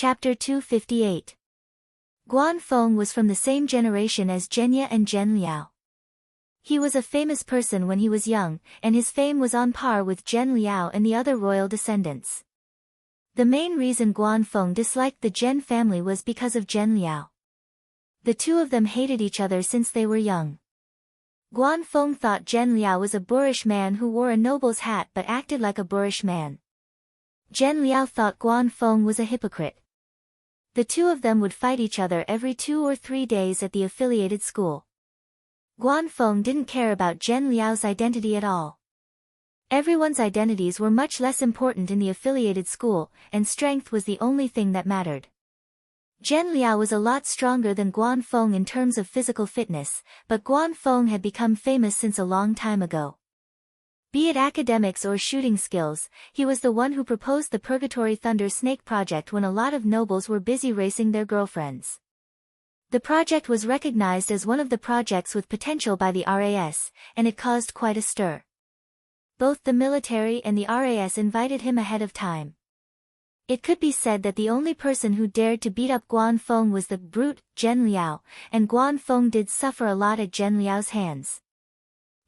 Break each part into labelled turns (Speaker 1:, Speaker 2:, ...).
Speaker 1: Chapter 258. Guan Feng was from the same generation as Zhenya and Zhen Liao. He was a famous person when he was young, and his fame was on par with Zhen Liao and the other royal descendants. The main reason Guan Feng disliked the Zhen family was because of Zhen Liao. The two of them hated each other since they were young. Guan Feng thought Zhen Liao was a boorish man who wore a noble's hat but acted like a boorish man. Zhen Liao thought Guan Feng was a hypocrite. The two of them would fight each other every 2 or 3 days at the affiliated school. Guan Feng didn't care about Zhen Liao's identity at all. Everyone's identities were much less important in the affiliated school, and strength was the only thing that mattered. Zhen Liao was a lot stronger than Guan Feng in terms of physical fitness, but Guan Feng had become famous since a long time ago. Be it academics or shooting skills, he was the one who proposed the Purgatory Thunder Snake project when a lot of nobles were busy racing their girlfriends. The project was recognized as one of the projects with potential by the RAS, and it caused quite a stir. Both the military and the RAS invited him ahead of time. It could be said that the only person who dared to beat up Guan Feng was the brute, Zhen Liao, and Guan Feng did suffer a lot at Zhen Liao's hands.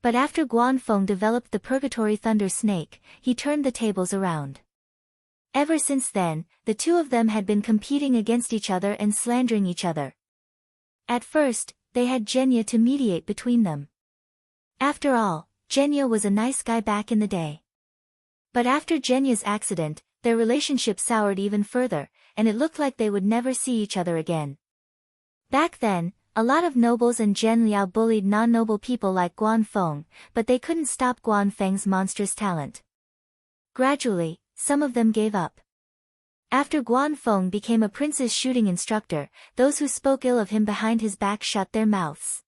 Speaker 1: But after Guan Feng developed the Purgatory Thunder Snake, he turned the tables around. Ever since then, the two of them had been competing against each other and slandering each other. At first, they had Zhenya to mediate between them. After all, Zhenya was a nice guy back in the day. But after Zhenya's accident, their relationship soured even further, and it looked like they would never see each other again. Back then, a lot of nobles and Zhen Liao bullied non-noble people like Guan Feng, but they couldn't stop Guan Feng's monstrous talent. Gradually, some of them gave up. After Guan Feng became a prince's shooting instructor, those who spoke ill of him behind his back shut their mouths.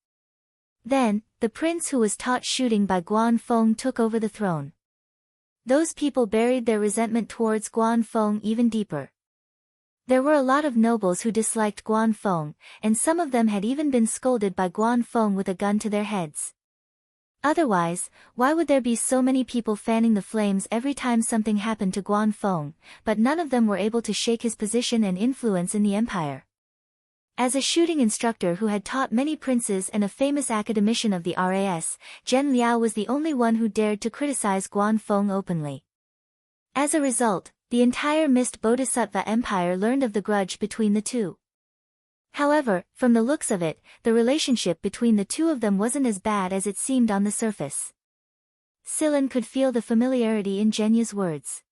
Speaker 1: Then, the prince who was taught shooting by Guan Feng took over the throne. Those people buried their resentment towards Guan Feng even deeper. There were a lot of nobles who disliked Guan Feng, and some of them had even been scolded by Guan Feng with a gun to their heads. Otherwise, why would there be so many people fanning the flames every time something happened to Guan Feng, but none of them were able to shake his position and influence in the empire? As a shooting instructor who had taught many princes and a famous academician of the RAS, Zhen Liao was the only one who dared to criticize Guan Feng openly. As a result, the entire Mist Bodhisattva Empire learned of the grudge between the two. However, from the looks of it, the relationship between the two of them wasn't as bad as it seemed on the surface. Silan could feel the familiarity in Zhenya's words.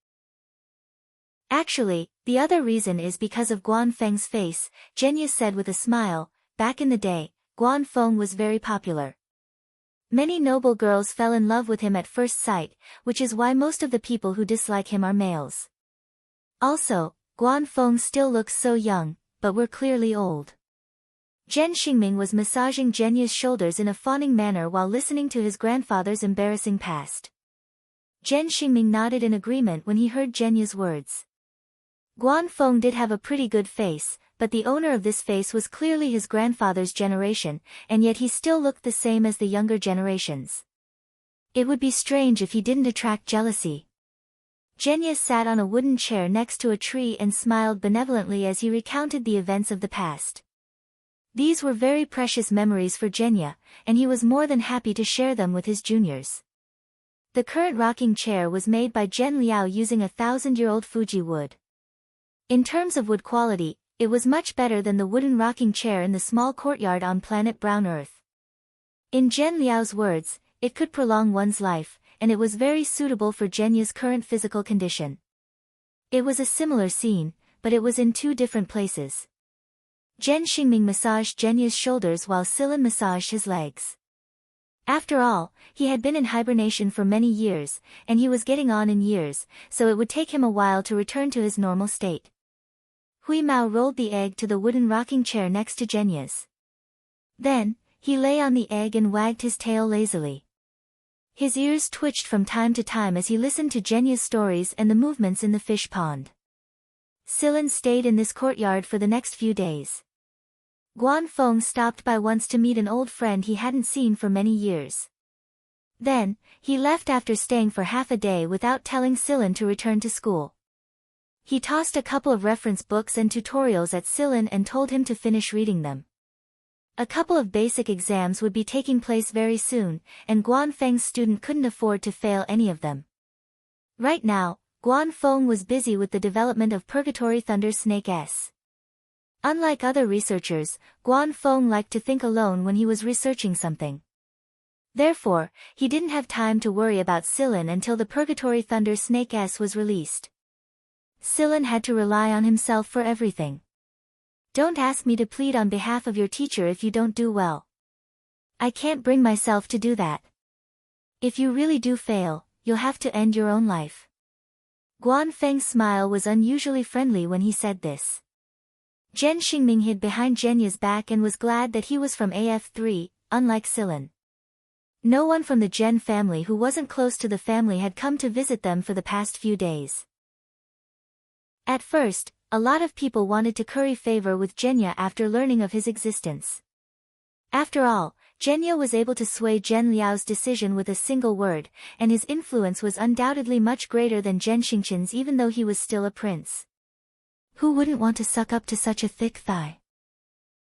Speaker 1: Actually, the other reason is because of Guan Feng's face, Zhenya said with a smile. Back in the day, Guan Feng was very popular. Many noble girls fell in love with him at first sight, which is why most of the people who dislike him are males. Also, Guan Feng still looks so young, but we're clearly old. Zhen Xingming was massaging Zhenya's shoulders in a fawning manner while listening to his grandfather's embarrassing past. Zhen Xingming nodded in agreement when he heard Zhenya's words. Guan Feng did have a pretty good face, but the owner of this face was clearly his grandfather's generation, and yet he still looked the same as the younger generations. It would be strange if he didn't attract jealousy. Zhenya sat on a wooden chair next to a tree and smiled benevolently as he recounted the events of the past. These were very precious memories for Zhenya, and he was more than happy to share them with his juniors. The current rocking chair was made by Zhen Liao using 1,000-year-old Fuji wood. In terms of wood quality, it was much better than the wooden rocking chair in the small courtyard on planet Brown Earth. In Zhen Liao's words, it could prolong one's life, and it was very suitable for Zhenya's current physical condition. It was a similar scene, but it was in 2 different places. Zhen Xingming massaged Zhenya's shoulders while Silan massaged his legs. After all, he had been in hibernation for many years, and he was getting on in years, so it would take him a while to return to his normal state. Hui Mao rolled the egg to the wooden rocking chair next to Zhenya's. Then, he lay on the egg and wagged his tail lazily. His ears twitched from time to time as he listened to Zhenya's stories and the movements in the fish pond. Silan stayed in this courtyard for the next few days. Guan Feng stopped by once to meet an old friend he hadn't seen for many years. Then, he left after staying for half a day without telling Silan to return to school. He tossed a couple of reference books and tutorials at Silen and told him to finish reading them. A couple of basic exams would be taking place very soon, and Guanfeng's student couldn't afford to fail any of them. Right now, Guanfeng was busy with the development of Purgatory Thunder Snake S. Unlike other researchers, Guanfeng liked to think alone when he was researching something. Therefore, he didn't have time to worry about Silen until the Purgatory Thunder Snake S was released. Silen had to rely on himself for everything. Don't ask me to plead on behalf of your teacher if you don't do well. I can't bring myself to do that. If you really do fail, you'll have to end your own life. Guanfeng's smile was unusually friendly when he said this. Zhen Xingming hid behind Zhenya's back and was glad that he was from AF3, unlike Silen. No one from the Zhen family who wasn't close to the family had come to visit them for the past few days. At first, a lot of people wanted to curry favor with Zhenya after learning of his existence. After all, Zhenya was able to sway Zhen Liao's decision with a single word, and his influence was undoubtedly much greater than Zhen Xingqian's even though he was still a prince. Who wouldn't want to suck up to such a thick thigh?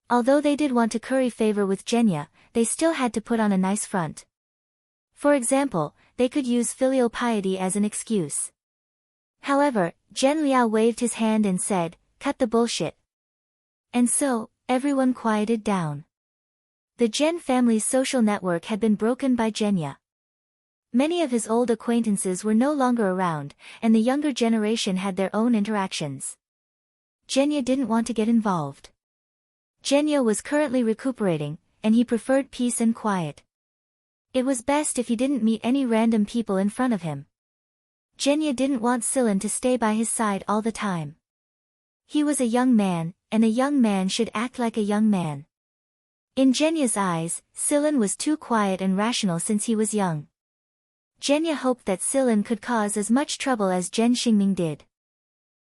Speaker 1: Although they did want to curry favor with Zhenya, they still had to put on a nice front. For example, they could use filial piety as an excuse. However, Zhen Liao waved his hand and said, "Cut the bullshit." And so, everyone quieted down. The Zhen family's social network had been broken by Zhenya. Many of his old acquaintances were no longer around, and the younger generation had their own interactions. Zhenya didn't want to get involved. Zhenya was currently recuperating, and he preferred peace and quiet. It was best if he didn't meet any random people in front of him. Zhenya didn't want Silen to stay by his side all the time. He was a young man, and a young man should act like a young man. In Zhenya's eyes, Silen was too quiet and rational since he was young. Zhenya hoped that Silen could cause as much trouble as Zhen Xingming did.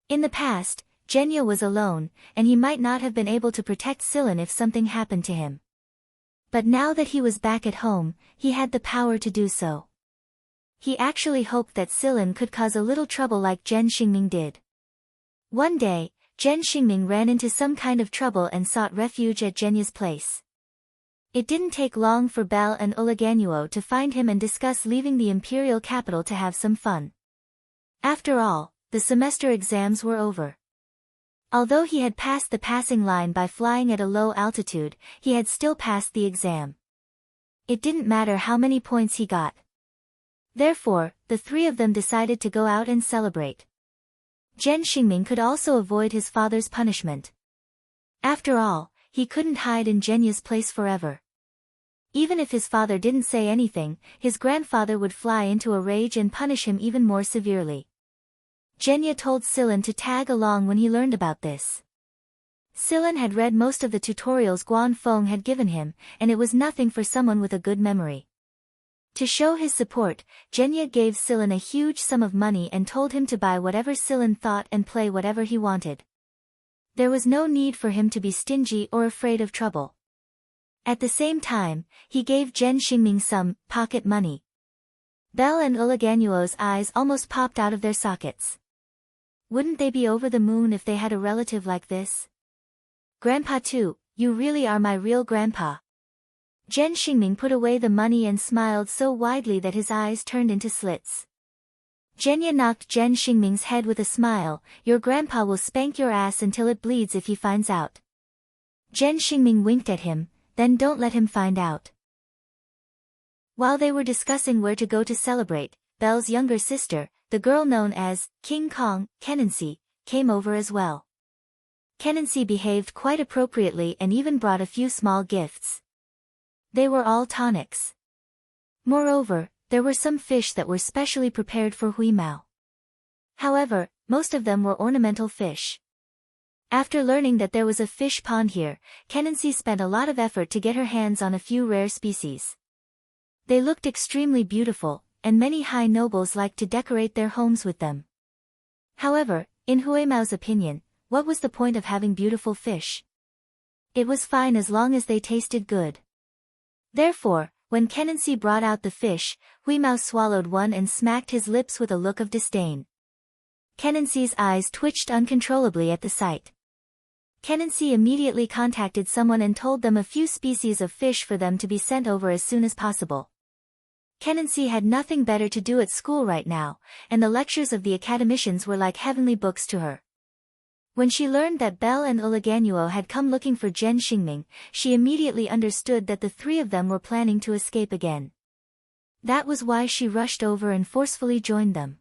Speaker 1: In the past, Zhenya was alone, and he might not have been able to protect Silen if something happened to him. But now that he was back at home, he had the power to do so. He actually hoped that Silen could cause a little trouble like Zhen Xingming did. One day, Zhen Xingming ran into some kind of trouble and sought refuge at Zhenya's place. It didn't take long for Belle and Oliganuo to find him and discuss leaving the imperial capital to have some fun. After all, the semester exams were over. Although he had passed the passing line by flying at a low altitude, he had still passed the exam. It didn't matter how many points he got. Therefore, the three of them decided to go out and celebrate. Zhen Xingming could also avoid his father's punishment. After all, he couldn't hide in Zhenya's place forever. Even if his father didn't say anything, his grandfather would fly into a rage and punish him even more severely. Zhenya told Silen to tag along when he learned about this. Silen had read most of the tutorials Guanfeng had given him, and it was nothing for someone with a good memory. To show his support, Zhenya gave Silen a huge sum of money and told him to buy whatever Silen thought and play whatever he wanted. There was no need for him to be stingy or afraid of trouble. At the same time, he gave Zhen Xingming some pocket money. Belle and Oliganuo's eyes almost popped out of their sockets. Wouldn't they be over the moon if they had a relative like this? Grandpa too, you really are my real grandpa. Zhen Xingming put away the money and smiled so widely that his eyes turned into slits. Zhenya knocked Zhen Xingming's head with a smile. Your grandpa will spank your ass until it bleeds if he finds out. Zhen Xingming winked at him, then don't let him find out. While they were discussing where to go to celebrate, Belle's younger sister, the girl known as King Kong, Kenancy, came over as well. Kenancy behaved quite appropriately and even brought a few small gifts. They were all tonics. Moreover, there were some fish that were specially prepared for Huimao. However, most of them were ornamental fish. After learning that there was a fish pond here, Kenancy spent a lot of effort to get her hands on a few rare species. They looked extremely beautiful, and many high nobles liked to decorate their homes with them. However, in Huimao's opinion, what was the point of having beautiful fish? It was fine as long as they tasted good. Therefore, when Kenancy brought out the fish, Huimao swallowed one and smacked his lips with a look of disdain. Kenancy's eyes twitched uncontrollably at the sight. Kenancy immediately contacted someone and told them a few species of fish for them to be sent over as soon as possible. Kenancy had nothing better to do at school right now, and the lectures of the academicians were like heavenly books to her. When she learned that Belle and Uliganuo had come looking for Zhen Xingming, she immediately understood that the three of them were planning to escape again. That was why she rushed over and forcefully joined them.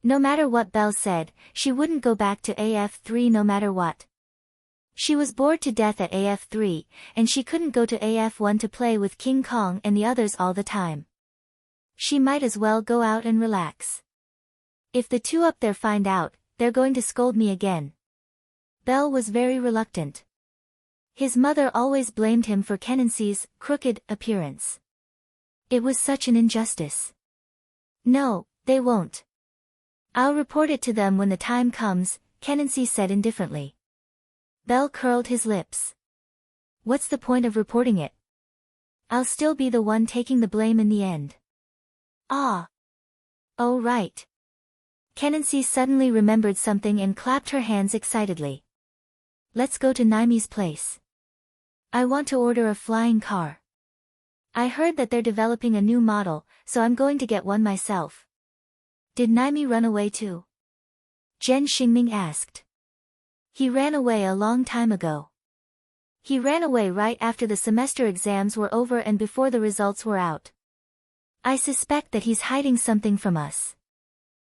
Speaker 1: No matter what Belle said, she wouldn't go back to AF3 no matter what. She was bored to death at AF3, and she couldn't go to AF1 to play with King Kong and the others all the time. She might as well go out and relax. If the two up there find out, they're going to scold me again. Belle was very reluctant. His mother always blamed him for Kenancy's crooked appearance. It was such an injustice. No, they won't. I'll report it to them when the time comes, Kenancy said indifferently. Belle curled his lips. What's the point of reporting it? I'll still be the one taking the blame in the end. Ah. Oh right. Kenancy suddenly remembered something and clapped her hands excitedly. Let's go to Naimi's place. I want to order a flying car. I heard that they're developing a new model, so I'm going to get one myself. Did Naimi run away too? Zhen Xingming asked. He ran away a long time ago. He ran away right after the semester exams were over and before the results were out. I suspect that he's hiding something from us.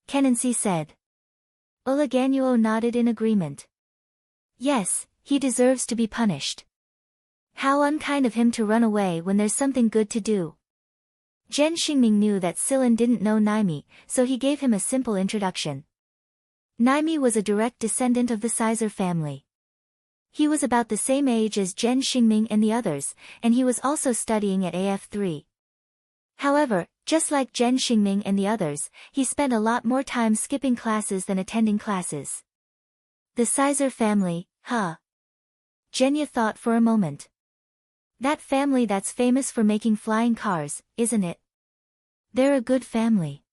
Speaker 1: Kenancy said. Uliganuo nodded in agreement. Yes, he deserves to be punished. How unkind of him to run away when there's something good to do. Zhen Xingming knew that Silan didn't know Naimi, so he gave him a simple introduction. Naimi was a direct descendant of the Sizer family. He was about the same age as Zhen Xingming and the others, and he was also studying at AF3. However, just like Zhen Xingming and the others, he spent a lot more time skipping classes than attending classes. The Sizer family, huh? Genya thought for a moment. That family that's famous for making flying cars, isn't it? They're a good family.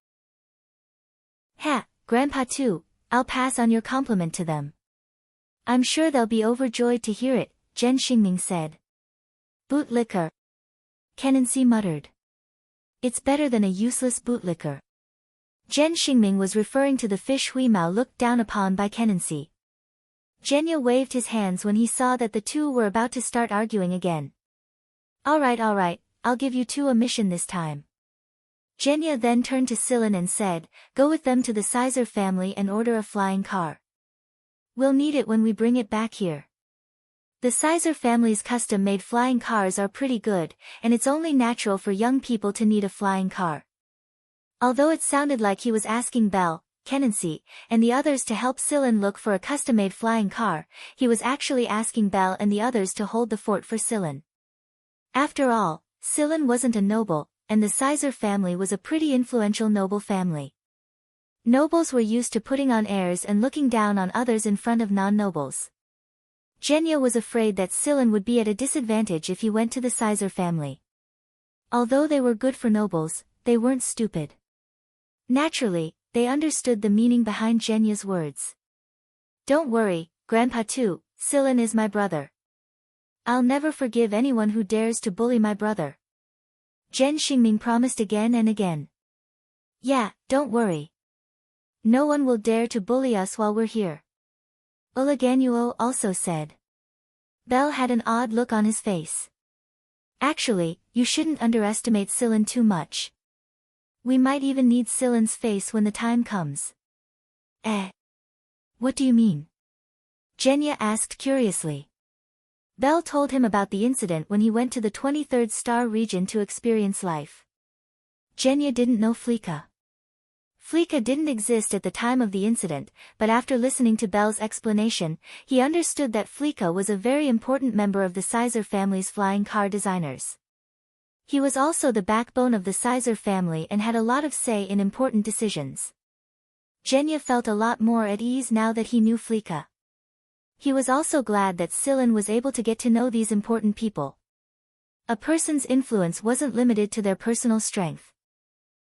Speaker 1: Ha, Grandpa too, I'll pass on your compliment to them. I'm sure they'll be overjoyed to hear it, Zhen Xingming said. Bootlicker. Kenancy muttered. It's better than a useless bootlicker. Zhen Xingming was referring to the fish Huimao looked down upon by Kenancy. Genya waved his hands when he saw that the two were about to start arguing again. Alright, I'll give you two a mission this time. Genya then turned to Silan and said, go with them to the Sizer family and order a flying car. We'll need it when we bring it back here. The Sizer family's custom-made flying cars are pretty good, and it's only natural for young people to need a flying car. Although it sounded like he was asking Belle, Kenancy, and the others to help Silan look for a custom-made flying car, he was actually asking Belle and the others to hold the fort for Silan. After all, Silan wasn't a noble, and the Sizer family was a pretty influential noble family. Nobles were used to putting on airs and looking down on others in front of non-nobles. Genya was afraid that Silan would be at a disadvantage if he went to the Sizer family. Although they were good for nobles, they weren't stupid. Naturally, they understood the meaning behind Genya's words. Don't worry, Grandpa too, Silan is my brother. I'll never forgive anyone who dares to bully my brother. Zhen Xingming promised again and again. Yeah, don't worry. No one will dare to bully us while we're here. Uliganuo also said. Belle had an odd look on his face. Actually, you shouldn't underestimate Silan too much. We might even need Silan's face when the time comes. What do you mean? Genya asked curiously. Belle told him about the incident when he went to the 23rd star region to experience life. Genya didn't know Fleeka. Fleeka didn't exist at the time of the incident, but after listening to Belle's explanation, he understood that Fleeka was a very important member of the Sizer family's flying car designers. He was also the backbone of the Sizer family and had a lot of say in important decisions. Genya felt a lot more at ease now that he knew Fleeka. He was also glad that Silan was able to get to know these important people. A person's influence wasn't limited to their personal strength.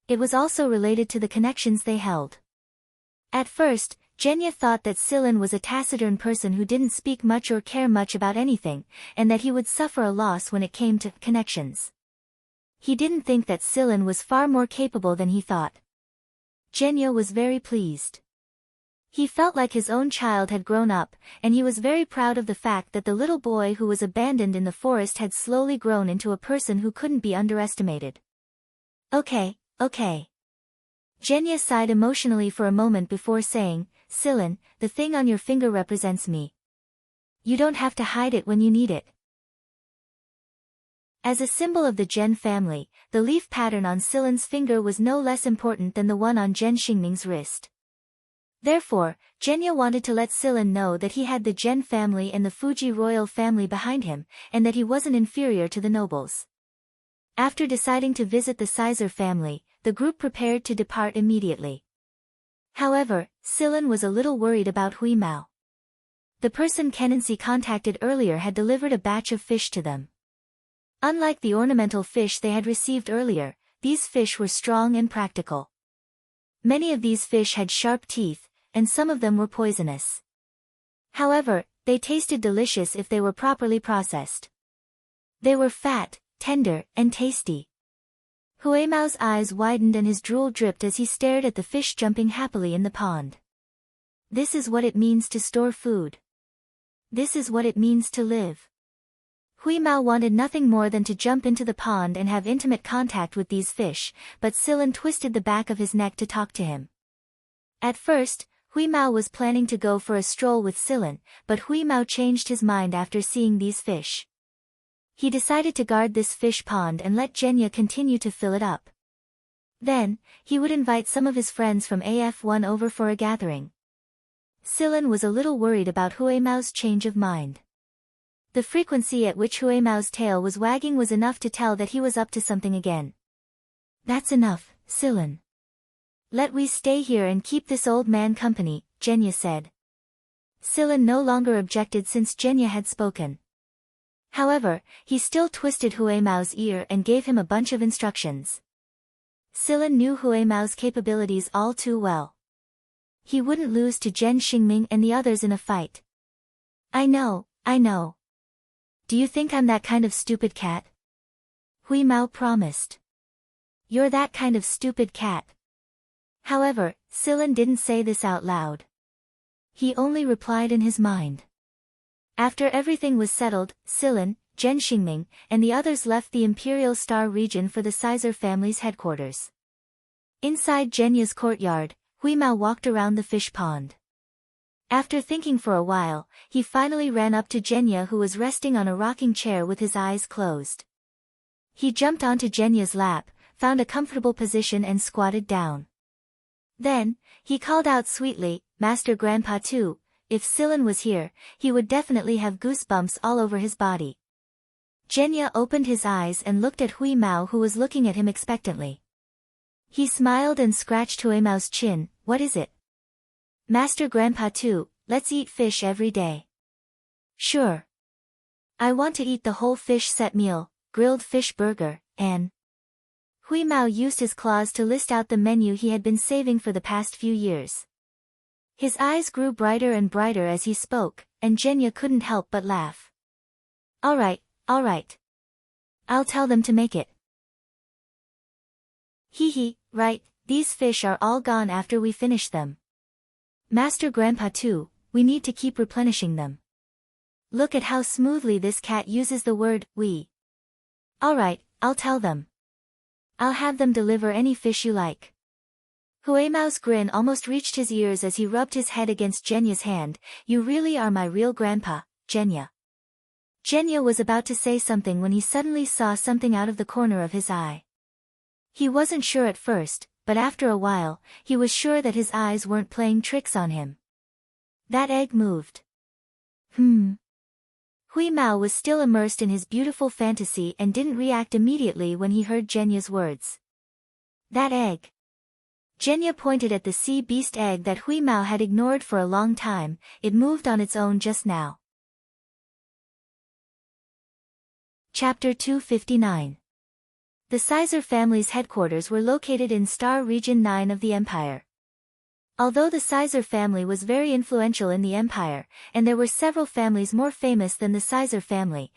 Speaker 1: It was also related to the connections they held. At first, Genya thought that Sillin was a taciturn person who didn't speak much or care much about anything, and that he would suffer a loss when it came to connections. He didn't think that Sillin was far more capable than he thought. Genya was very pleased. He felt like his own child had grown up, and he was very proud of the fact that the little boy who was abandoned in the forest had slowly grown into a person who couldn't be underestimated. Okay. Genya sighed emotionally for a moment before saying, Sillin, the thing on your finger represents me. You don't have to hide it when you need it. As a symbol of the Gen family, the leaf pattern on Sillin's finger was no less important than the one on Gen Xingming's wrist. Therefore, Genya wanted to let Sillin know that he had the Gen family and the Fuji royal family behind him, and that he wasn't inferior to the nobles. After deciding to visit the Sizer family, the group prepared to depart immediately. However, Sillin was a little worried about Hui Mao. The person Kenancy contacted earlier had delivered a batch of fish to them. Unlike the ornamental fish they had received earlier, these fish were strong and practical. Many of these fish had sharp teeth, and some of them were poisonous. However, they tasted delicious if they were properly processed. They were fat, tender, and tasty. Hui Mao's eyes widened and his drool dripped as he stared at the fish jumping happily in the pond. This is what it means to store food. This is what it means to live. Hui Mao wanted nothing more than to jump into the pond and have intimate contact with these fish, but Sillin twisted the back of his neck to talk to him. At first, Hui Mao was planning to go for a stroll with Sillin, but Hui Mao changed his mind after seeing these fish. He decided to guard this fish pond and let Genya continue to fill it up. Then, he would invite some of his friends from AF1 over for a gathering. Sillin was a little worried about Hui Mao's change of mind. The frequency at which Hui Mao's tail was wagging was enough to tell that he was up to something again. That's enough, Sillin. Let we stay here and keep this old man company, Genya said. Sillin no longer objected since Genya had spoken. However, he still twisted Hui Mao's ear and gave him a bunch of instructions. Sillin knew Hui Mao's capabilities all too well. He wouldn't lose to Gen Xingming and the others in a fight. I know. Do you think I'm that kind of stupid cat? Hui Mao promised. You're that kind of stupid cat. However, Sillin didn't say this out loud. He only replied in his mind. After everything was settled, Sillin, Gen Xingming, and the others left the Imperial Star region for the Sizer family's headquarters. Inside Genya's courtyard, Hui Mao walked around the fish pond. After thinking for a while, he finally ran up to Genya who was resting on a rocking chair with his eyes closed. He jumped onto Genya's lap, found a comfortable position and squatted down. Then, he called out sweetly, Master Grandpa too, if Sillin was here, he would definitely have goosebumps all over his body. Genya opened his eyes and looked at Hui Mao who was looking at him expectantly. He smiled and scratched Hui Mao's chin. What is it? Master Grandpa too, let's eat fish every day. Sure. I want to eat the whole fish set meal, grilled fish burger, and... Hui Mao used his claws to list out the menu he had been saving for the past few years. His eyes grew brighter and brighter as he spoke, and Genya couldn't help but laugh. All right. I'll tell them to make it. Hee, right, these fish are all gone after we finish them. Master Grandpa too, we need to keep replenishing them. Look at how smoothly this cat uses the word, we. All right, I'll tell them. I'll have them deliver any fish you like. Hui Mao's grin almost reached his ears as he rubbed his head against Genya's hand. You really are my real grandpa, Genya. Genya was about to say something when he suddenly saw something out of the corner of his eye. He wasn't sure at first, but after a while, he was sure that his eyes weren't playing tricks on him. That egg moved. Hui Mao was still immersed in his beautiful fantasy and didn't react immediately when he heard Genya's words. That egg. Genya pointed at the sea beast egg that Hui Mao had ignored for a long time. It moved on its own just now. Chapter 259. The Sizer family's headquarters were located in Star Region 9 of the Empire. Although the Caesar family was very influential in the empire, and there were several families more famous than the Caesar family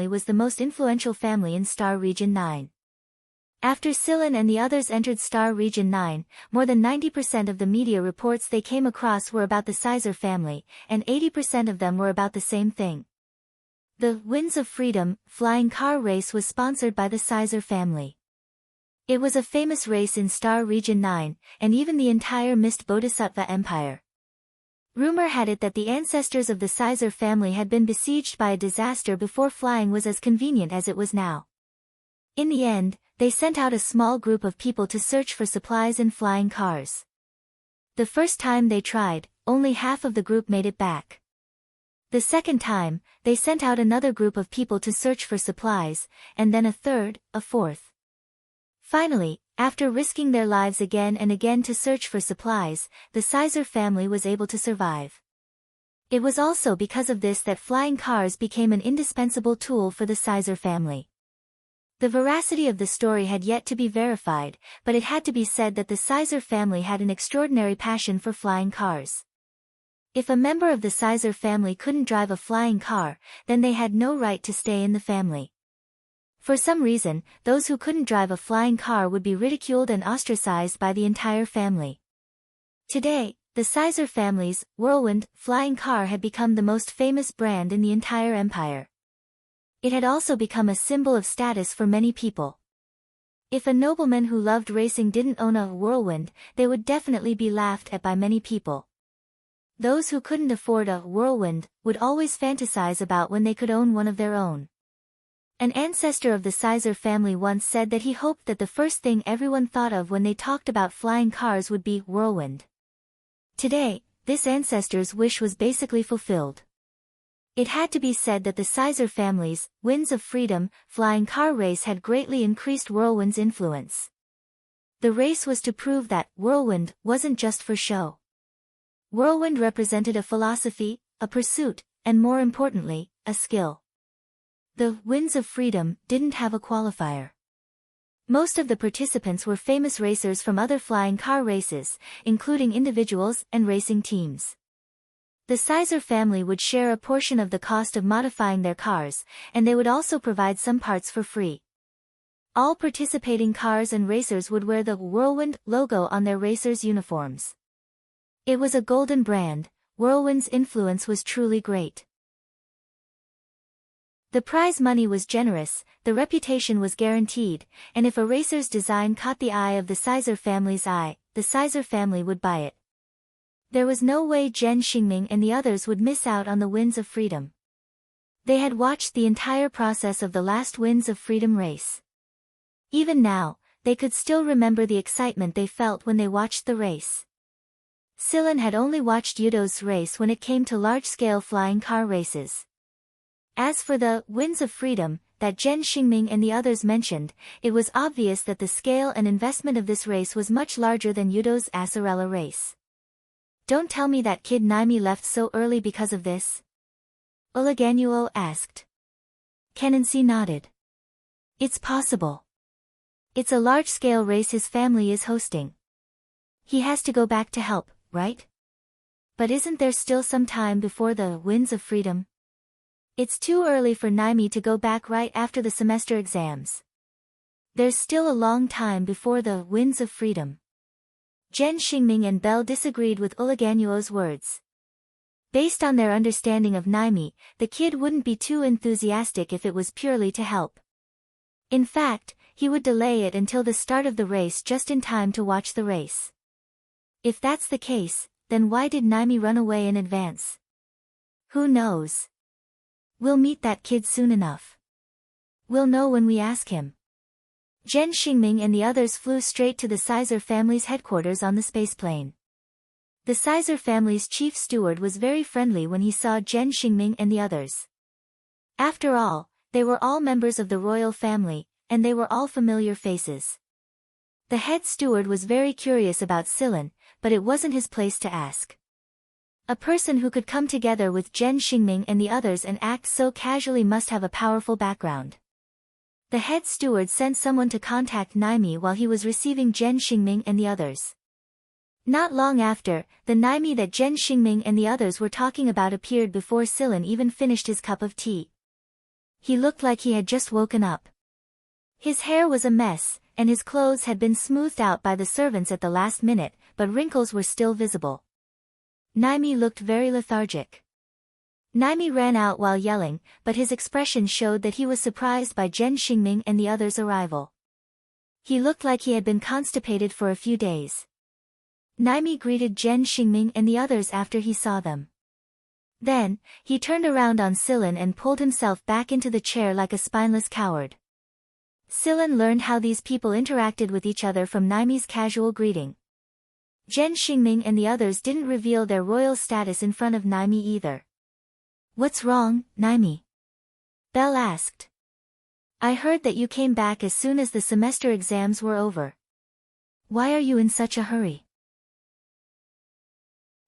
Speaker 1: was the most influential family in Star Region 9. After Silan and the others entered Star Region 9, more than 90% of the media reports they came across were about the Caesar family, and 80% of them were about the same thing. The Winds of Freedom flying car race was sponsored by the Caesar family. It was a famous race in Star Region 9, and even the entire Mist Bodhisattva Empire. Rumor had it that the ancestors of the Caesar family had been besieged by a disaster before flying was as convenient as it was now. In the end, they sent out a small group of people to search for supplies in flying cars. The first time they tried, only half of the group made it back. The second time, they sent out another group of people to search for supplies, and then a third, a fourth. Finally, after risking their lives again and again to search for supplies, the Caesar family was able to survive. It was also because of this that flying cars became an indispensable tool for the Caesar family. The veracity of the story had yet to be verified, but it had to be said that the Caesar family had an extraordinary passion for flying cars. If a member of the Caesar family couldn't drive a flying car, then they had no right to stay in the family. For some reason, those who couldn't drive a flying car would be ridiculed and ostracized by the entire family. Today, the Caesar family's Whirlwind flying car had become the most famous brand in the entire empire. It had also become a symbol of status for many people. If a nobleman who loved racing didn't own a Whirlwind, they would definitely be laughed at by many people. Those who couldn't afford a Whirlwind would always fantasize about when they could own one of their own. An ancestor of the Caesar family once said that he hoped that the first thing everyone thought of when they talked about flying cars would be Whirlwind. Today, this ancestor's wish was basically fulfilled. It had to be said that the Caesar family's Winds of Freedom flying car race had greatly increased Whirlwind's influence. The race was to prove that Whirlwind wasn't just for show. Whirlwind represented a philosophy, a pursuit, and more importantly, a skill. The Winds of Freedom didn't have a qualifier. Most of the participants were famous racers from other flying car races, including individuals and racing teams. The Caesar family would share a portion of the cost of modifying their cars, and they would also provide some parts for free. All participating cars and racers would wear the Whirlwind logo on their racers' uniforms. It was a golden brand. Whirlwind's influence was truly great. The prize money was generous, the reputation was guaranteed, and if a racer's design caught the eye of the Caesar family's eye, the Caesar family would buy it. There was no way Zhen Xingming and the others would miss out on the Winds of Freedom. They had watched the entire process of the last Winds of Freedom race. Even now, they could still remember the excitement they felt when they watched the race. Silan had only watched Yudo's race when it came to large-scale flying car races. As for the Winds of Freedom that Zhen Xingming and the others mentioned, it was obvious that the scale and investment of this race was much larger than Yudo's Acerella race. Don't tell me that kid Naimi left so early because of this? Uliganuo asked. Kenansi nodded. It's possible. It's a large-scale race his family is hosting. He has to go back to help, right? But isn't there still some time before the Winds of Freedom? It's too early for Naimi to go back right after the semester exams. There's still a long time before the Winds of Freedom. Zhen Xingming and Bell disagreed with Uliganuo's words. Based on their understanding of Naimi, the kid wouldn't be too enthusiastic if it was purely to help. In fact, he would delay it until the start of the race just in time to watch the race. If that's the case, then why did Naimi run away in advance? Who knows? We'll meet that kid soon enough. We'll know when we ask him. Zhen Xingming and the others flew straight to the Caesar family's headquarters on the spaceplane. The Caesar family's chief steward was very friendly when he saw Zhen Xingming and the others. After all, they were all members of the royal family, and they were all familiar faces. The head steward was very curious about Silan, but it wasn't his place to ask. A person who could come together with Zhen Xingming and the others and act so casually must have a powerful background. The head steward sent someone to contact Naimi while he was receiving Zhen Xingming and the others. Not long after, the Naimi that Zhen Xingming and the others were talking about appeared before Silan even finished his cup of tea. He looked like he had just woken up. His hair was a mess, and his clothes had been smoothed out by the servants at the last minute, but wrinkles were still visible. Naimi looked very lethargic. Naimi ran out while yelling, but his expression showed that he was surprised by Zhen Xingming and the others' arrival. He looked like he had been constipated for a few days. Naimi greeted Zhen Xingming and the others after he saw them. Then, he turned around on Silan and pulled himself back into the chair like a spineless coward. Silan learned how these people interacted with each other from Naimi's casual greeting. Zhen Xingming and the others didn't reveal their royal status in front of Naimi either. "What's wrong, Naimi?" Belle asked. "I heard that you came back as soon as the semester exams were over. Why are you in such a hurry?"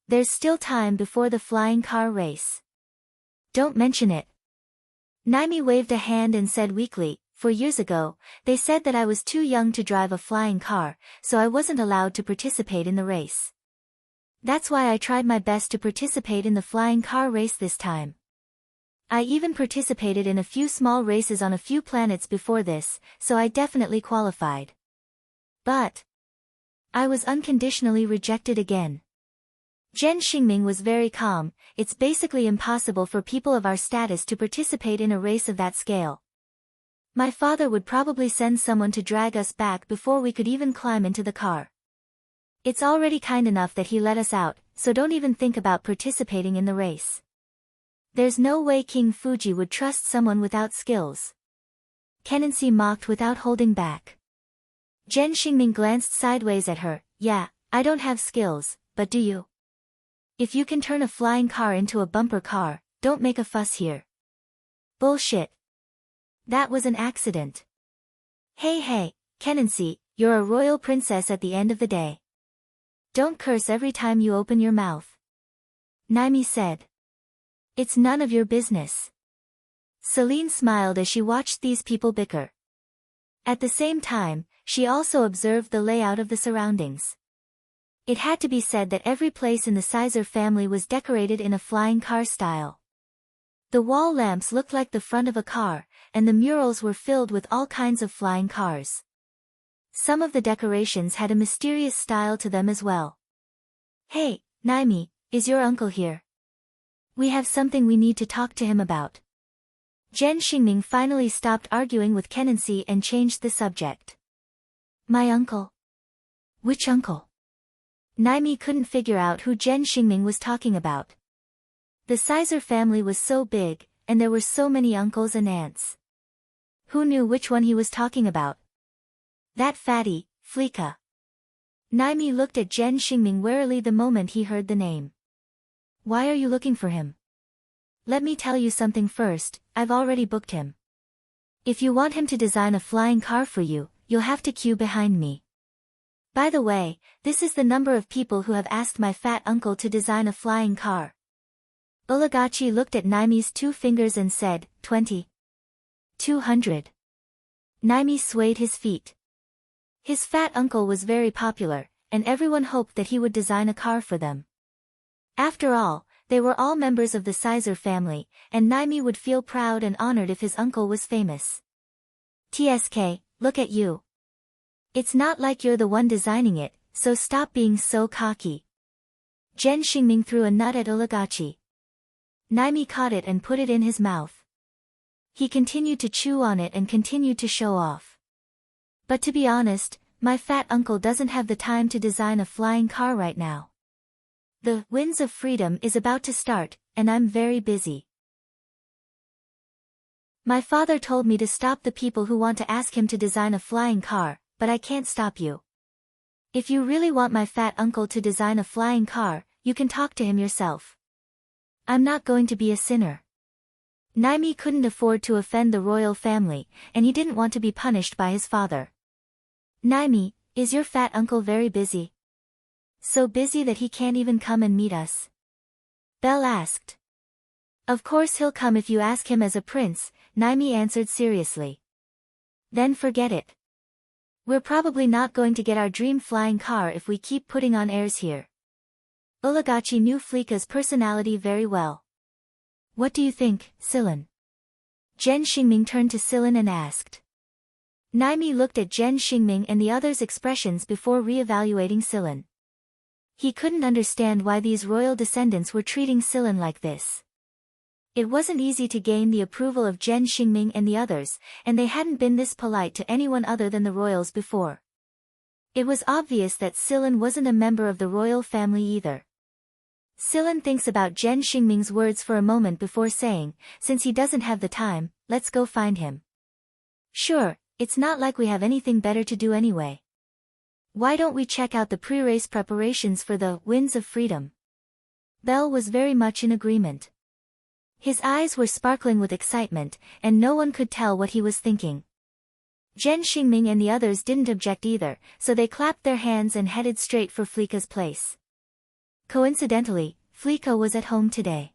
Speaker 1: "There's still time before the flying car race. Don't mention it." Naimi waved a hand and said weakly, "For years ago, they said that I was too young to drive a flying car, so I wasn't allowed to participate in the race. That's why I tried my best to participate in the flying car race this time. I even participated in a few small races on a few planets before this, so I definitely qualified. But I was unconditionally rejected again." Zhen Xingming was very calm. "It's basically impossible for people of our status to participate in a race of that scale. My father would probably send someone to drag us back before we could even climb into the car. It's already kind enough that he let us out, so don't even think about participating in the race. There's no way King Fuji would trust someone without skills." Kenancy mocked without holding back. Zhen Xingming glanced sideways at her. "Yeah, I don't have skills, but do you? If you can turn a flying car into a bumper car, don't make a fuss here." "Bullshit. That was an accident." Hey, Kenancy, you're a royal princess at the end of the day. Don't curse every time you open your mouth," Naimi said. "It's none of your business." Celine smiled as she watched these people bicker. At the same time, she also observed the layout of the surroundings. It had to be said that every place in the Sizer family was decorated in a flying car style. The wall lamps looked like the front of a car, and the murals were filled with all kinds of flying cars. Some of the decorations had a mysterious style to them as well. "Hey, Naimi, is your uncle here? We have something we need to talk to him about." Zhen Xingming finally stopped arguing with Kenancy and changed the subject. "My uncle? Which uncle?" Naimi couldn't figure out who Zhen Xingming was talking about. The Sizer family was so big, and there were so many uncles and aunts. Who knew which one he was talking about? That fatty, Flika. Naimi looked at Zhen Xingming warily the moment he heard the name. "Why are you looking for him?" "Let me tell you something first, I've already booked him. If you want him to design a flying car for you, you'll have to queue behind me. By the way, this is the number of people who have asked my fat uncle to design a flying car." Ulagachi looked at Naimi's 2 fingers and said, 20. 200. Naimi swayed his feet. His fat uncle was very popular, and everyone hoped that he would design a car for them. After all, they were all members of the Sizer family, and Naimi would feel proud and honored if his uncle was famous. "TSK, look at you. It's not like you're the one designing it, so stop being so cocky." Zhen Xingming threw a nut at Ulagachi. Naimi caught it and put it in his mouth. He continued to chew on it and continued to show off. "But to be honest, my fat uncle doesn't have the time to design a flying car right now. The Winds of Freedom is about to start, and I'm very busy. My father told me to stop the people who want to ask him to design a flying car, but I can't stop you. If you really want my fat uncle to design a flying car, you can talk to him yourself. I'm not going to be a sinner." Naimi couldn't afford to offend the royal family, and he didn't want to be punished by his father. "Naimi, is your fat uncle very busy? So busy that he can't even come and meet us?" Belle asked. "Of course he'll come if you ask him as a prince," Naimi answered seriously. "Then forget it. We're probably not going to get our dream flying car if we keep putting on airs here. Ulagachi knew Fleeka's personality very well. What do you think, Silen? Jen Xingming turned to Silen and asked. Naimi looked at Jen Xingming and the others' expressions before re-evaluating Silen. He couldn't understand why these royal descendants were treating Silen like this. It wasn't easy to gain the approval of Jen Xingming and the others, and they hadn't been this polite to anyone other than the royals before. It was obvious that Silen wasn't a member of the royal family either. Silen thinks about Jen Xingming's words for a moment before saying, since he doesn't have the time, let's go find him. Sure, it's not like we have anything better to do anyway. Why don't we check out the pre-race preparations for the Winds of Freedom? Bell was very much in agreement. His eyes were sparkling with excitement, and no one could tell what he was thinking. Jen Xingming and the others didn't object either, so they clapped their hands and headed straight for Fleeka's place. Coincidentally, Fleeka was at home today.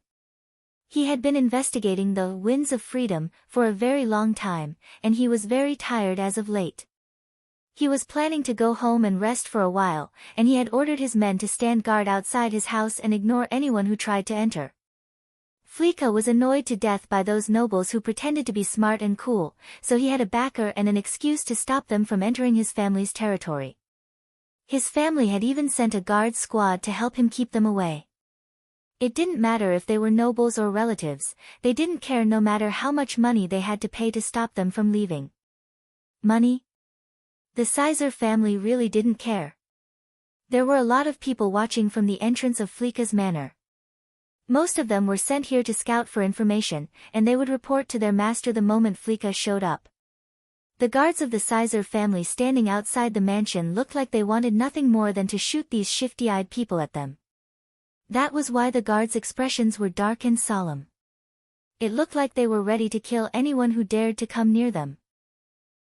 Speaker 1: He had been investigating the Winds of Freedom for a very long time, and he was very tired as of late. He was planning to go home and rest for a while, and he had ordered his men to stand guard outside his house and ignore anyone who tried to enter. Fleeka was annoyed to death by those nobles who pretended to be smart and cool, so he had a backer and an excuse to stop them from entering his family's territory. His family had even sent a guard squad to help him keep them away. It didn't matter if they were nobles or relatives, they didn't care no matter how much money they had to pay to stop them from leaving. Money? The Sizer family really didn't care. There were a lot of people watching from the entrance of Fleeka's manor. Most of them were sent here to scout for information, and they would report to their master the moment Fleeka showed up. The guards of the Sizer family standing outside the mansion looked like they wanted nothing more than to shoot these shifty-eyed people at them. That was why the guards' expressions were dark and solemn. It looked like they were ready to kill anyone who dared to come near them.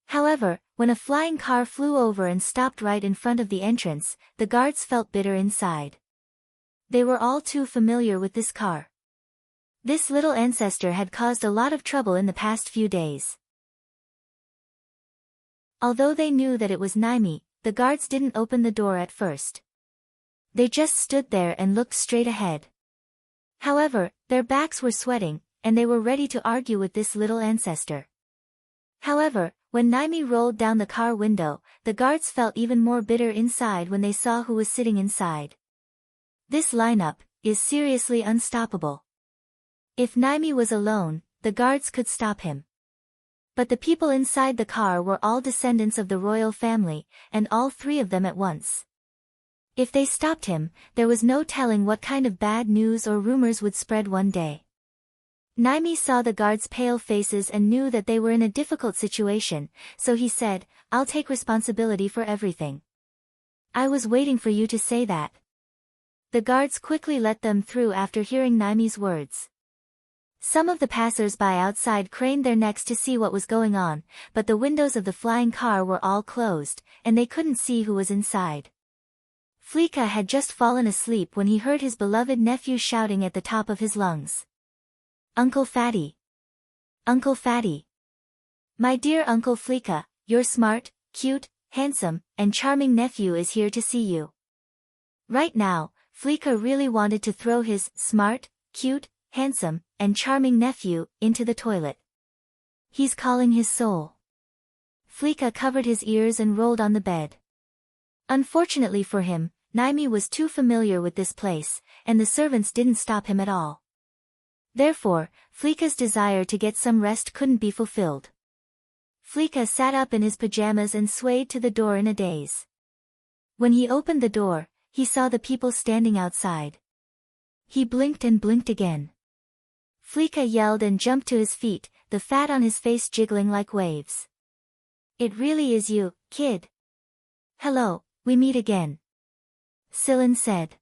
Speaker 1: However, when a flying car flew over and stopped right in front of the entrance, the guards felt bitter inside. They were all too familiar with this car. This little ancestor had caused a lot of trouble in the past few days. Although they knew that it was Naimi, the guards didn't open the door at first. They just stood there and looked straight ahead. However, their backs were sweating, and they were ready to argue with this little ancestor. However, when Naimi rolled down the car window, the guards felt even more bitter inside when they saw who was sitting inside. This lineup is seriously unstoppable. If Naimi was alone, the guards could stop him. But the people inside the car were all descendants of the royal family, and all three of them at once. If they stopped him, there was no telling what kind of bad news or rumors would spread one day. Naimi saw the guards' pale faces and knew that they were in a difficult situation, so he said, "I'll take responsibility for everything." "I was waiting for you to say that." The guards quickly let them through after hearing Naimi's words. Some of the passers-by outside craned their necks to see what was going on, but the windows of the flying car were all closed, and they couldn't see who was inside. Fleeka had just fallen asleep when he heard his beloved nephew shouting at the top of his lungs. "Uncle Fatty! Uncle Fatty! My dear Uncle Fleeka, your smart, cute, handsome, and charming nephew is here to see you." Right now, Fleeka really wanted to throw his smart, cute, handsome, and charming nephew into the toilet. He's calling his soul. Fleeka covered his ears and rolled on the bed. Unfortunately for him, Naimi was too familiar with this place, and the servants didn't stop him at all. Therefore, Fleeka's desire to get some rest couldn't be fulfilled. Fleeka sat up in his pajamas and swayed to the door in a daze. When he opened the door, he saw the people standing outside. He blinked and blinked again. Fleeka yelled and jumped to his feet, the fat on his face jiggling like waves. "It really is you, kid. Hello, we meet again," Silen said.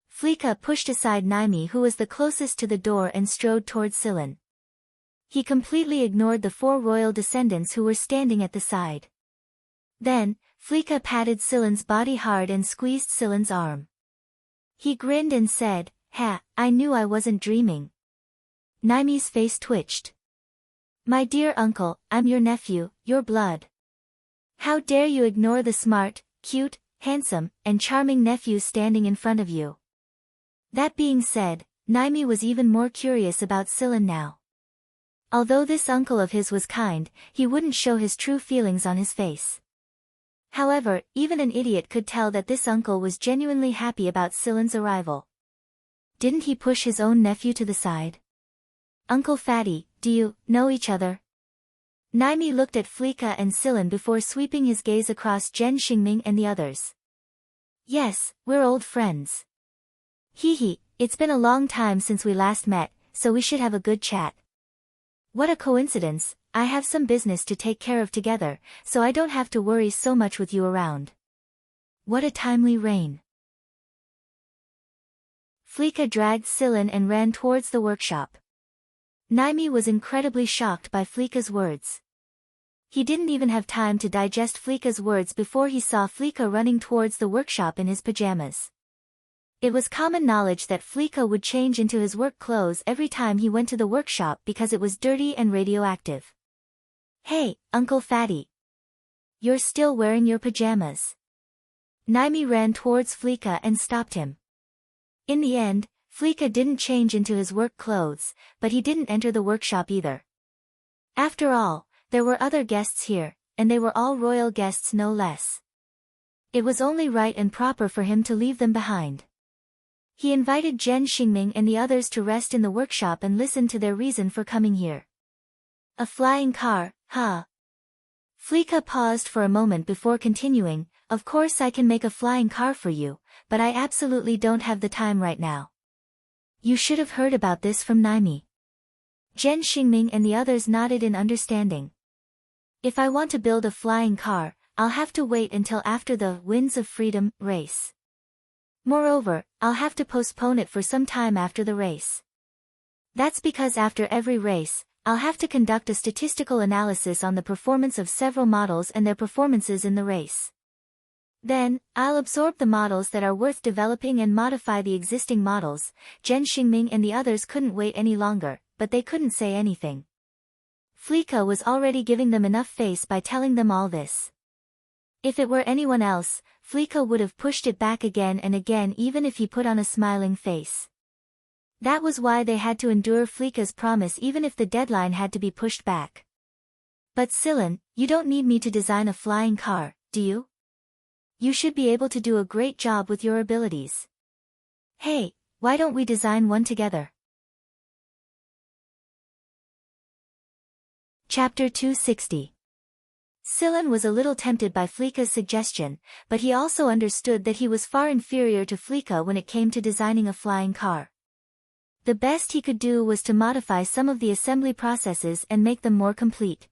Speaker 1: Fleeka pushed aside Naimi, who was the closest to the door, and strode towards Silen. He completely ignored the four royal descendants who were standing at the side. Then, Fleeka patted Silen's body hard and squeezed Silen's arm. He grinned and said, "Ha, I knew I wasn't dreaming." Naimi's face twitched. "My dear uncle, I'm your nephew, your blood. How dare you ignore the smart, cute, handsome, and charming nephew standing in front of you? That being said, Naimi was even more curious about Silen now. Although this uncle of his was kind, he wouldn't show his true feelings on his face. However, even an idiot could tell that this uncle was genuinely happy about Silen's arrival. Didn't he push his own nephew to the side? Uncle Fatty, do you know each other? Naimi looked at Flika and Silen before sweeping his gaze across Jen Xingming and the others. Yes, we're old friends. Hee, it's been a long time since we last met, so we should have a good chat. What a coincidence, I have some business to take care of together, so I don't have to worry so much with you around. What a timely rein. Flika dragged Silen and ran towards the workshop. Naimi was incredibly shocked by Flika's words. He didn't even have time to digest Flika's words before he saw Flika running towards the workshop in his pajamas. It was common knowledge that Flika would change into his work clothes every time he went to the workshop because it was dirty and radioactive. Hey, Uncle Fatty. You're still wearing your pajamas. Naimi ran towards Flika and stopped him. In the end, Flika didn't change into his work clothes, but he didn't enter the workshop either. After all, there were other guests here, and they were all royal guests no less. It was only right and proper for him to leave them behind. He invited Jen Xingming and the others to rest in the workshop and listen to their reason for coming here. A flying car, huh? Flika paused for a moment before continuing, of course I can make a flying car for you, but I absolutely don't have the time right now. You should have heard about this from Naimi. Jen Xingming and the others nodded in understanding. If I want to build a flying car, I'll have to wait until after the Winds of Freedom race. Moreover, I'll have to postpone it for some time after the race. That's because after every race, I'll have to conduct a statistical analysis on the performance of several models and their performances in the race. Then, I'll absorb the models that are worth developing and modify the existing models. Jen Xingming and the others couldn't wait any longer, but they couldn't say anything. Flika was already giving them enough face by telling them all this. If it were anyone else, Flika would have pushed it back again and again even if he put on a smiling face. That was why they had to endure Flika's promise even if the deadline had to be pushed back. But Silen, you don't need me to design a flying car, do you? You should be able to do a great job with your abilities. Hey, why don't we design one together? Chapter 260. Silen was a little tempted by Flika's suggestion, but he also understood that he was far inferior to Flika when it came to designing a flying car. The best he could do was to modify some of the assembly processes and make them more complete.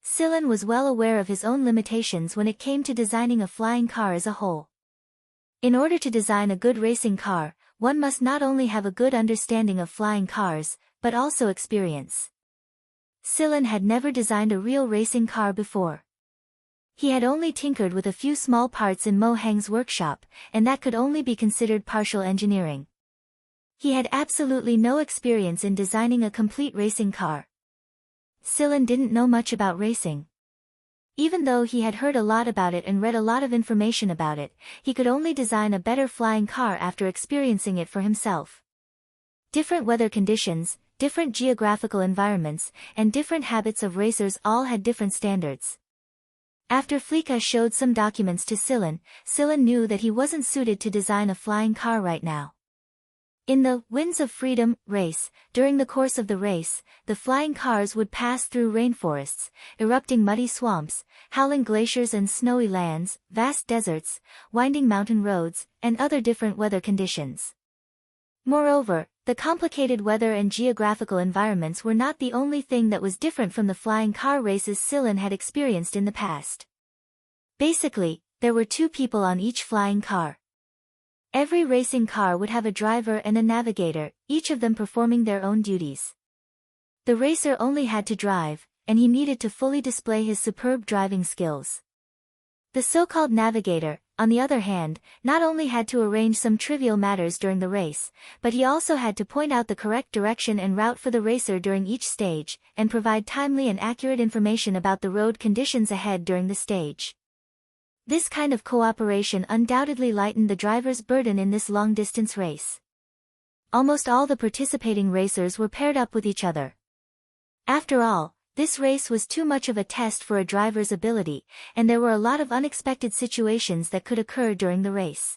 Speaker 1: Silen was well aware of his own limitations when it came to designing a flying car as a whole. In order to design a good racing car, one must not only have a good understanding of flying cars, but also experience. Silen had never designed a real racing car before. He had only tinkered with a few small parts in Mo Heng's workshop, and that could only be considered partial engineering. He had absolutely no experience in designing a complete racing car. Silen didn't know much about racing. Even though he had heard a lot about it and read a lot of information about it, he could only design a better flying car after experiencing it for himself. Different weather conditions, different geographical environments, and different habits of racers all had different standards. After Flika showed some documents to Silen, Silen knew that he wasn't suited to design a flying car right now. In the Winds of Freedom race, during the course of the race, the flying cars would pass through rainforests, erupting muddy swamps, howling glaciers and snowy lands, vast deserts, winding mountain roads, and other different weather conditions. Moreover, the complicated weather and geographical environments were not the only thing that was different from the flying car races Silen had experienced in the past. Basically, there were two people on each flying car. Every racing car would have a driver and a navigator, each of them performing their own duties. The racer only had to drive, and he needed to fully display his superb driving skills. The so-called navigator, on the other hand, not only had to arrange some trivial matters during the race, but he also had to point out the correct direction and route for the racer during each stage, and provide timely and accurate information about the road conditions ahead during the stage. This kind of cooperation undoubtedly lightened the driver's burden in this long-distance race. Almost all the participating racers were paired up with each other. After all, this race was too much of a test for a driver's ability, and there were a lot of unexpected situations that could occur during the race.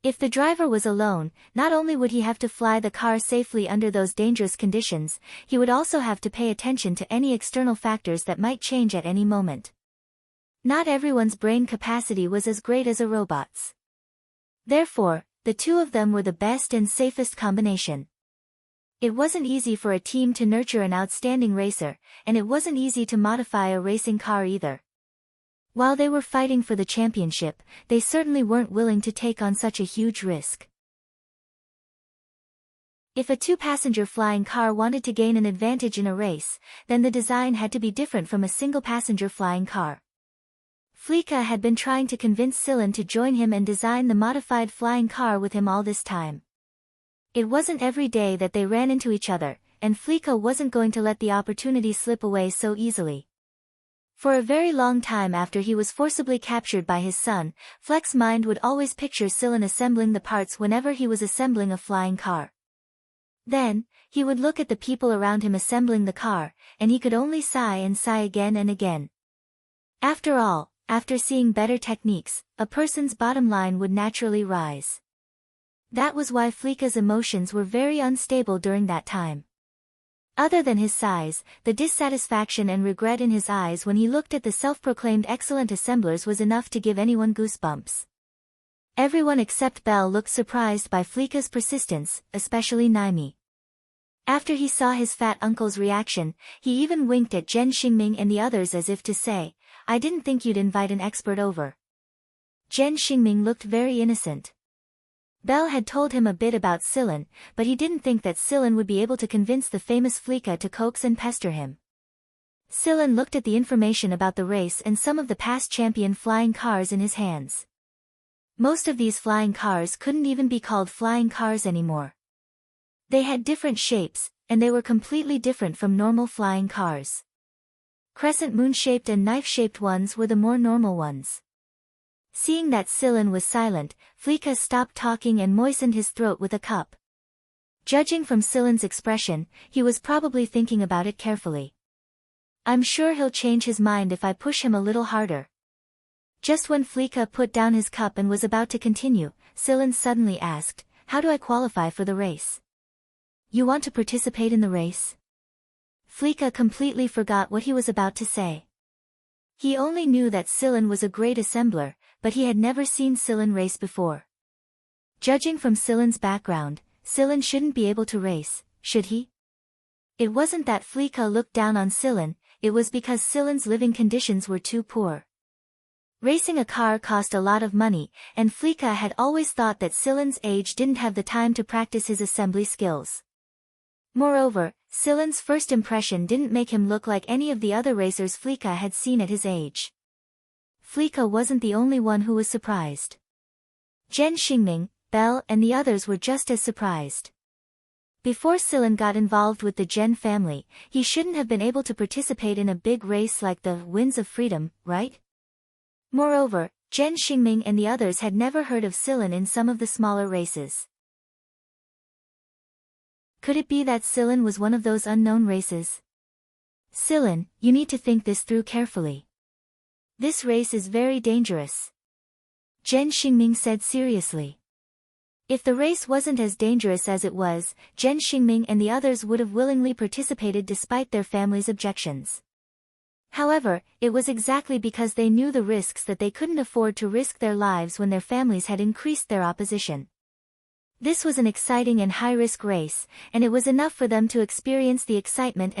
Speaker 1: If the driver was alone, not only would he have to fly the car safely under those dangerous conditions, he would also have to pay attention to any external factors that might change at any moment. Not everyone's brain capacity was as great as a robot's. Therefore, the two of them were the best and safest combination. It wasn't easy for a team to nurture an outstanding racer, and it wasn't easy to modify a racing car either. While they were fighting for the championship, they certainly weren't willing to take on such a huge risk. If a two-passenger flying car wanted to gain an advantage in a race, then the design had to be different from a single-passenger flying car. Fleeka had been trying to convince Scylla to join him and design the modified flying car with him all this time. It wasn't every day that they ran into each other, and Fleeka wasn't going to let the opportunity slip away so easily. For a very long time after he was forcibly captured by his son, Fleck's mind would always picture Scylla assembling the parts whenever he was assembling a flying car. Then, he would look at the people around him assembling the car, and he could only sigh and sigh again and again. After all, after seeing better techniques, a person's bottom line would naturally rise. That was why Fleeka's emotions were very unstable during that time. Other than his sighs, the dissatisfaction and regret in his eyes when he looked at the self-proclaimed excellent assemblers was enough to give anyone goosebumps. Everyone except Belle looked surprised by Fleeka's persistence, especially Naimi. After he saw his fat uncle's reaction, he even winked at Zhen Xingming and the others as if to say, "I didn't think you'd invite an expert over." Zhen Xingming looked very innocent. Belle had told him a bit about Scylla, but he didn't think that Scylla would be able to convince the famous Fleeka to coax and pester him. Scylla looked at the information about the race and some of the past champion flying cars in his hands. Most of these flying cars couldn't even be called flying cars anymore. They had different shapes, and they were completely different from normal flying cars. Crescent moon-shaped and knife-shaped ones were the more normal ones. Seeing that Scylla was silent, Fleeka stopped talking and moistened his throat with a cup. Judging from Scylla's expression, he was probably thinking about it carefully. "I'm sure he'll change his mind if I push him a little harder." Just when Fleeka put down his cup and was about to continue, Scylla suddenly asked, "How do I qualify for the race?" "You want to participate in the race?" Fleeka completely forgot what he was about to say. He only knew that Scylla was a great assembler, but he had never seen Scylla race before. Judging from Scylla's background, Scylla shouldn't be able to race, should he? It wasn't that Fleeka looked down on Scylla, it was because Scylla's living conditions were too poor. Racing a car cost a lot of money, and Fleeka had always thought that Scylla's age didn't have the time to practice his assembly skills. Moreover, Scylla's first impression didn't make him look like any of the other racers Fleeka had seen at his age. Fleeka wasn't the only one who was surprised. Zhen Xingming, Belle and the others were just as surprised. Before Scylla got involved with the Zhen family, he shouldn't have been able to participate in a big race like the Winds of Freedom, right? Moreover, Zhen Xingming and the others had never heard of Scylla in some of the smaller races. Could it be that Scylla was one of those unknown races? "Scylla, you need to think this through carefully. This race is very dangerous," Zhen Xingming said seriously. If the race wasn't as dangerous as it was, Zhen Xingming and the others would have willingly participated despite their family's objections. However, it was exactly because they knew the risks that they couldn't afford to risk their lives when their families had increased their opposition. This was an exciting and high-risk race, and it was enough for them to experience the excitement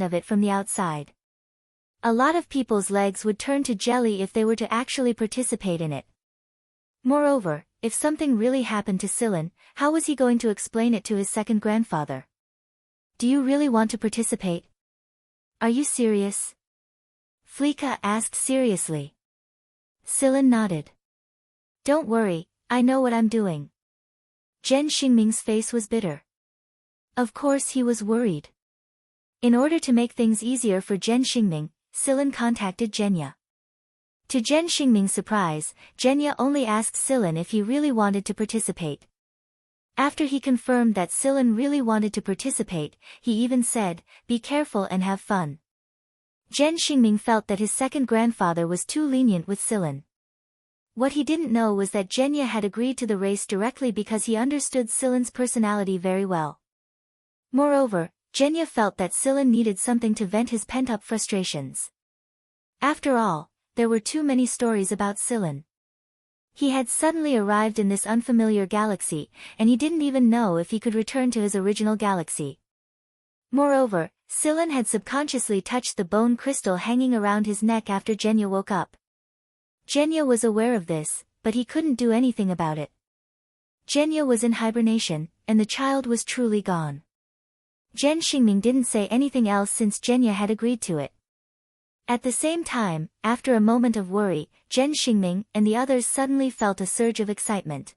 Speaker 1: of it from the outside. A lot of people's legs would turn to jelly if they were to actually participate in it. Moreover, if something really happened to Scylla, how was he going to explain it to his second grandfather? "Do you really want to participate? Are you serious?" Fleeka asked seriously. Scylla nodded. Don't worry, I know what I'm doing. Zhen Xingming's face was bitter. Of course he was worried. In order to make things easier for Zhen Xingming, Sillin contacted Zhenya. To Zhen Xingming's surprise, Zhenya only asked Sillin if he really wanted to participate. After he confirmed that Sillin really wanted to participate, he even said, "Be careful and have fun." Zhen Xingming felt that his second grandfather was too lenient with Sillin. What he didn't know was that Zhenya had agreed to the race directly because he understood Sillin's personality very well. Moreover, Zhenya felt that Sillin needed something to vent his pent-up frustrations. After all, there were too many stories about Sillin. He had suddenly arrived in this unfamiliar galaxy, and he didn't even know if he could return to his original galaxy. Moreover, Sillin had subconsciously touched the bone crystal hanging around his neck after Zhenya woke up. Zhenya was aware of this, but he couldn't do anything about it. Zhenya was in hibernation, and the child was truly gone. Zhen Xingming didn't say anything else since Zhenya had agreed to it. At the same time, after a moment of worry, Zhen Xingming and the others suddenly felt a surge of excitement.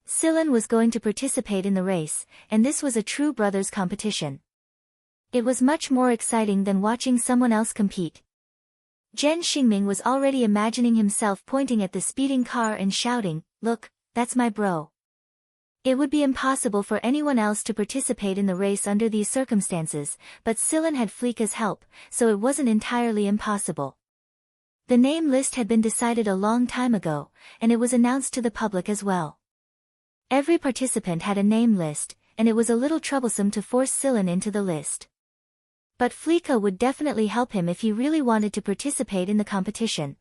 Speaker 1: Sillin was going to participate in the race, and this was a true brothers' competition. It was much more exciting than watching someone else compete. Zhen Xingming was already imagining himself pointing at the speeding car and shouting, "Look, that's my bro." It would be impossible for anyone else to participate in the race under these circumstances, but Sillin had Fleeka's help, so it wasn't entirely impossible. The name list had been decided a long time ago, and it was announced to the public as well. Every participant had a name list, and it was a little troublesome to force Sillin into the list. But Fleeka would definitely help him if he really wanted to participate in the competition.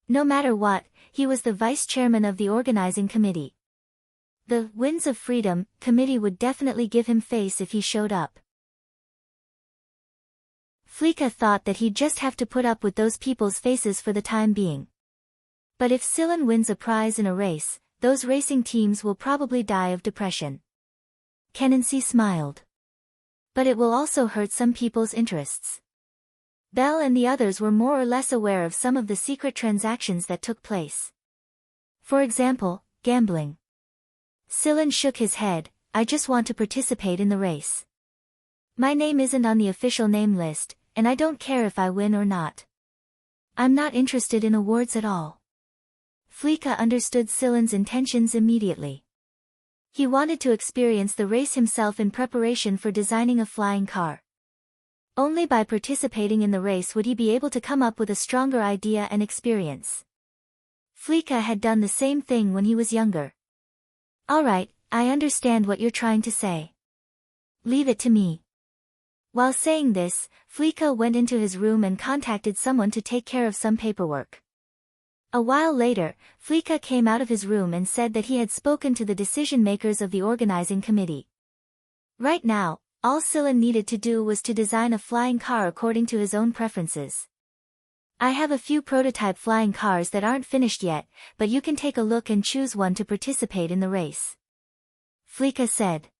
Speaker 1: No matter what, he was the vice chairman of the organizing committee. The Winds of Freedom committee would definitely give him face if he showed up. Fleeka thought that he'd just have to put up with those people's faces for the time being. But if Sillin wins a prize in a race, those racing teams will probably die of depression. Kenancy smiled. But it will also hurt some people's interests. Belle and the others were more or less aware of some of the secret transactions that took place. For example, gambling. Sillin shook his head, "I just want to participate in the race. My name isn't on the official name list, and I don't care if I win or not. I'm not interested in awards at all." Fleeka understood Sillin's intentions immediately. He wanted to experience the race himself in preparation for designing a flying car. Only by participating in the race would he be able to come up with a stronger idea and experience. Fleeka had done the same thing when he was younger. "Alright, I understand what you're trying to say. Leave it to me." While saying this, Fleeka went into his room and contacted someone to take care of some paperwork. A while later, Fleeka came out of his room and said that he had spoken to the decision-makers of the organizing committee. Right now, all Sillin needed to do was to design a flying car according to his own preferences. "I have a few prototype flying cars that aren't finished yet, but you can take a look and choose one to participate in the race," Fleeka said.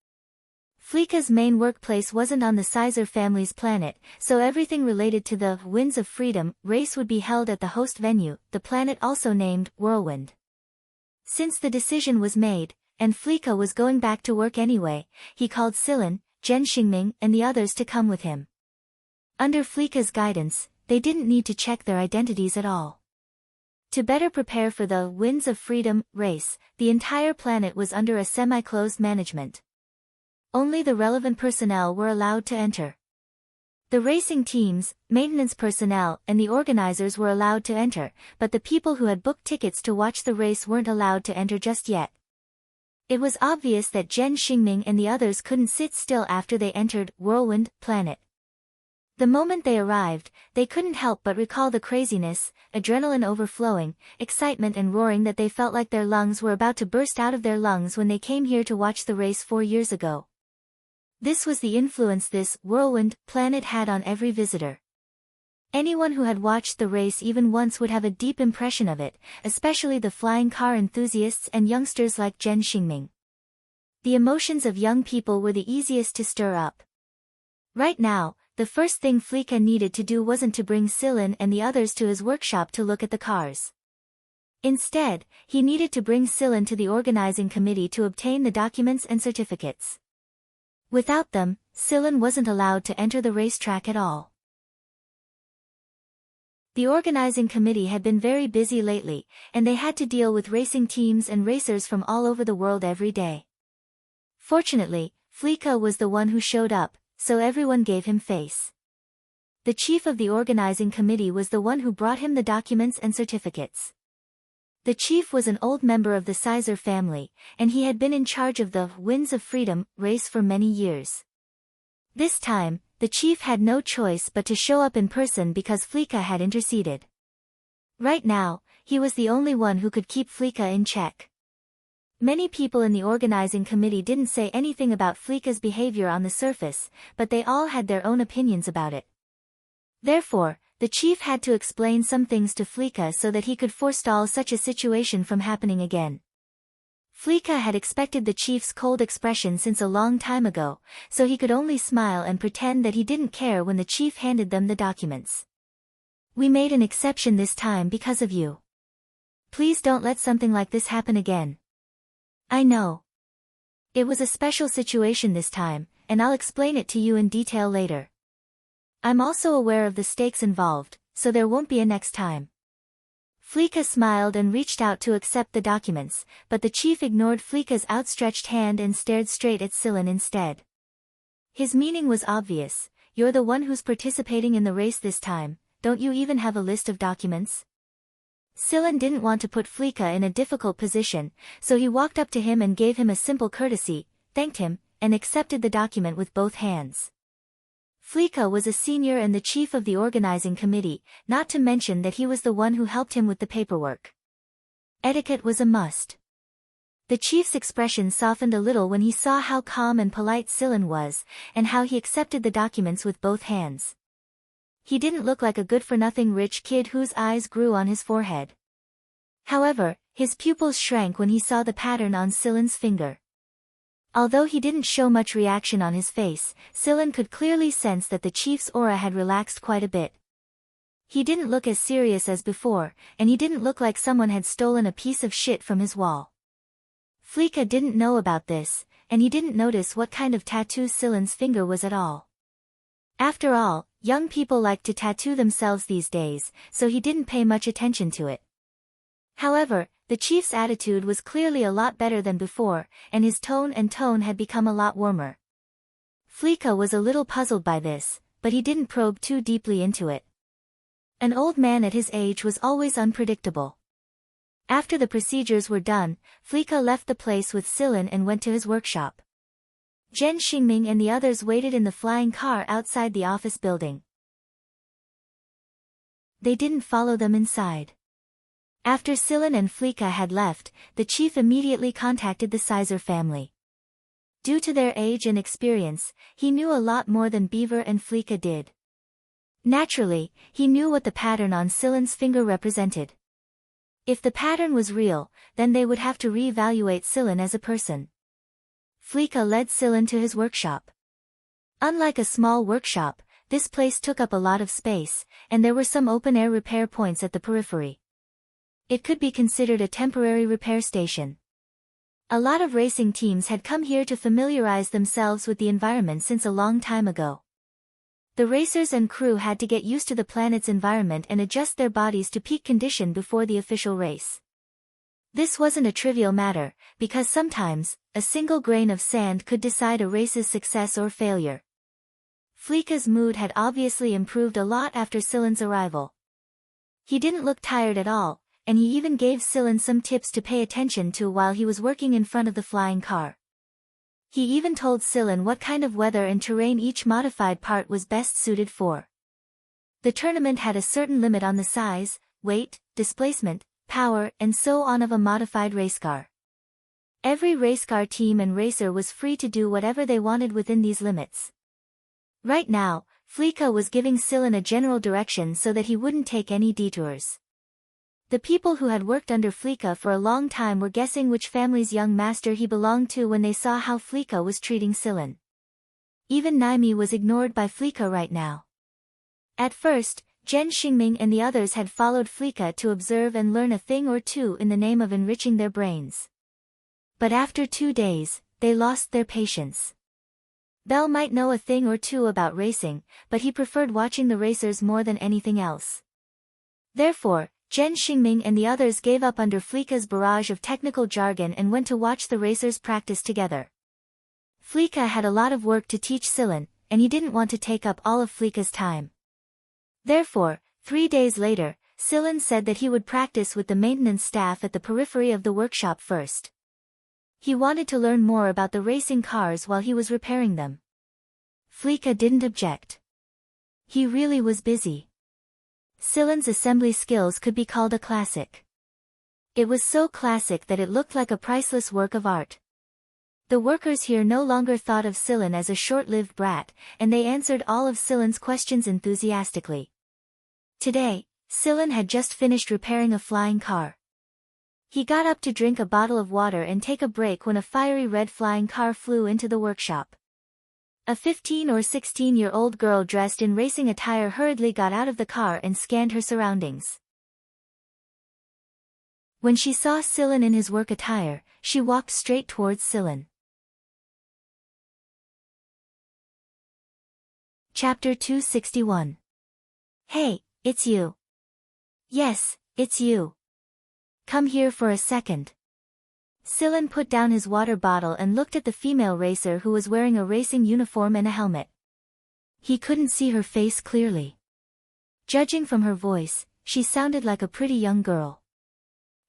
Speaker 1: Fleeka's main workplace wasn't on the Sizer family's planet, so everything related to the Winds of Freedom race would be held at the host venue, the planet also named Whirlwind. Since the decision was made, and Fleeka was going back to work anyway, he called Sillin, Zhen Xingming and the others to come with him. Under Fleeka's guidance, they didn't need to check their identities at all. To better prepare for the Winds of Freedom race, the entire planet was under a semi-closed management. Only the relevant personnel were allowed to enter. The racing teams, maintenance personnel, and the organizers were allowed to enter, but the people who had booked tickets to watch the race weren't allowed to enter just yet. It was obvious that Zhen Xingming and the others couldn't sit still after they entered Whirlwind Planet. The moment they arrived, they couldn't help but recall the craziness, adrenaline overflowing, excitement and roaring that they felt like their lungs were about to burst out of their lungs when they came here to watch the race 4 years ago. This was the influence this Whirlwind Planet had on every visitor. Anyone who had watched the race even once would have a deep impression of it, especially the flying car enthusiasts and youngsters like Zhen Xingming. The emotions of young people were the easiest to stir up. Right now, the first thing Fleeka needed to do wasn't to bring Sillin and the others to his workshop to look at the cars. Instead, he needed to bring Sillin to the organizing committee to obtain the documents and certificates. Without them, Sillin wasn't allowed to enter the racetrack at all. The organizing committee had been very busy lately, and they had to deal with racing teams and racers from all over the world every day. Fortunately, Fleeka was the one who showed up, so everyone gave him face. The chief of the organizing committee was the one who brought him the documents and certificates. The chief was an old member of the Sizer family, and he had been in charge of the Winds of Freedom race for many years. This time, the chief had no choice but to show up in person because Fleeka had interceded. Right now, he was the only one who could keep Fleeka in check. Many people in the organizing committee didn't say anything about Fleeka's behavior on the surface, but they all had their own opinions about it. Therefore, the chief had to explain some things to Fleeka so that he could forestall such a situation from happening again. Fleeka had expected the chief's cold expression since a long time ago, so he could only smile and pretend that he didn't care when the chief handed them the documents. "We made an exception this time because of you. Please don't let something like this happen again." "I know. It was a special situation this time, and I'll explain it to you in detail later. I'm also aware of the stakes involved, so there won't be a next time." Fleeka smiled and reached out to accept the documents, but the chief ignored Fleeka's outstretched hand and stared straight at Sillin instead. His meaning was obvious: "You're the one who's participating in the race this time, don't you even have a list of documents?" Sillin didn't want to put Fleeka in a difficult position, so he walked up to him and gave him a simple courtesy, thanked him, and accepted the document with both hands. Fleeka was a senior and the chief of the organizing committee, not to mention that he was the one who helped him with the paperwork. Etiquette was a must. The chief's expression softened a little when he saw how calm and polite Sillin was, and how he accepted the documents with both hands. He didn't look like a good-for-nothing rich kid whose eyes grew on his forehead. However, his pupils shrank when he saw the pattern on Sillin's finger. Although he didn't show much reaction on his face, Sillin could clearly sense that the chief's aura had relaxed quite a bit. He didn't look as serious as before, and he didn't look like someone had stolen a piece of shit from his wall. Fleeka didn't know about this, and he didn't notice what kind of tattoo Sillin's finger was at all. After all, young people like to tattoo themselves these days, so he didn't pay much attention to it. However, the chief's attitude was clearly a lot better than before, and his tone had become a lot warmer. Fleeka was a little puzzled by this, but he didn't probe too deeply into it. An old man at his age was always unpredictable. After the procedures were done, Fleeka left the place with Sillin and went to his workshop. Zhen Xingming and the others waited in the flying car outside the office building. They didn't follow them inside. After Sillin and Fleeka had left, the chief immediately contacted the Sizer family. Due to their age and experience, he knew a lot more than Beaver and Fleeka did. Naturally, he knew what the pattern on Sillin's finger represented. If the pattern was real, then they would have to re-evaluate Sillin as a person. Fleeka led Sillin to his workshop. Unlike a small workshop, this place took up a lot of space, and there were some open-air repair points at the periphery. It could be considered a temporary repair station. A lot of racing teams had come here to familiarize themselves with the environment since a long time ago. The racers and crew had to get used to the planet's environment and adjust their bodies to peak condition before the official race. This wasn't a trivial matter, because sometimes, a single grain of sand could decide a race's success or failure. Fleeka's mood had obviously improved a lot after Sillin's arrival. He didn't look tired at all, and he even gave Sillin some tips to pay attention to while he was working in front of the flying car. He even told Sillin what kind of weather and terrain each modified part was best suited for. The tournament had a certain limit on the size, weight, displacement, power, and so on of a modified racecar. Every racecar team and racer was free to do whatever they wanted within these limits. Right now, Fleeka was giving Sillin a general direction so that he wouldn't take any detours. The people who had worked under Fleeka for a long time were guessing which family's young master he belonged to when they saw how Fleeka was treating Sillin. Even Naimi was ignored by Fleeka right now. At first, Zhen Xingming and the others had followed Flicka to observe and learn a thing or two in the name of enriching their brains. But after 2 days, they lost their patience. Bell might know a thing or two about racing, but he preferred watching the racers more than anything else. Therefore, Zhen Xingming and the others gave up under Flicka's barrage of technical jargon and went to watch the racers practice together. Flicka had a lot of work to teach Silen, and he didn't want to take up all of Flicka's time. Therefore, 3 days later, Silen said that he would practice with the maintenance staff at the periphery of the workshop first. He wanted to learn more about the racing cars while he was repairing them. Flicka didn't object. He really was busy. Silen's assembly skills could be called a classic. It was so classic that it looked like a priceless work of art. The workers here no longer thought of Silen as a short-lived brat, and they answered all of Silen's questions enthusiastically. Today, Silen had just finished repairing a flying car. He got up to drink a bottle of water and take a break when a fiery red flying car flew into the workshop. A 15 or 16-year-old girl dressed in racing attire hurriedly got out of the car and scanned her surroundings. When she saw Silen in his work attire, she walked straight towards Silen. Chapter 261. Hey, it's you. Yes, it's you. Come here for a second. Silen put down his water bottle and looked at the female racer who was wearing a racing uniform and a helmet. He couldn't see her face clearly. Judging from her voice, she sounded like a pretty young girl.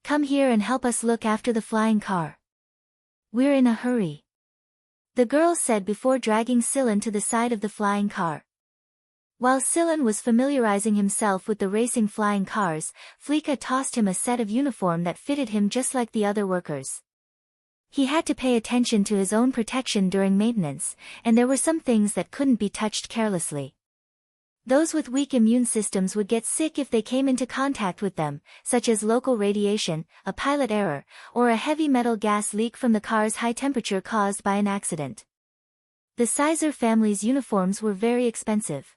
Speaker 1: Come here and help us look after the flying car. We're in a hurry. The girl said before dragging Silen to the side of the flying car. While Silen was familiarizing himself with the racing flying cars, Flicka tossed him a set of uniform that fitted him just like the other workers. He had to pay attention to his own protection during maintenance, and there were some things that couldn't be touched carelessly. Those with weak immune systems would get sick if they came into contact with them, such as local radiation, a pilot error, or a heavy metal gas leak from the car's high temperature caused by an accident. The Sizer family's uniforms were very expensive.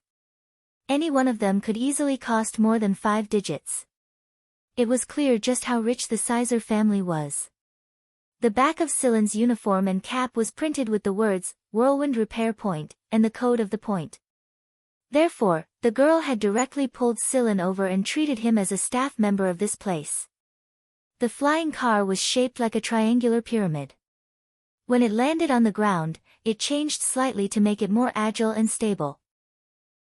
Speaker 1: Any one of them could easily cost more than 5 digits. It was clear just how rich the Sizer family was. The back of Silen's uniform and cap was printed with the words, Whirlwind Repair Point, and the code of the point. Therefore, the girl had directly pulled Silen over and treated him as a staff member of this place. The flying car was shaped like a triangular pyramid. When it landed on the ground, it changed slightly to make it more agile and stable.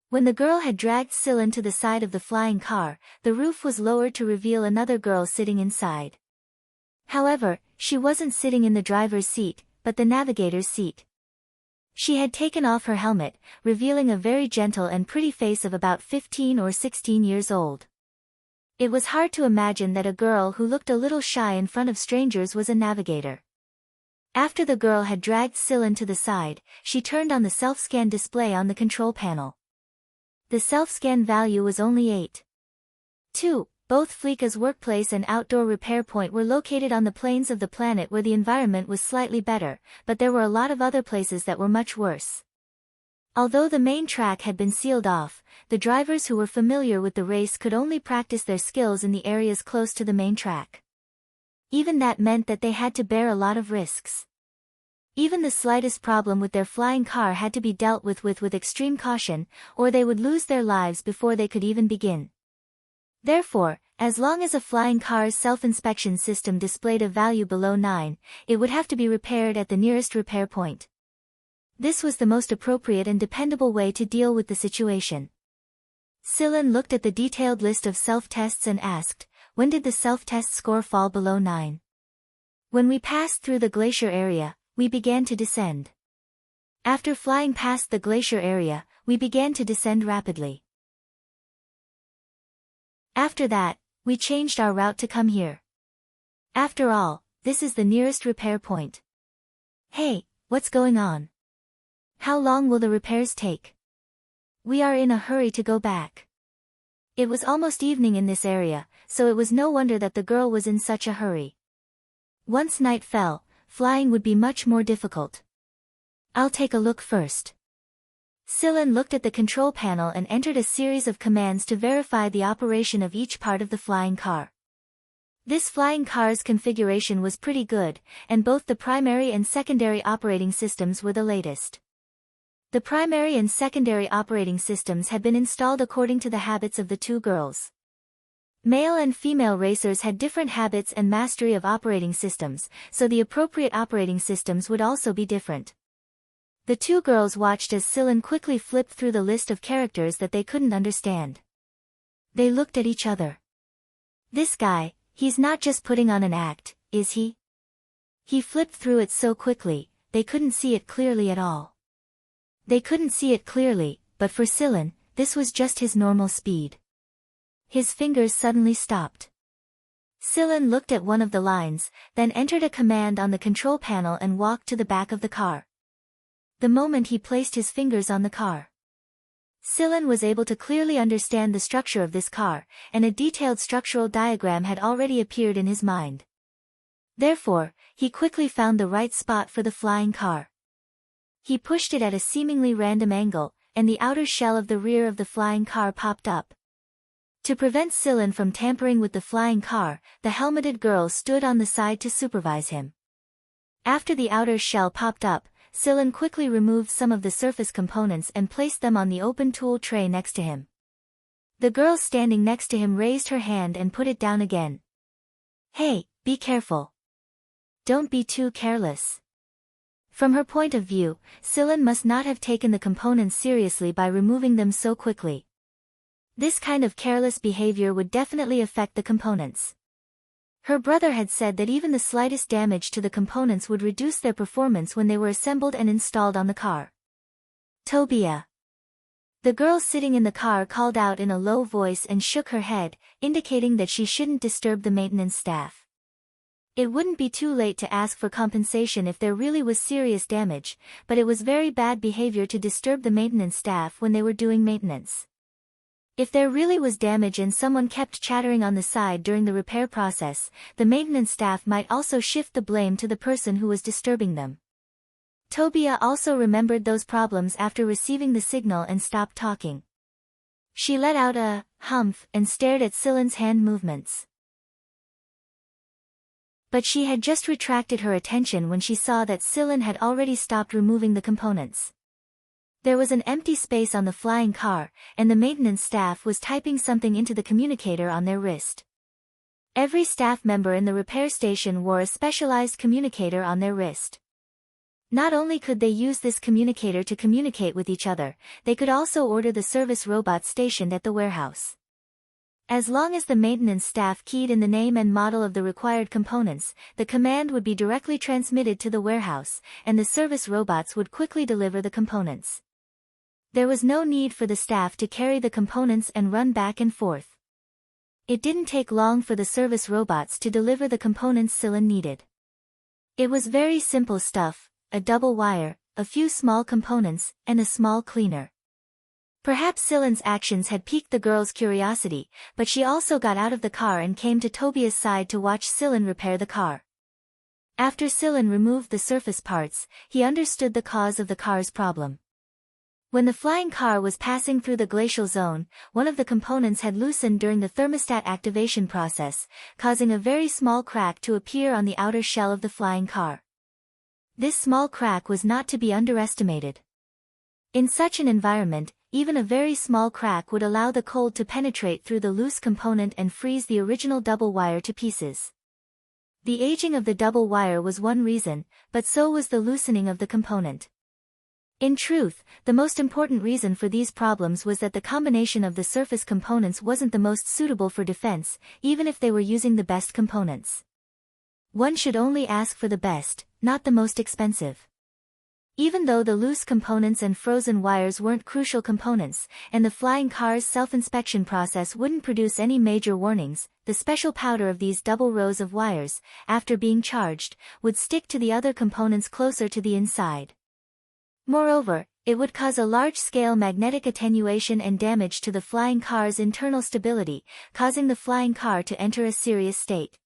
Speaker 1: When the girl had dragged Silen to the side of the flying car, the roof was lowered to reveal another girl sitting inside. However, she wasn't sitting in the driver's seat, but the navigator's seat. She had taken off her helmet, revealing a very gentle and pretty face of about 15 or 16 years old. It was hard to imagine that a girl who looked a little shy in front of strangers was a navigator. After the girl had dragged Silen to the side, she turned on the self-scan display on the control panel. The self-scan value was only 8. 2. Both Flicka's workplace and outdoor repair point were located on the plains of the planet where the environment was slightly better, but there were a lot of other places that were much worse. Although the main track had been sealed off, the drivers who were familiar with the race could only practice their skills in the areas close to the main track. Even that meant that they had to bear a lot of risks. Even the slightest problem with their flying car had to be dealt with extreme caution, or they would lose their lives before they could even begin. Therefore, as long as a flying car's self-inspection system displayed a value below 9, it would have to be repaired at the nearest repair point. This was the most appropriate and dependable way to deal with the situation. Silen looked at the detailed list of self-tests and asked, when did the self-test score fall below 9? When we passed through the glacier area, we began to descend. After flying past the glacier area, we began to descend rapidly. After that, we changed our route to come here. After all, this is the nearest repair point. Hey, what's going on? How long will the repairs take? We are in a hurry to go back. It was almost evening in this area, so it was no wonder that the girl was in such a hurry. Once night fell, flying would be much more difficult. I'll take a look first. Sillin looked at the control panel and entered a series of commands to verify the operation of each part of the flying car. This flying car's configuration was pretty good, and both the primary and secondary operating systems were the latest. The primary and secondary operating systems had been installed according to the habits of the two girls. Male and female racers had different habits and mastery of operating systems, so the appropriate operating systems would also be different. The two girls watched as Sillin quickly flipped through the list of characters that they couldn't understand. They looked at each other. This guy, he's not just putting on an act, is he? He flipped through it so quickly, they couldn't see it clearly at all. They couldn't see it clearly, but for Sillin, this was just his normal speed. His fingers suddenly stopped. Sillin looked at one of the lines, then entered a command on the control panel and walked to the back of the car. The moment he placed his fingers on the car, Sillin was able to clearly understand the structure of this car, and a detailed structural diagram had already appeared in his mind. Therefore, he quickly found the right spot for the flying car. He pushed it at a seemingly random angle, and the outer shell of the rear of the flying car popped up. To prevent Sillin from tampering with the flying car, the helmeted girl stood on the side to supervise him. After the outer shell popped up, Sillin quickly removed some of the surface components and placed them on the open tool tray next to him. The girl standing next to him raised her hand and put it down again. "Hey, be careful. Don't be too careless." From her point of view, Sillin must not have taken the components seriously by removing them so quickly. This kind of careless behavior would definitely affect the components. Her brother had said that even the slightest damage to the components would reduce their performance when they were assembled and installed on the car. "Tobia." The girl sitting in the car called out in a low voice and shook her head, indicating that she shouldn't disturb the maintenance staff. It wouldn't be too late to ask for compensation if there really was serious damage, but it was very bad behavior to disturb the maintenance staff when they were doing maintenance. If there really was damage and someone kept chattering on the side during the repair process, the maintenance staff might also shift the blame to the person who was disturbing them. Tobia also remembered those problems after receiving the signal and stopped talking. She let out a humph and stared at Sillin's hand movements. But she had just retracted her attention when she saw that Sillin had already stopped removing the components. There was an empty space on the flying car, and the maintenance staff was typing something into the communicator on their wrist. Every staff member in the repair station wore a specialized communicator on their wrist. Not only could they use this communicator to communicate with each other, they could also order the service robots stationed at the warehouse. As long as the maintenance staff keyed in the name and model of the required components, the command would be directly transmitted to the warehouse, and the service robots would quickly deliver the components. There was no need for the staff to carry the components and run back and forth. It didn't take long for the service robots to deliver the components Sillin needed. It was very simple stuff, a double wire, a few small components, and a small cleaner. Perhaps Sillin's actions had piqued the girl's curiosity, but she also got out of the car and came to Tobia's side to watch Sillin repair the car. After Sillin removed the surface parts, he understood the cause of the car's problem. When the flying car was passing through the glacial zone, one of the components had loosened during the thermostat activation process, causing a very small crack to appear on the outer shell of the flying car. This small crack was not to be underestimated. In such an environment, even a very small crack would allow the cold to penetrate through the loose component and freeze the original double wire to pieces. The aging of the double wire was one reason, but so was the loosening of the component. In truth, the most important reason for these problems was that the combination of the surface components wasn't the most suitable for defense, even if they were using the best components. One should only ask for the best, not the most expensive. Even though the loose components and frozen wires weren't crucial components, and the flying car's self-inspection process wouldn't produce any major warnings, the special powder of these double rows of wires, after being charged, would stick to the other components closer to the inside. Moreover, it would cause a large-scale magnetic attenuation and damage to the flying car's internal stability, causing the flying car to enter a serious state.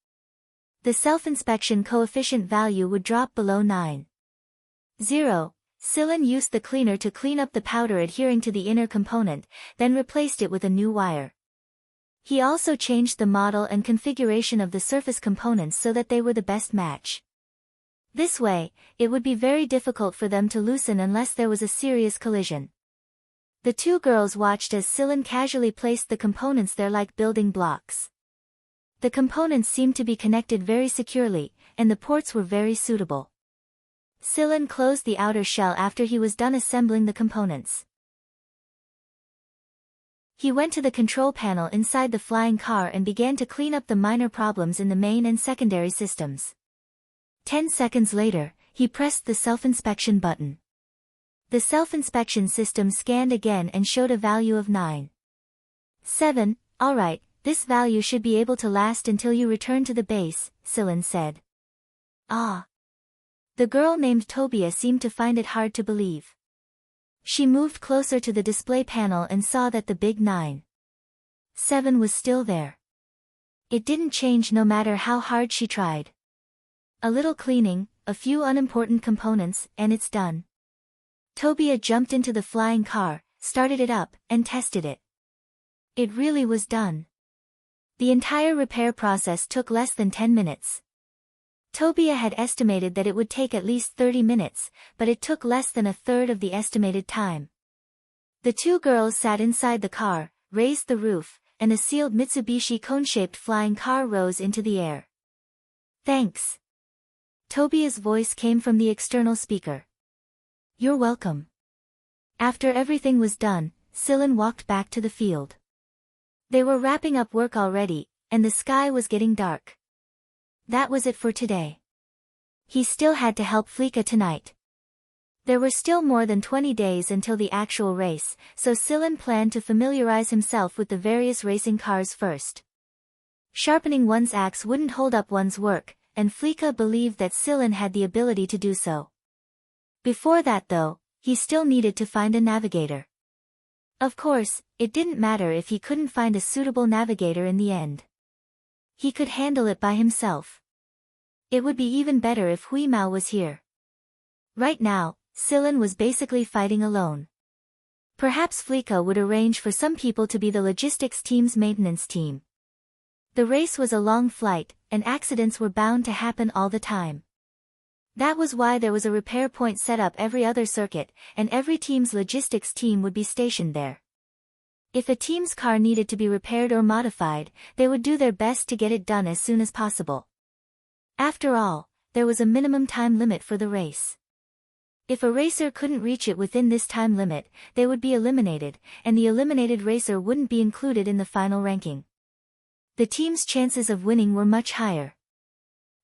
Speaker 1: The self-inspection coefficient value would drop below 9.0, Silen used the cleaner to clean up the powder adhering to the inner component, then replaced it with a new wire. He also changed the model and configuration of the surface components so that they were the best match. This way, it would be very difficult for them to loosen unless there was a serious collision. The two girls watched as Silen casually placed the components there like building blocks. The components seemed to be connected very securely, and the ports were very suitable. Silen closed the outer shell after he was done assembling the components. He went to the control panel inside the flying car and began to clean up the minor problems in the main and secondary systems. 10 seconds later, he pressed the self-inspection button. The self-inspection system scanned again and showed a value of 9.7. Alright, this value should be able to last until you return to the base, Silen said. Ah. The girl named Tobia seemed to find it hard to believe. She moved closer to the display panel and saw that the big 9.7 was still there. It didn't change no matter how hard she tried. A little cleaning, a few unimportant components, and it's done. Tobia jumped into the flying car, started it up, and tested it. It really was done. The entire repair process took less than 10 minutes. Tobia had estimated that it would take at least 30 minutes, but it took less than a third of the estimated time. The two girls sat inside the car, raised the roof, and a sealed Mitsubishi cone-shaped flying car rose into the air. Thanks. Tobia's voice came from the external speaker. You're welcome. After everything was done, Silen walked back to the field. They were wrapping up work already, and the sky was getting dark. That was it for today. He still had to help Fleeka tonight. There were still more than 20 days until the actual race, so Silen planned to familiarize himself with the various racing cars first. Sharpening one's axe wouldn't hold up one's work, and Fleeka believed that Silen had the ability to do so. Before that though, he still needed to find a navigator. Of course, it didn't matter if he couldn't find a suitable navigator in the end. He could handle it by himself. It would be even better if Huimao was here. Right now, Silen was basically fighting alone. Perhaps Fleeka would arrange for some people to be the logistics team's maintenance team. The race was a long flight, and accidents were bound to happen all the time. That was why there was a repair point set up every other circuit, and every team's logistics team would be stationed there. If a team's car needed to be repaired or modified, they would do their best to get it done as soon as possible. After all, there was a minimum time limit for the race. If a racer couldn't reach it within this time limit, they would be eliminated, and the eliminated racer wouldn't be included in the final ranking. The team's chances of winning were much higher.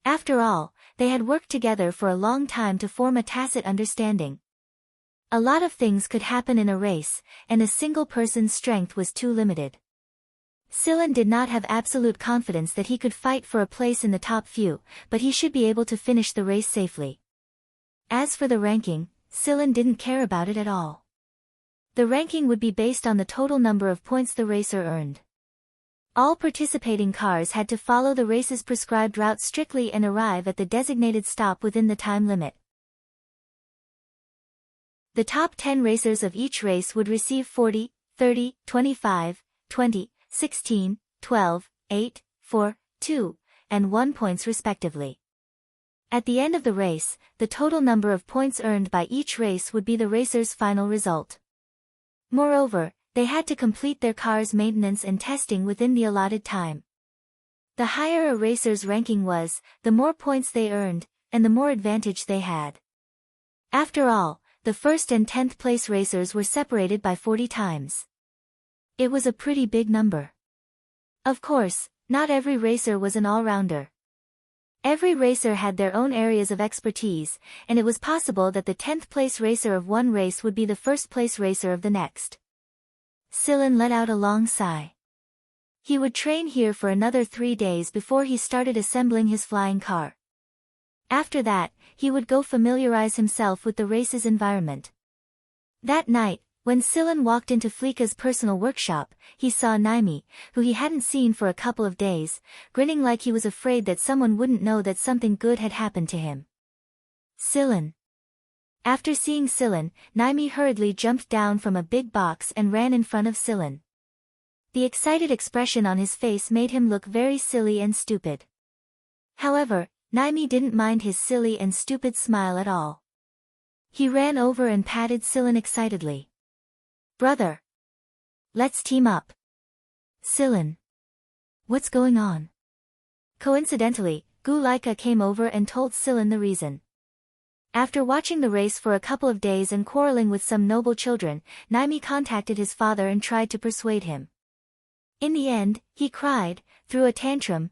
Speaker 1: After all, they had worked together for a long time to form a tacit understanding. A lot of things could happen in a race, and a single person's strength was too limited. Silen did not have absolute confidence that he could fight for a place in the top few, but he should be able to finish the race safely. As for the ranking, Silen didn't care about it at all. The ranking would be based on the total number of points the racer earned. All participating cars had to follow the race's prescribed route strictly and arrive at the designated stop within the time limit. The top 10 racers of each race would receive 40, 30, 25, 20, 16, 12, 8, 4, 2, and 1 points respectively. At the end of the race, the total number of points earned by each race would be the racer's final result. Moreover, they had to complete their car's maintenance and testing within the allotted time. The higher a racer's ranking was, the more points they earned, and the more advantage they had. After all, the first and 10th place racers were separated by 40 times. It was a pretty big number. Of course, not every racer was an all-rounder. Every racer had their own areas of expertise, and it was possible that the 10th place racer of one race would be the first place racer of the next. Silen let out a long sigh. He would train here for another 3 days before he started assembling his flying car. After that, he would go familiarize himself with the race's environment. That night, when Silen walked into Fleeka's personal workshop, he saw Naimi, who he hadn't seen for a couple of days, grinning like he was afraid that someone wouldn't know that something good had happened to him. Silen. After seeing Silen, Naimi hurriedly jumped down from a big box and ran in front of Silen. The excited expression on his face made him look very silly and stupid. However, Naimi didn't mind his silly and stupid smile at all. He ran over and patted Silen excitedly. "Brother! Let's team up." "Silen! What's going on?" Coincidentally, Gulaika came over and told Silen the reason. After watching the race for a couple of days and quarreling with some noble children, Naimi contacted his father and tried to persuade him. In the end, he cried, threw a tantrum,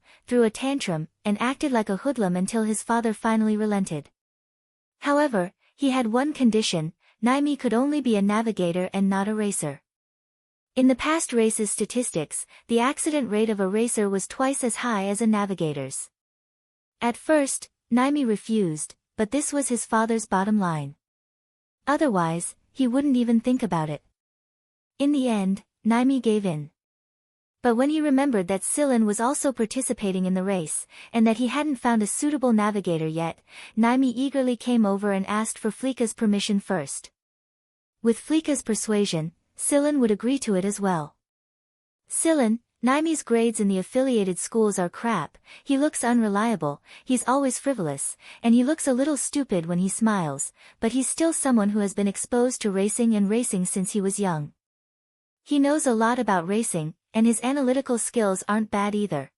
Speaker 1: and acted like a hoodlum until his father finally relented. However, he had one condition: Naimi could only be a navigator and not a racer. In the past races statistics, the accident rate of a racer was twice as high as a navigator's. At first, Naimi refused, but this was his father's bottom line. Otherwise, he wouldn't even think about it. In the end, Naimi gave in. But when he remembered that Silen was also participating in the race, and that he hadn't found a suitable navigator yet, Naimi eagerly came over and asked for Fleeka's permission first. With Fleeka's persuasion, Silen would agree to it as well. "Silen, Naimi's grades in the affiliated schools are crap, he looks unreliable, he's always frivolous, and he looks a little stupid when he smiles, but he's still someone who has been exposed to racing since he was young. He knows a lot about racing, and his analytical skills aren't bad either,"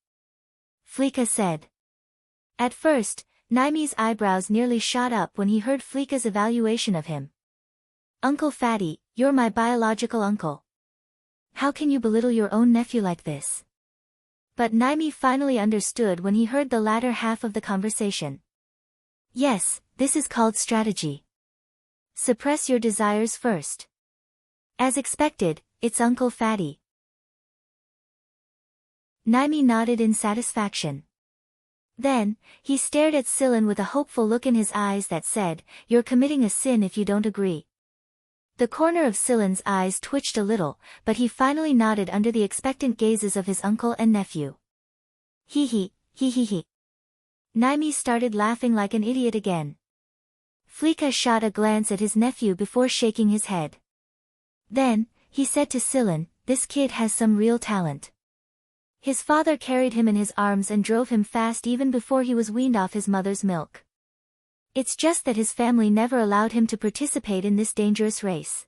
Speaker 1: Fleeka said. At first, Naimi's eyebrows nearly shot up when he heard Fleeka's evaluation of him. "Uncle Fatty, you're my biological uncle. How can you belittle your own nephew like this?" But Naimi finally understood when he heard the latter half of the conversation. "Yes, this is called strategy. Suppress your desires first. As expected, it's Uncle Fatty." Naimi nodded in satisfaction. Then, he stared at Silen with a hopeful look in his eyes that said, "You're committing a sin if you don't agree." The corner of Silen's eyes twitched a little, but he finally nodded under the expectant gazes of his uncle and nephew. Hee hee, hee hee hee. Naimi started laughing like an idiot again. Fleeka shot a glance at his nephew before shaking his head. Then, he said to Silen, "This kid has some real talent." His father carried him in his arms and drove him fast even before he was weaned off his mother's milk. It's just that his family never allowed him to participate in this dangerous race.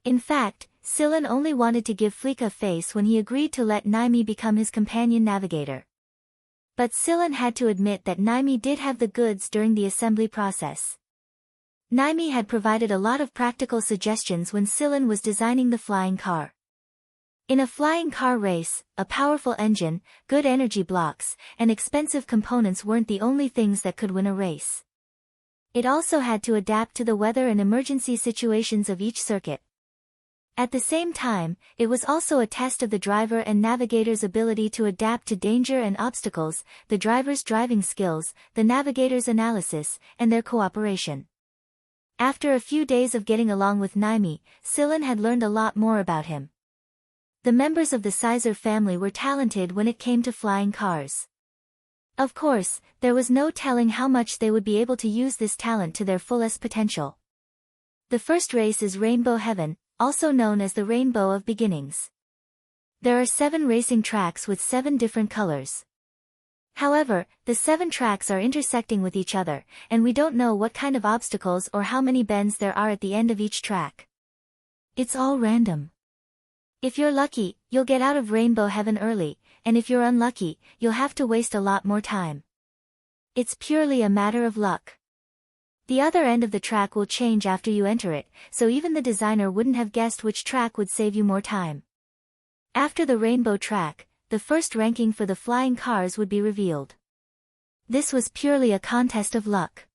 Speaker 1: In fact, Silen only wanted to give Fleeka face when he agreed to let Naimi become his companion navigator. But Silen had to admit that Naimi did have the goods during the assembly process. Naimi had provided a lot of practical suggestions when Silen was designing the flying car. In a flying car race, a powerful engine, good energy blocks, and expensive components weren't the only things that could win a race. It also had to adapt to the weather and emergency situations of each circuit. At the same time, it was also a test of the driver and navigator's ability to adapt to danger and obstacles, the driver's driving skills, the navigator's analysis, and their cooperation. After a few days of getting along with Naimi, Silen had learned a lot more about him. The members of the Sizer family were talented when it came to flying cars. Of course, there was no telling how much they would be able to use this talent to their fullest potential. The first race is Rainbow Heaven, also known as the Rainbow of Beginnings. There are 7 racing tracks with 7 different colors. However, the 7 tracks are intersecting with each other, and we don't know what kind of obstacles or how many bends there are at the end of each track. It's all random. If you're lucky, you'll get out of Rainbow Heaven early, and if you're unlucky, you'll have to waste a lot more time. It's purely a matter of luck. The other end of the track will change after you enter it, so even the designer wouldn't have guessed which track would save you more time. After the rainbow track, the first ranking for the flying cars would be revealed. This was purely a contest of luck.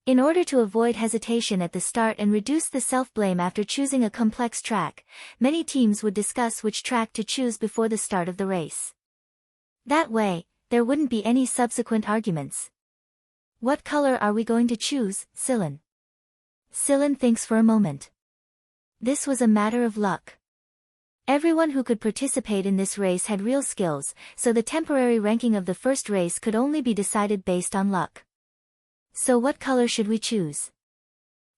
Speaker 1: In order to avoid hesitation at the start and reduce the self-blame after choosing a complex track, many teams would discuss which track to choose before the start of the race. That way, there wouldn't be any subsequent arguments. "What color are we going to choose, Silen?" Silen thinks for a moment. This was a matter of luck. Everyone who could participate in this race had real skills, so the temporary ranking of the first race could only be decided based on luck. "So what color should we choose?"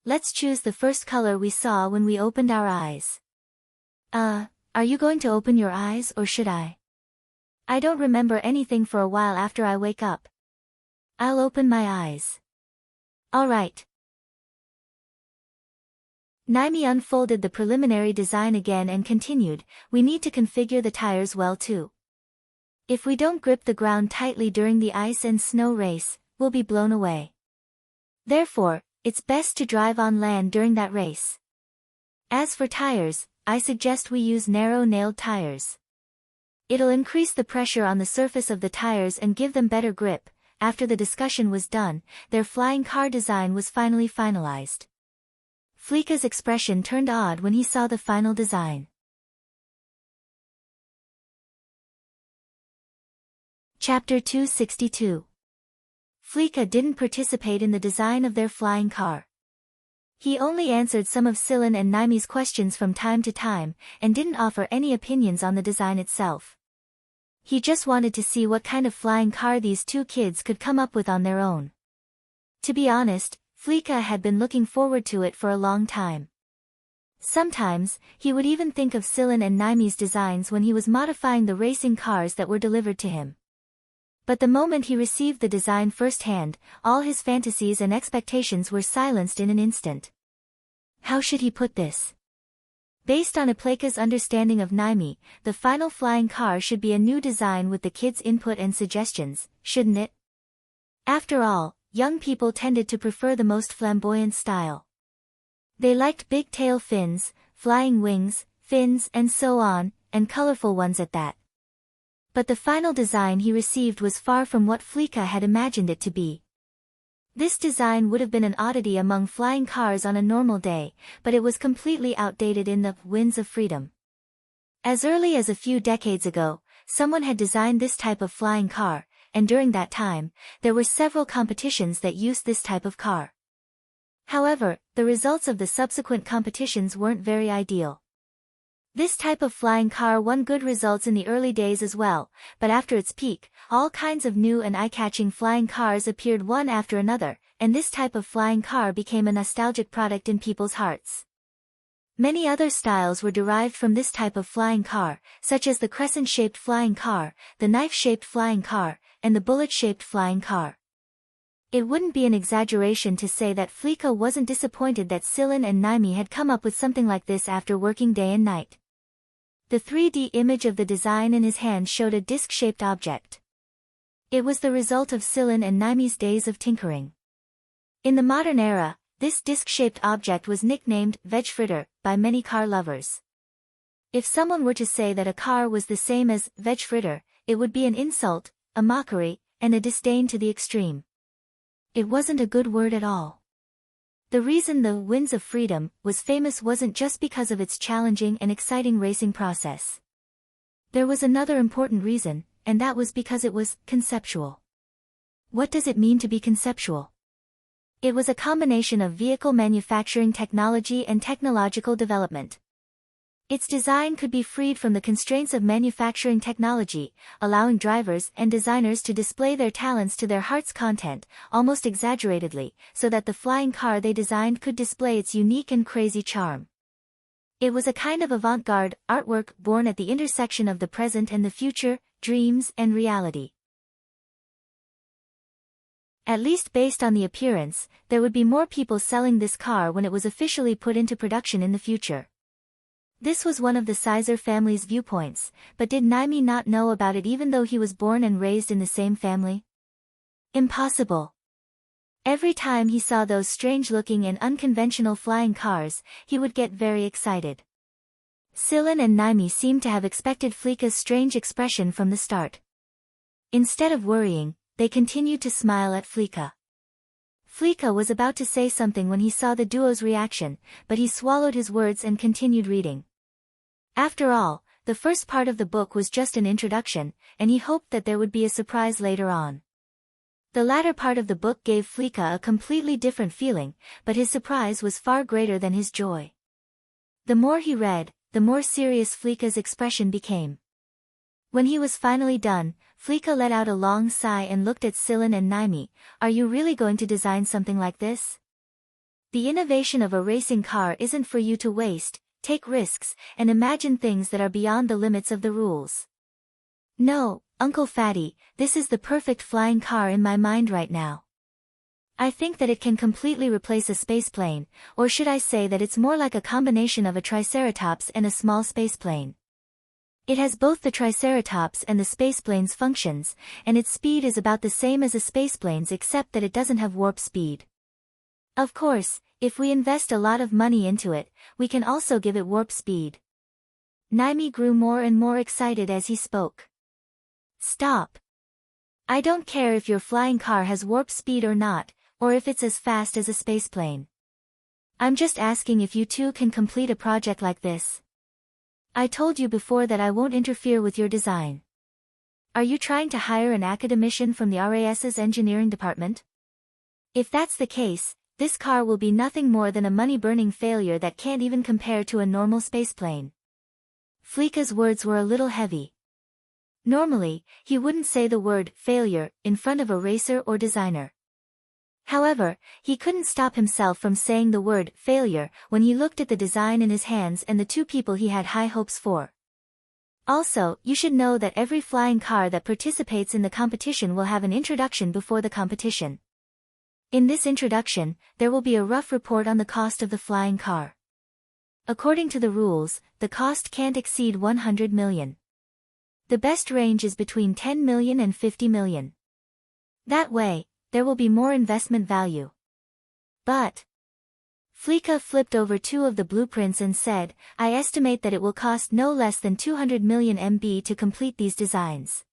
Speaker 1: Let's choose the first color we saw when we opened our eyes. Are you going to open your eyes or should I? I don't remember anything for a while after I wake up. I'll open my eyes. All right. Naimi unfolded the preliminary design again and continued, we need to configure the tires well too. If we don't grip the ground tightly during the ice and snow race, we'll be blown away. Therefore, it's best to drive on land during that race. As for tires, I suggest we use narrow-nailed tires. It'll increase the pressure on the surface of the tires and give them better grip. After the discussion was done, their flying car design was finally finalized. Fleeka's expression turned odd when he saw the final design. Chapter 262. Fleeka didn't participate in the design of their flying car. He only answered some of Sillin and Naimi's questions from time to time, and didn't offer any opinions on the design itself. He just wanted to see what kind of flying car these two kids could come up with on their own. To be honest, Fleeka had been looking forward to it for a long time. Sometimes, he would even think of Sillin and Naimi's designs when he was modifying the racing cars that were delivered to him. But the moment he received the design firsthand, all his fantasies and expectations were silenced in an instant. How should he put this? Based on Apleka's understanding of Naimi, the final flying car should be a new design with the kids' input and suggestions, shouldn't it? After all, young people tended to prefer the most flamboyant style. They liked big tail fins, flying wings, fins and so on, and colorful ones at that. But the final design he received was far from what Fleeka had imagined it to be. This design would have been an oddity among flying cars on a normal day, but it was completely outdated in the winds of freedom. As early as a few decades ago, someone had designed this type of flying car, and during that time, there were several competitions that used this type of car. However, the results of the subsequent competitions weren't very ideal. This type of flying car won good results in the early days as well, but after its peak, all kinds of new and eye-catching flying cars appeared one after another, and this type of flying car became a nostalgic product in people's hearts. Many other styles were derived from this type of flying car, such as the crescent-shaped flying car, the knife-shaped flying car, and the bullet-shaped flying car. It wouldn't be an exaggeration to say that Fleeka wasn't disappointed that Sillin and Naimi had come up with something like this after working day and night. The 3D image of the design in his hand showed a disc-shaped object. It was the result of Sillin and Naimi's days of tinkering. In the modern era, this disc-shaped object was nicknamed Vegfritter by many car lovers. If someone were to say that a car was the same as Vegfritter, it would be an insult, a mockery, and a disdain to the extreme. It wasn't a good word at all. The reason the Winds of Freedom was famous wasn't just because of its challenging and exciting racing process. There was another important reason, and that was because it was conceptual. What does it mean to be conceptual? It was a combination of vehicle manufacturing technology and technological development. Its design could be freed from the constraints of manufacturing technology, allowing drivers and designers to display their talents to their heart's content, almost exaggeratedly, so that the flying car they designed could display its unique and crazy charm. It was a kind of avant-garde artwork born at the intersection of the present and the future, dreams and reality. At least based on the appearance, there would be more people selling this car when it was officially put into production in the future. This was one of the Sizer family's viewpoints, but did Naimi not know about it even though he was born and raised in the same family? Impossible. Every time he saw those strange-looking and unconventional flying cars, he would get very excited. Sillin and Naimi seemed to have expected Fleeka's strange expression from the start. Instead of worrying, they continued to smile at Fleeka. Fleeka was about to say something when he saw the duo's reaction, but he swallowed his words and continued reading. After all, the first part of the book was just an introduction, and he hoped that there would be a surprise later on. The latter part of the book gave Fleeka a completely different feeling, but his surprise was far greater than his joy. The more he read, the more serious Fleeka's expression became. When he was finally done, Fleeka let out a long sigh and looked at Sillin and Naimi. Are you really going to design something like this? The innovation of a racing car isn't for you to waste, take risks, and imagine things that are beyond the limits of the rules. No, Uncle Fatty, this is the perfect flying car in my mind right now. I think that it can completely replace a spaceplane, or should I say that it's more like a combination of a triceratops and a small spaceplane. It has both the triceratops and the spaceplane's functions, and its speed is about the same as a spaceplane's except that it doesn't have warp speed. Of course, if we invest a lot of money into it, we can also give it warp speed. Naimi grew more and more excited as he spoke. Stop. I don't care if your flying car has warp speed or not, or if it's as fast as a spaceplane. I'm just asking if you two can complete a project like this. I told you before that I won't interfere with your design. Are you trying to hire an academician from the RAS's engineering department? If that's the case, this car will be nothing more than a money-burning failure that can't even compare to a normal spaceplane. Fleeka's words were a little heavy. Normally, he wouldn't say the word failure in front of a racer or designer. However, he couldn't stop himself from saying the word failure when he looked at the design in his hands and the two people he had high hopes for. Also, you should know that every flying car that participates in the competition will have an introduction before the competition. In this introduction, there will be a rough report on the cost of the flying car. According to the rules, the cost can't exceed 100 million. The best range is between 10 million and 50 million. That way, there will be more investment value. But Fleeka flipped over two of the blueprints and said, I estimate that it will cost no less than 200 million MB to complete these designs.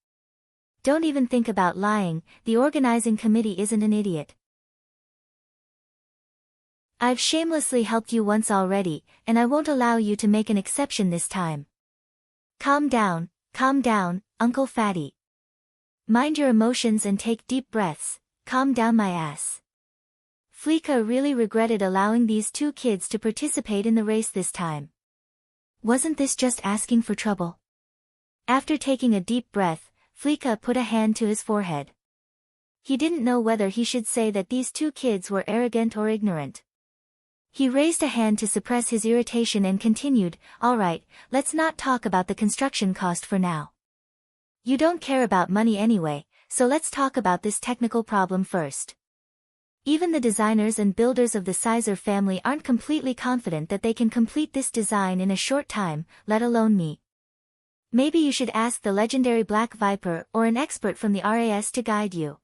Speaker 1: Don't even think about lying, the organizing committee isn't an idiot. I've shamelessly helped you once already, and I won't allow you to make an exception this time. Calm down, Uncle Fatty. Mind your emotions and take deep breaths. Calm down my ass. Fleeka really regretted allowing these two kids to participate in the race this time. Wasn't this just asking for trouble? After taking a deep breath, Fleeka put a hand to his forehead. He didn't know whether he should say that these two kids were arrogant or ignorant. He raised a hand to suppress his irritation and continued, all right, let's not talk about the construction cost for now. You don't care about money anyway, so let's talk about this technical problem first. Even the designers and builders of the Sizer family aren't completely confident that they can complete this design in a short time, let alone me. Maybe you should ask the legendary Black Viper or an expert from the RAS to guide you.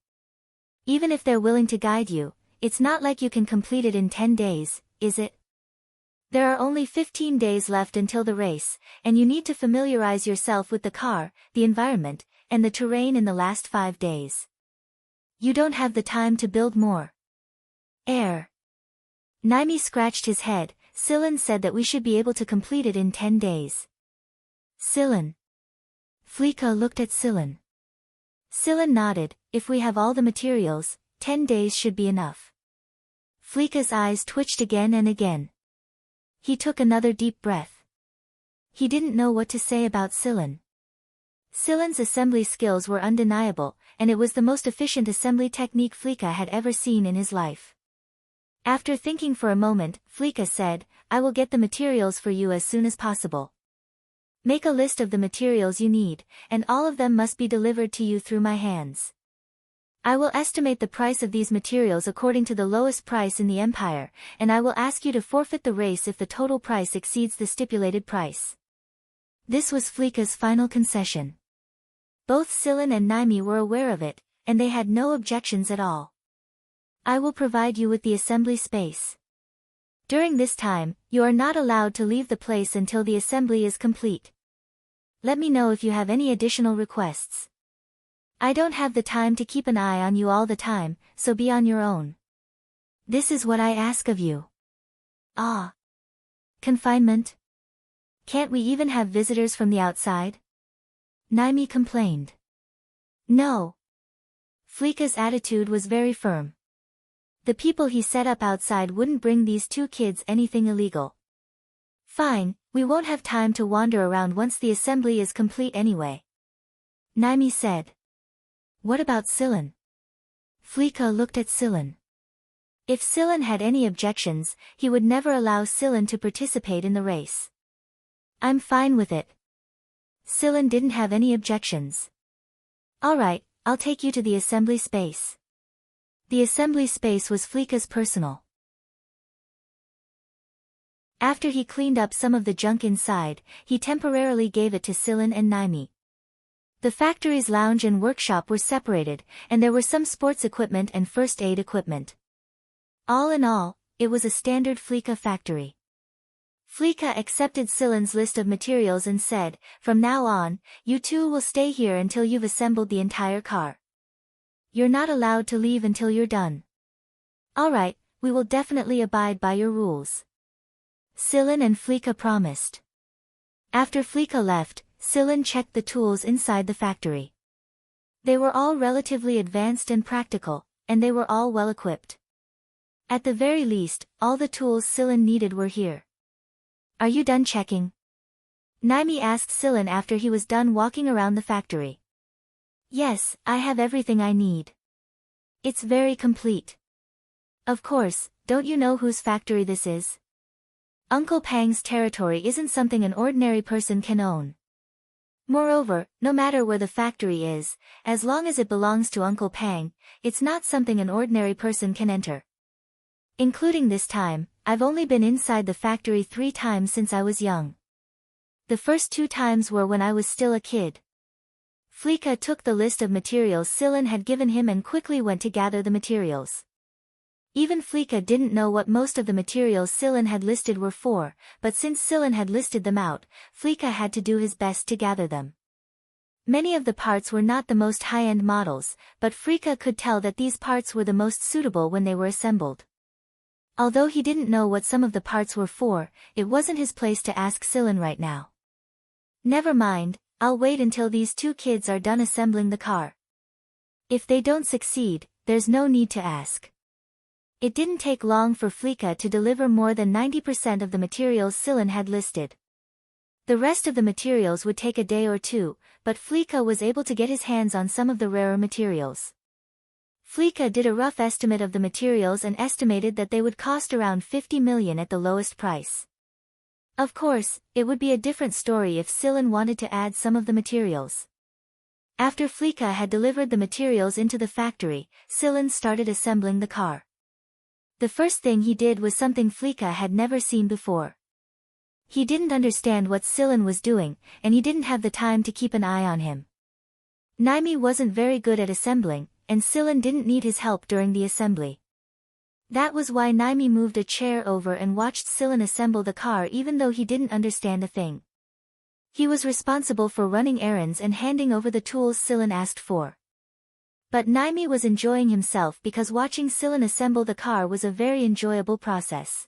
Speaker 1: Even if they're willing to guide you, it's not like you can complete it in 10 days, is it? There are only 15 days left until the race, and you need to familiarize yourself with the car, the environment, and the terrain in the last 5 days. You don't have the time to build more. Naimi scratched his head. Silen said that we should be able to complete it in 10 days. Silen. Fleeka looked at Silen. Silen nodded. If we have all the materials, 10 days should be enough. Fleeka's eyes twitched again and again. He took another deep breath. He didn't know what to say about Silen. Silen's assembly skills were undeniable, and it was the most efficient assembly technique Fleeka had ever seen in his life. After thinking for a moment, Fleeka said, I will get the materials for you as soon as possible. Make a list of the materials you need, and all of them must be delivered to you through my hands. I will estimate the price of these materials according to the lowest price in the Empire, and I will ask you to forfeit the race if the total price exceeds the stipulated price. This was Fleeka's final concession. Both Silen and Naimi were aware of it, and they had no objections at all. I will provide you with the assembly space. During this time, you are not allowed to leave the place until the assembly is complete. Let me know if you have any additional requests. I don't have the time to keep an eye on you all the time, so be on your own. This is what I ask of you. Ah. Confinement? Can't we even have visitors from the outside? Naimi complained. No. Fleeka's attitude was very firm. The people he set up outside wouldn't bring these two kids anything illegal. Fine, we won't have time to wander around once the assembly is complete anyway. Naimi said. What about Silen? Fleeka looked at Silen. If Silen had any objections, he would never allow Silen to participate in the race. I'm fine with it. Silen didn't have any objections. Alright, I'll take you to the assembly space. The assembly space was Fleeka's personal. After he cleaned up some of the junk inside, he temporarily gave it to Silen and Naimi. The factory's lounge and workshop were separated, and there were some sports equipment and first aid equipment. All in all, it was a standard Fleeka factory. Fleeka accepted Silen's list of materials and said, "From now on, you two will stay here until you've assembled the entire car. You're not allowed to leave until you're done." "Alright, we will definitely abide by your rules." Silen and Fleeka promised. After Fleeka left, Silen checked the tools inside the factory. They were all relatively advanced and practical, and they were all well equipped. At the very least, all the tools Silen needed were here. "Are you done checking?" Naimi asked Silen after he was done walking around the factory. "Yes, I have everything I need. It's very complete." "Of course, don't you know whose factory this is? Uncle Pang's territory isn't something an ordinary person can own. Moreover, no matter where the factory is, as long as it belongs to Uncle Pang, it's not something an ordinary person can enter. Including this time, I've only been inside the factory 3 times since I was young. The first 2 times were when I was still a kid." Fleeka took the list of materials Silen had given him and quickly went to gather the materials. Even Fleeka didn't know what most of the materials Silen had listed were for, but since Silen had listed them out, Fleeka had to do his best to gather them. Many of the parts were not the most high-end models, but Fleeka could tell that these parts were the most suitable when they were assembled. Although he didn't know what some of the parts were for, it wasn't his place to ask Silen right now. "Never mind, I'll wait until these 2 kids are done assembling the car. If they don't succeed, there's no need to ask." It didn't take long for Fleeka to deliver more than 90% of the materials Silen had listed. The rest of the materials would take a day or 2, but Fleeka was able to get his hands on some of the rarer materials. Fleeka did a rough estimate of the materials and estimated that they would cost around 50 million at the lowest price. Of course, it would be a different story if Silen wanted to add some of the materials. After Fleeka had delivered the materials into the factory, Silen started assembling the car. The first thing he did was something Fleeka had never seen before. He didn't understand what Silen was doing, and he didn't have the time to keep an eye on him. Naimi wasn't very good at assembling, and Silen didn't need his help during the assembly. That was why Naimi moved a chair over and watched Silen assemble the car even though he didn't understand a thing. He was responsible for running errands and handing over the tools Silen asked for. But Naimi was enjoying himself because watching Silen assemble the car was a very enjoyable process.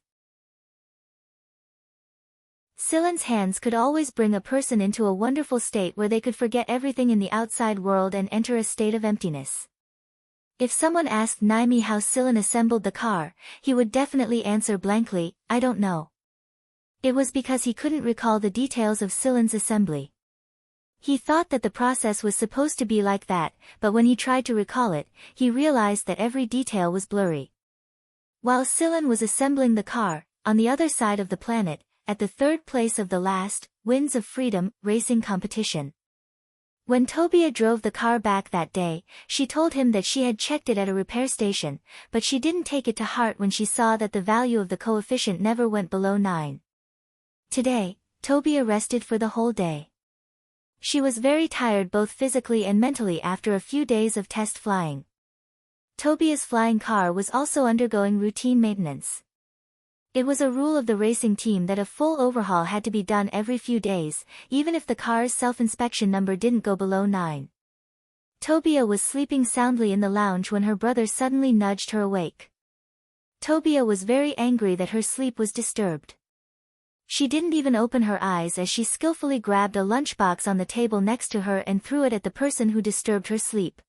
Speaker 1: Silen's hands could always bring a person into a wonderful state where they could forget everything in the outside world and enter a state of emptiness. If someone asked Naimi how Silen assembled the car, he would definitely answer blankly, "I don't know." It was because he couldn't recall the details of Silen's assembly. He thought that the process was supposed to be like that, but when he tried to recall it, he realized that every detail was blurry. While Silen was assembling the car, on the other side of the planet, at the 3rd place of the last, Winds of Freedom, racing competition. When Tobia drove the car back that day, she told him that she had checked it at a repair station, but she didn't take it to heart when she saw that the value of the coefficient never went below 9. Today, Tobia rested for the whole day. She was very tired both physically and mentally after a few days of test flying. Tobia's flying car was also undergoing routine maintenance. It was a rule of the racing team that a full overhaul had to be done every few days, even if the car's self-inspection number didn't go below 9. Tobia was sleeping soundly in the lounge when her brother suddenly nudged her awake. Tobia was very angry that her sleep was disturbed. She didn't even open her eyes as she skillfully grabbed a lunchbox on the table next to her and threw it at the person who disturbed her sleep.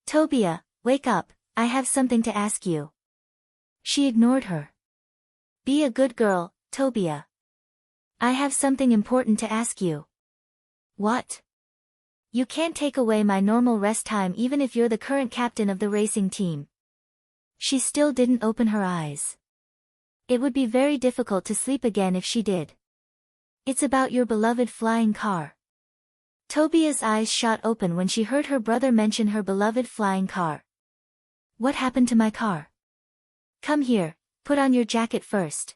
Speaker 1: "Tobia, wake up, I have something to ask you." She ignored her. "Be a good girl, Tobia. I have something important to ask you." "What?" "You can't take away my normal rest time even if you're the current captain of the racing team." she still didn't open her eyes. It would be very difficult to sleep again if she did. It's about your beloved flying car. Tobia's eyes shot open when she heard her brother mention her beloved flying car. What happened to my car? Come here, put on your jacket first.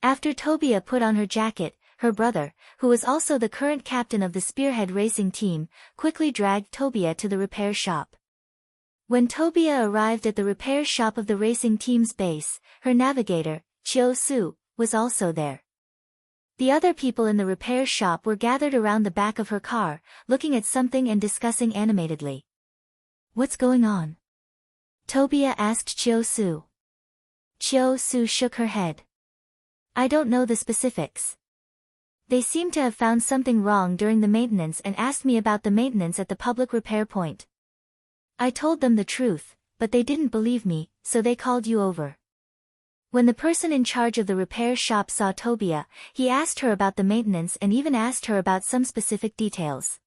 Speaker 1: After Tobia put on her jacket, her brother, who was also the current captain of the Spearhead racing team, quickly dragged Tobia to the repair shop. When Tobia arrived at the repair shop of the racing team's base, her navigator, Chio-Su, was also there. The other people in the repair shop were gathered around the back of her car, looking at something and discussing animatedly. What's going on? Tobia asked Chio-Su. Chio-Su shook her head. I don't know the specifics. They seem to have found something wrong during the maintenance and asked me about the maintenance at the public repair point. I told them the truth, but they didn't believe me, so they called you over. When the person in charge of the repair shop saw Tobia, he asked her about the maintenance and even asked her about some specific details.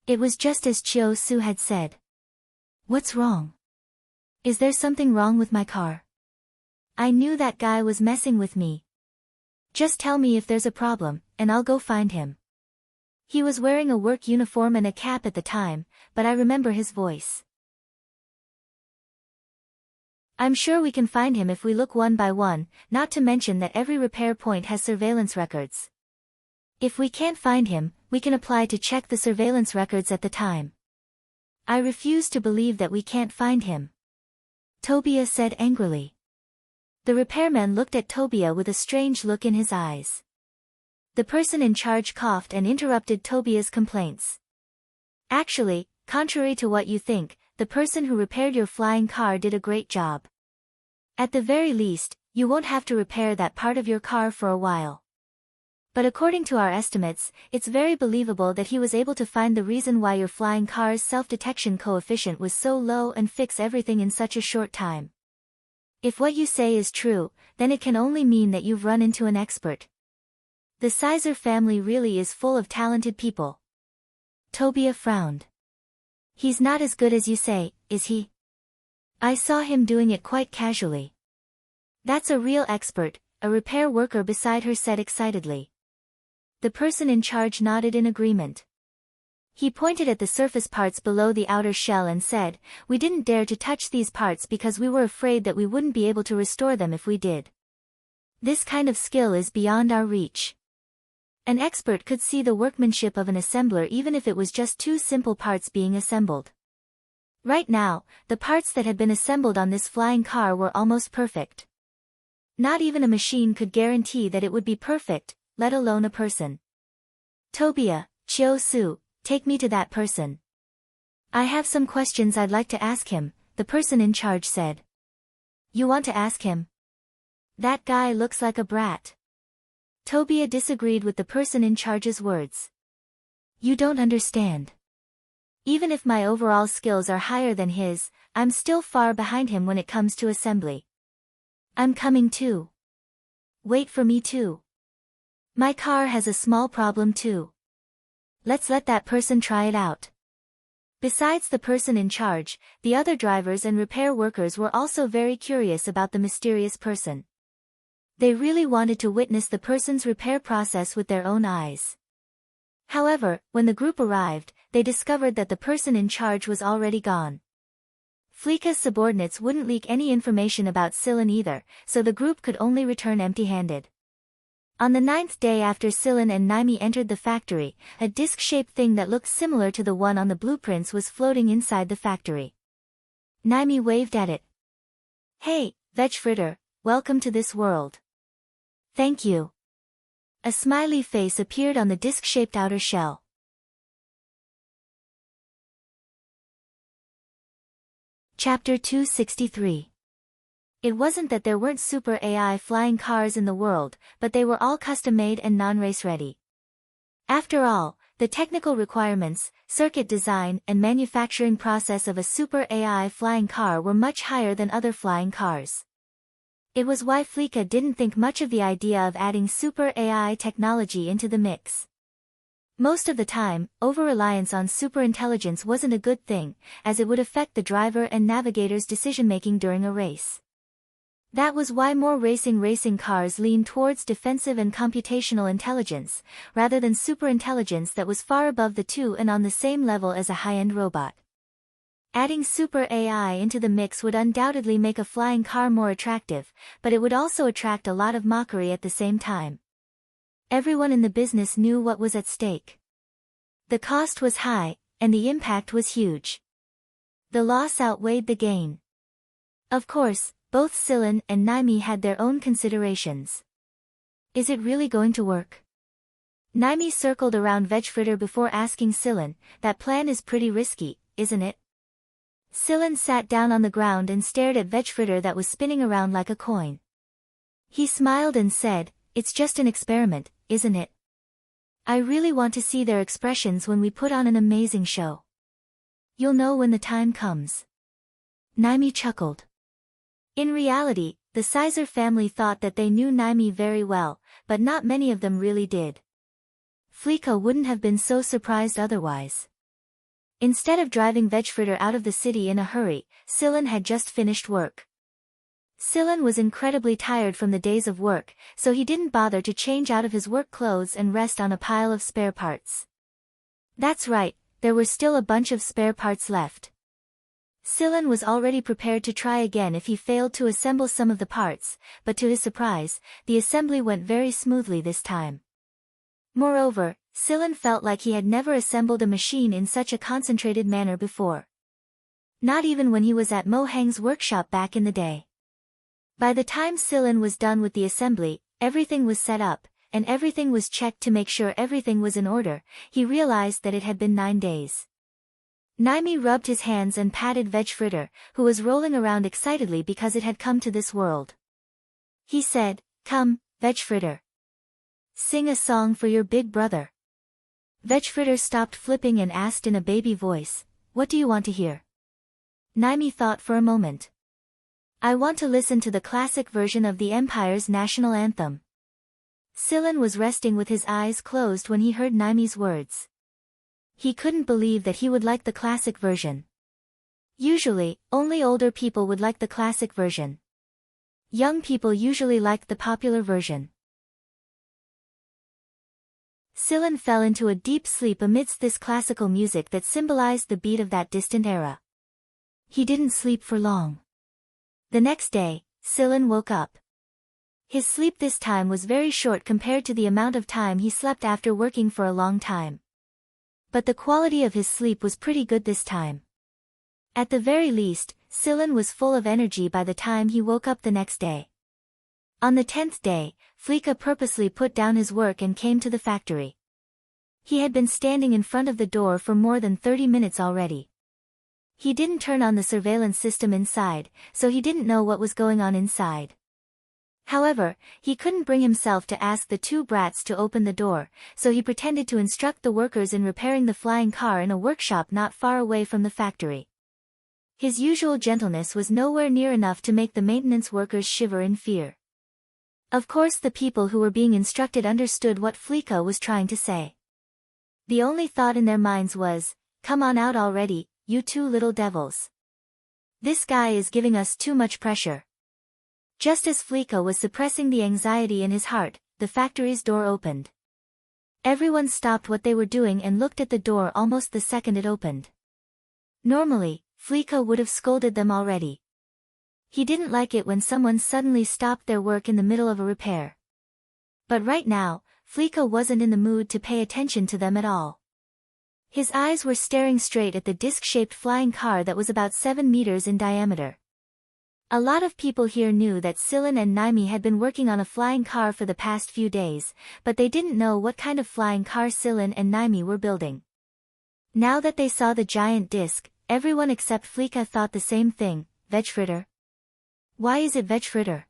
Speaker 1: It was just as Chio-Su had said. What's wrong? Is there something wrong with my car? I knew that guy was messing with me. Just tell me if there's a problem, and I'll go find him. He was wearing a work uniform and a cap at the time, but I remember his voice. I'm sure we can find him if we look one by one, not to mention that every repair point has surveillance records. If we can't find him, we can apply to check the surveillance records at the time. I refuse to believe that we can't find him. Tobia said angrily. The repairman looked at Tobia with a strange look in his eyes. The person in charge coughed and interrupted Tobia's complaints. Actually, contrary to what you think, the person who repaired your flying car did a great job. At the very least, you won't have to repair that part of your car for a while. But according to our estimates, it's very believable that he was able to find the reason why your flying car's self-detection coefficient was so low and fix everything in such a short time. If what you say is true, then it can only mean that you've run into an expert. The Sizer family really is full of talented people. Tobia frowned. He's not as good as you say, is he? I saw him doing it quite casually. That's a real expert, a repair worker beside her said excitedly. The person in charge nodded in agreement. He pointed at the surface parts below the outer shell and said, we didn't dare to touch these parts because we were afraid that we wouldn't be able to restore them if we did. This kind of skill is beyond our reach. An expert could see the workmanship of an assembler even if it was just two simple parts being assembled. Right now, the parts that had been assembled on this flying car were almost perfect. Not even a machine could guarantee that it would be perfect, let alone a person. Tobia, Chio-Su, take me to that person. I have some questions I'd like to ask him, the person in charge said. You want to ask him? That guy looks like a brat. Tobia disagreed with the person in charge's words. You don't understand. Even if my overall skills are higher than his, I'm still far behind him when it comes to assembly. I'm coming too. Wait for me too. My car has a small problem too. Let's let that person try it out. Besides the person in charge, the other drivers and repair workers were also very curious about the mysterious person. They really wanted to witness the person's repair process with their own eyes. However, when the group arrived, they discovered that the person in charge was already gone. Fleeka's subordinates wouldn't leak any information about Sillin either, so the group could only return empty-handed. On the 9th day after Sillin and Naimi entered the factory, a disc-shaped thing that looked similar to the one on the blueprints was floating inside the factory. Naimi waved at it. Hey, Veg Fritter, welcome to this world. Thank you. A smiley face appeared on the disc-shaped outer shell. Chapter 263. It wasn't that there weren't super AI flying cars in the world, but they were all custom-made and non-race ready. After all, the technical requirements, circuit design, and manufacturing process of a super AI flying car were much higher than other flying cars. It was why Fleeka didn't think much of the idea of adding super AI technology into the mix. Most of the time, over-reliance on superintelligence wasn't a good thing, as it would affect the driver and navigator's decision-making during a race. That was why more racing cars leaned towards defensive and computational intelligence, rather than superintelligence that was far above the two and on the same level as a high-end robot. Adding super AI into the mix would undoubtedly make a flying car more attractive, but it would also attract a lot of mockery at the same time. Everyone in the business knew what was at stake. The cost was high, and the impact was huge. The loss outweighed the gain. Of course, both Silen and Naimi had their own considerations. Is it really going to work? Naimi circled around Vegfritter before asking Silen, that plan is pretty risky, isn't it? Silen sat down on the ground and stared at Vegfritter that was spinning around like a coin. He smiled and said, it's just an experiment, isn't it? I really want to see their expressions when we put on an amazing show. You'll know when the time comes. Naimi chuckled. In reality, the Sizer family thought that they knew Naimi very well, but not many of them really did. Fleeka wouldn't have been so surprised otherwise. Instead of driving Vegfritter out of the city in a hurry, Silen had just finished work. Silen was incredibly tired from the days of work, so he didn't bother to change out of his work clothes and rest on a pile of spare parts. That's right, there were still a bunch of spare parts left. Silen was already prepared to try again if he failed to assemble some of the parts, but to his surprise, the assembly went very smoothly this time. Moreover, Silen felt like he had never assembled a machine in such a concentrated manner before. Not even when he was at Mo Heng's workshop back in the day. By the time Silen was done with the assembly, everything was set up, and everything was checked to make sure everything was in order. He realized that it had been 9 days. Naimi rubbed his hands and patted Vegfritter, who was rolling around excitedly because it had come to this world. He said, come, Vegfritter. Sing a song for your big brother. Vegfritter stopped flipping and asked in a baby voice, what do you want to hear? Naimi thought for a moment. I want to listen to the classic version of the Empire's national anthem. Silen was resting with his eyes closed when he heard Naimi's words. He couldn't believe that he would like the classic version. Usually, only older people would like the classic version. Young people usually liked the popular version. Silen fell into a deep sleep amidst this classical music that symbolized the beat of that distant era. He didn't sleep for long. The next day, Silen woke up. His sleep this time was very short compared to the amount of time he slept after working for a long time. But the quality of his sleep was pretty good this time. At the very least, Silen was full of energy by the time he woke up the next day. On the 10th day, Fleeka purposely put down his work and came to the factory. He had been standing in front of the door for more than 30 minutes already. He didn't turn on the surveillance system inside, so he didn't know what was going on inside. However, he couldn't bring himself to ask the two brats to open the door, so he pretended to instruct the workers in repairing the flying car in a workshop not far away from the factory. His usual gentleness was nowhere near enough to make the maintenance workers shiver in fear. Of course the people who were being instructed understood what Fleeka was trying to say. The only thought in their minds was, come on out already, you two little devils. This guy is giving us too much pressure. Just as Fleeka was suppressing the anxiety in his heart, the factory's door opened. Everyone stopped what they were doing and looked at the door almost the second it opened. Normally, Fleeka would have scolded them already. He didn't like it when someone suddenly stopped their work in the middle of a repair. But right now, Fleeka wasn't in the mood to pay attention to them at all. His eyes were staring straight at the disc-shaped flying car that was about 7 meters in diameter. A lot of people here knew that Silen and Naimi had been working on a flying car for the past few days, but they didn't know what kind of flying car Silen and Naimi were building. Now that they saw the giant disc, everyone except Fleeka thought the same thing, Vegfritter. Why is it Vegfritter?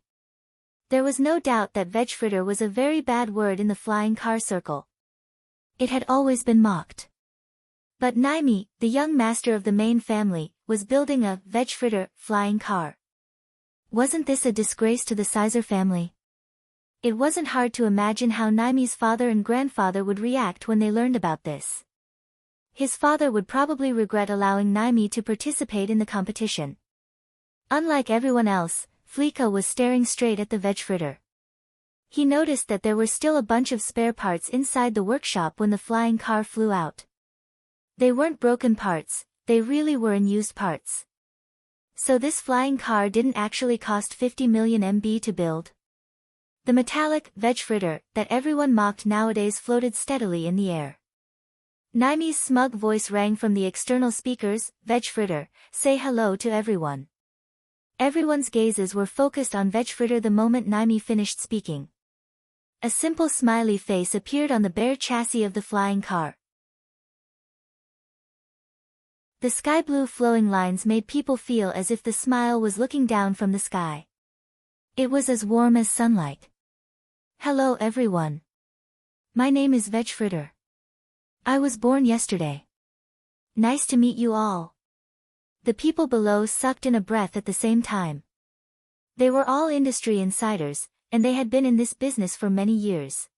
Speaker 1: There was no doubt that Vegfritter was a very bad word in the flying car circle. It had always been mocked. But Naimi, the young master of the main family, was building a Vegfritter flying car. Wasn't this a disgrace to the Sizer family? It wasn't hard to imagine how Naimi's father and grandfather would react when they learned about this. His father would probably regret allowing Naimi to participate in the competition. Unlike everyone else, Fleeka was staring straight at the veg fritter. He noticed that there were still a bunch of spare parts inside the workshop when the flying car flew out. They weren't broken parts, they really were unused parts. So this flying car didn't actually cost 50 million MB to build. The metallic veg fritter that everyone mocked nowadays floated steadily in the air. Naimi's smug voice rang from the external speakers. Veg fritter, say hello to everyone. Everyone's gazes were focused on veg fritter the moment Naimi finished speaking. A simple smiley face appeared on the bare chassis of the flying car. The sky blue flowing lines made people feel as if the smile was looking down from the sky. It was as warm as sunlight. Hello everyone. My name is Veg Fritter. I was born yesterday. Nice to meet you all. The people below sucked in a breath at the same time. They were all industry insiders, and they had been in this business for many years.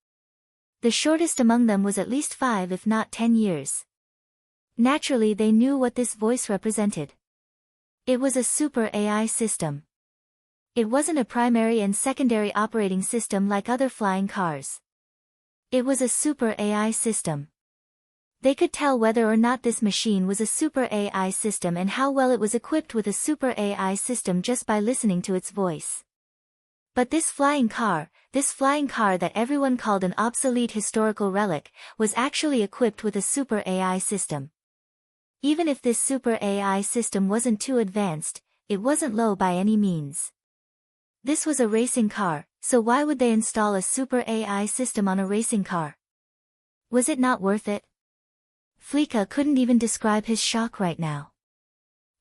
Speaker 1: The shortest among them was at least 5 if not 10 years. Naturally they knew what this voice represented. It was a super AI system. It wasn't a primary and secondary operating system like other flying cars. It was a super AI system. They could tell whether or not this machine was a super AI system and how well it was equipped with a super AI system just by listening to its voice. But this flying car that everyone called an obsolete historical relic, was actually equipped with a super AI system. Even if this super AI system wasn't too advanced, it wasn't low by any means. This was a racing car, so why would they install a super AI system on a racing car? Was it not worth it? Fleeka couldn't even describe his shock right now.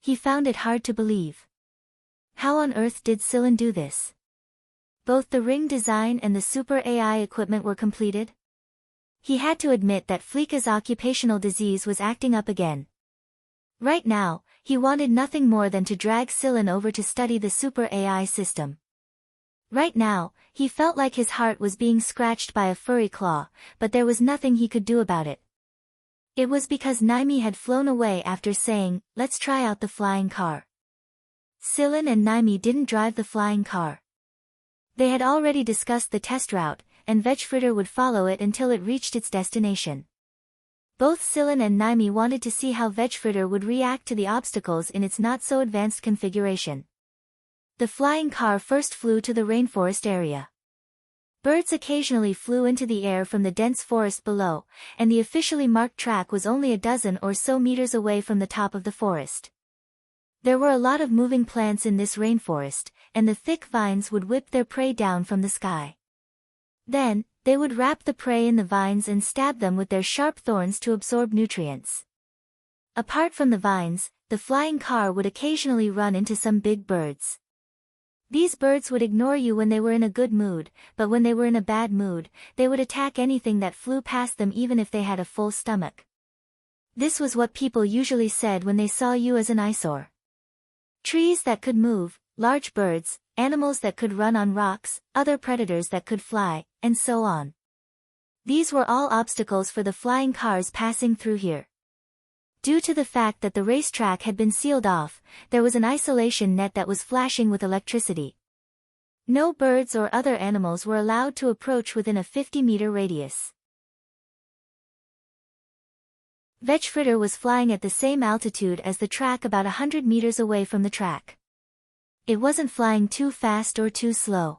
Speaker 1: He found it hard to believe. How on earth did Silen do this? Both the ring design and the super AI equipment were completed? He had to admit that Fleeka's occupational disease was acting up again. Right now, he wanted nothing more than to drag Silen over to study the super AI system. Right now, he felt like his heart was being scratched by a furry claw, but there was nothing he could do about it. It was because Naimi had flown away after saying, "Let's try out the flying car." Silen and Naimi didn't drive the flying car. They had already discussed the test route, and Veg Fritter would follow it until it reached its destination. Both Silen and Naimi wanted to see how Veg Fritter would react to the obstacles in its not-so-advanced configuration. The flying car first flew to the rainforest area. Birds occasionally flew into the air from the dense forest below, and the officially marked track was only a dozen or so meters away from the top of the forest. There were a lot of moving plants in this rainforest, and the thick vines would whip their prey down from the sky. Then, they would wrap the prey in the vines and stab them with their sharp thorns to absorb nutrients. Apart from the vines, the flying car would occasionally run into some big birds. These birds would ignore you when they were in a good mood, but when they were in a bad mood, they would attack anything that flew past them even if they had a full stomach. This was what people usually said when they saw you as an eyesore. Trees that could move, large birds, animals that could run on rocks, other predators that could fly, and so on. These were all obstacles for the flying cars passing through here. Due to the fact that the racetrack had been sealed off, there was an isolation net that was flashing with electricity. No birds or other animals were allowed to approach within a 50-meter radius. Veg Fritter was flying at the same altitude as the track about 100 meters away from the track. It wasn't flying too fast or too slow.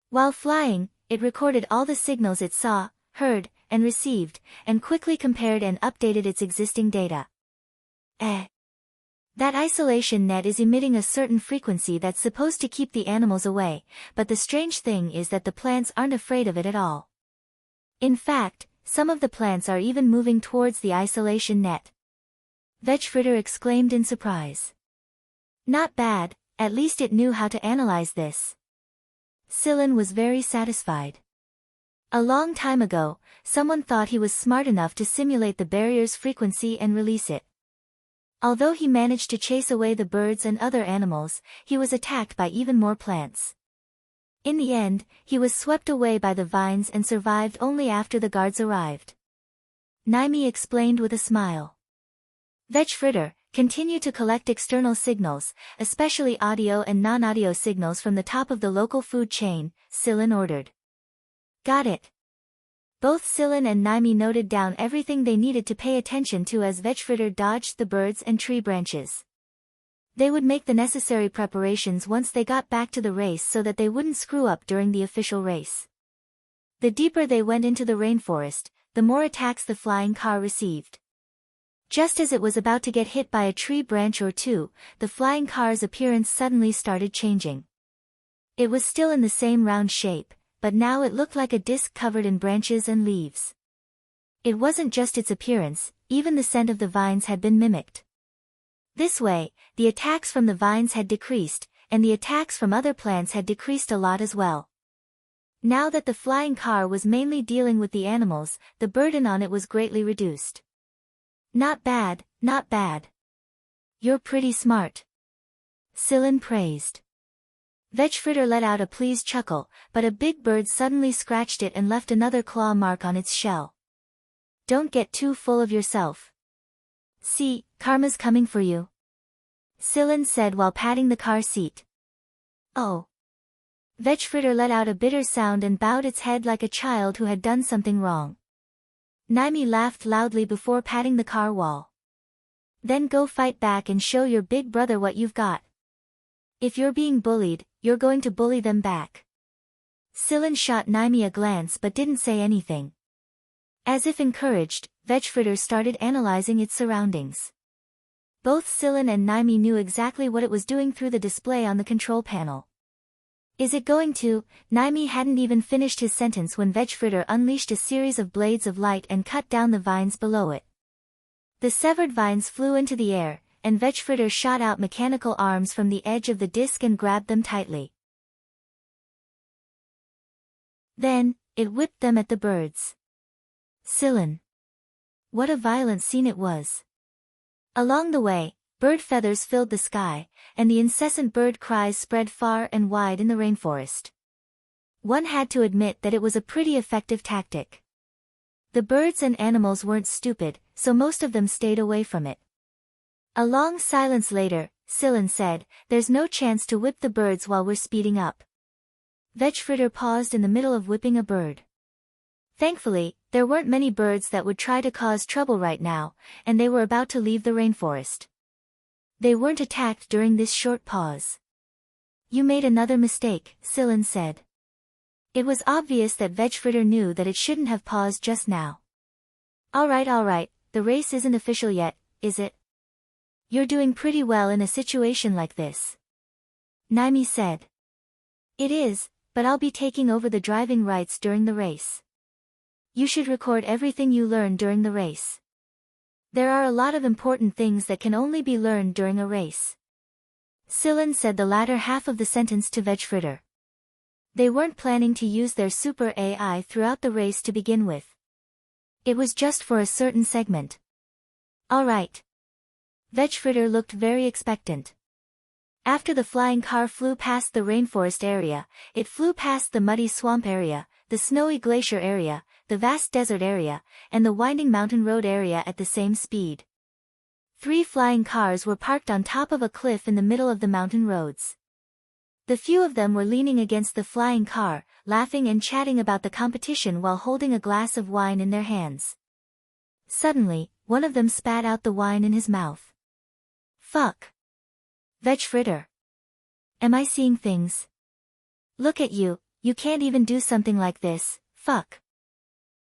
Speaker 1: While flying, it recorded all the signals it saw, heard, and received, and quickly compared and updated its existing data. That isolation net is emitting a certain frequency that's supposed to keep the animals away, but the strange thing is that the plants aren't afraid of it at all. In fact, some of the plants are even moving towards the isolation net. Veg Fritter exclaimed in surprise. Not bad, at least it knew how to analyze this. Silen was very satisfied. A long time ago, someone thought he was smart enough to simulate the barrier's frequency and release it. Although he managed to chase away the birds and other animals, he was attacked by even more plants. In the end, he was swept away by the vines and survived only after the guards arrived. Naimi explained with a smile. Vetschfritter, continue to collect external signals, especially audio and non-audio signals from the top of the local food chain, Sillin ordered. Got it. Both Sillin and Naimi noted down everything they needed to pay attention to as Vetschfritter dodged the birds and tree branches. They would make the necessary preparations once they got back to the race so that they wouldn't screw up during the official race. The deeper they went into the rainforest, the more attacks the flying car received. Just as it was about to get hit by a tree branch or two, the flying car's appearance suddenly started changing. It was still in the same round shape, but now it looked like a disc covered in branches and leaves. It wasn't just its appearance, even the scent of the vines had been mimicked. This way, the attacks from the vines had decreased, and the attacks from other plants had decreased a lot as well. Now that the flying car was mainly dealing with the animals, the burden on it was greatly reduced. Not bad, not bad. You're pretty smart. Sillin praised. Vetschfritter let out a pleased chuckle, but a big bird suddenly scratched it and left another claw mark on its shell. Don't get too full of yourself. See, karma's coming for you. Sillin said while patting the car seat. Oh. Vetschfritter let out a bitter sound and bowed its head like a child who had done something wrong. Naimi laughed loudly before patting the car wall. Then go fight back and show your big brother what you've got. If you're being bullied, you're going to bully them back. Sillin shot Naimi a glance but didn't say anything. As if encouraged, Vetschfritter started analyzing its surroundings. Both Sillin and Naimi knew exactly what it was doing through the display on the control panel. Is it going to? Naimi hadn't even finished his sentence when Vetschfritter unleashed a series of blades of light and cut down the vines below it. The severed vines flew into the air, and Vetschfritter shot out mechanical arms from the edge of the disc and grabbed them tightly. Then, it whipped them at the birds. Sillin. What a violent scene it was. Along the way, bird feathers filled the sky, and the incessant bird cries spread far and wide in the rainforest. One had to admit that it was a pretty effective tactic. The birds and animals weren't stupid, so most of them stayed away from it. A long silence later, Sillin said, "There's no chance to whip the birds while we're speeding up." Vetschfritter paused in the middle of whipping a bird. Thankfully, there weren't many birds that would try to cause trouble right now, and they were about to leave the rainforest. They weren't attacked during this short pause. You made another mistake, Sillin said. It was obvious that Vetschfritter knew that it shouldn't have paused just now. All right, the race isn't official yet, is it? You're doing pretty well in a situation like this. Naimi said. It is, but I'll be taking over the driving rights during the race. You should record everything you learn during the race. There are a lot of important things that can only be learned during a race. Sillin said the latter half of the sentence to Vetschfritter. They weren't planning to use their super AI throughout the race to begin with. It was just for a certain segment. All right. Vetschfritter looked very expectant. After the flying car flew past the rainforest area, it flew past the muddy swamp area, the snowy glacier area, the vast desert area, and the winding mountain road area at the same speed. 3 flying cars were parked on top of a cliff in the middle of the mountain roads. The few of them were leaning against the flying car, laughing and chatting about the competition while holding a glass of wine in their hands. Suddenly, one of them spat out the wine in his mouth. Fuck. Vetschfritter. Am I seeing things? Look at you, you can't even do something like this, fuck.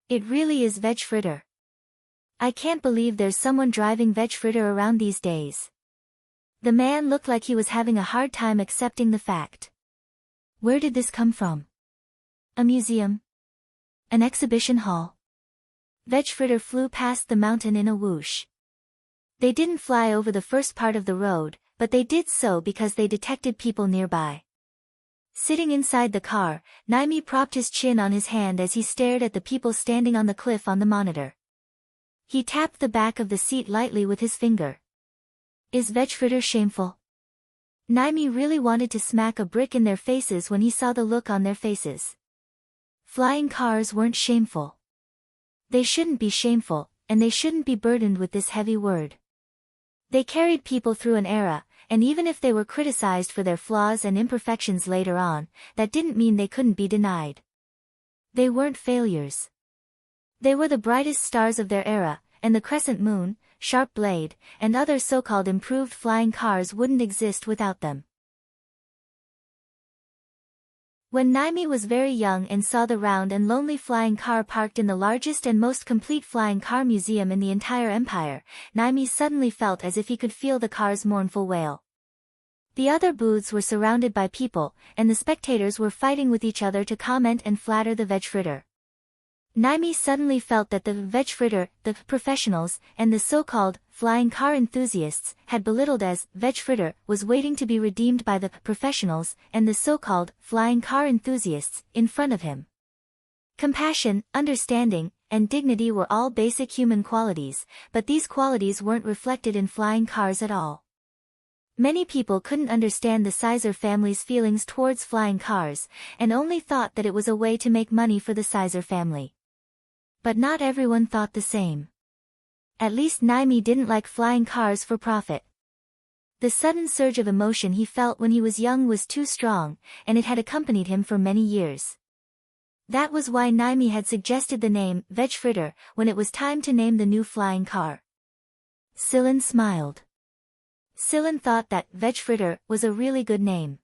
Speaker 1: It really is Vetschfritter. I can't believe there's someone driving Vetschfritter around these days. The man looked like he was having a hard time accepting the fact. Where did this come from? A museum? An exhibition hall? Vetschfritter flew past the mountain in a whoosh. They didn't fly over the first part of the road, but they did so because they detected people nearby. Sitting inside the car, Naimi propped his chin on his hand as he stared at the people standing on the cliff on the monitor. He tapped the back of the seat lightly with his finger. Is Vetschfritter shameful? Naimi really wanted to smack a brick in their faces when he saw the look on their faces. Flying cars weren't shameful. They shouldn't be shameful, and they shouldn't be burdened with this heavy word. They carried people through an era, and even if they were criticized for their flaws and imperfections later on, that didn't mean they couldn't be denied. They weren't failures. They were the brightest stars of their era, and the Crescent Moon, Sharp Blade, and other so-called improved flying cars wouldn't exist without them. When Naimi was very young and saw the round and lonely flying car parked in the largest and most complete flying car museum in the entire empire, Naimi suddenly felt as if he could feel the car's mournful wail. The other booths were surrounded by people, and the spectators were fighting with each other to comment and flatter the Vegfritter. Naimi suddenly felt that the Vegfritter, the professionals, and the so-called flying car enthusiasts had belittled as Vegfritter was waiting to be redeemed by the professionals and the so-called flying car enthusiasts in front of him. Compassion, understanding, and dignity were all basic human qualities, but these qualities weren't reflected in flying cars at all. Many people couldn't understand the Sizer family's feelings towards flying cars, and only thought that it was a way to make money for the Sizer family. But not everyone thought the same. At least Naimi didn't like flying cars for profit. The sudden surge of emotion he felt when he was young was too strong, and it had accompanied him for many years. That was why Naimi had suggested the name Vegfritter when it was time to name the new flying car. Silen smiled. Silen thought that Vegfritter was a really good name.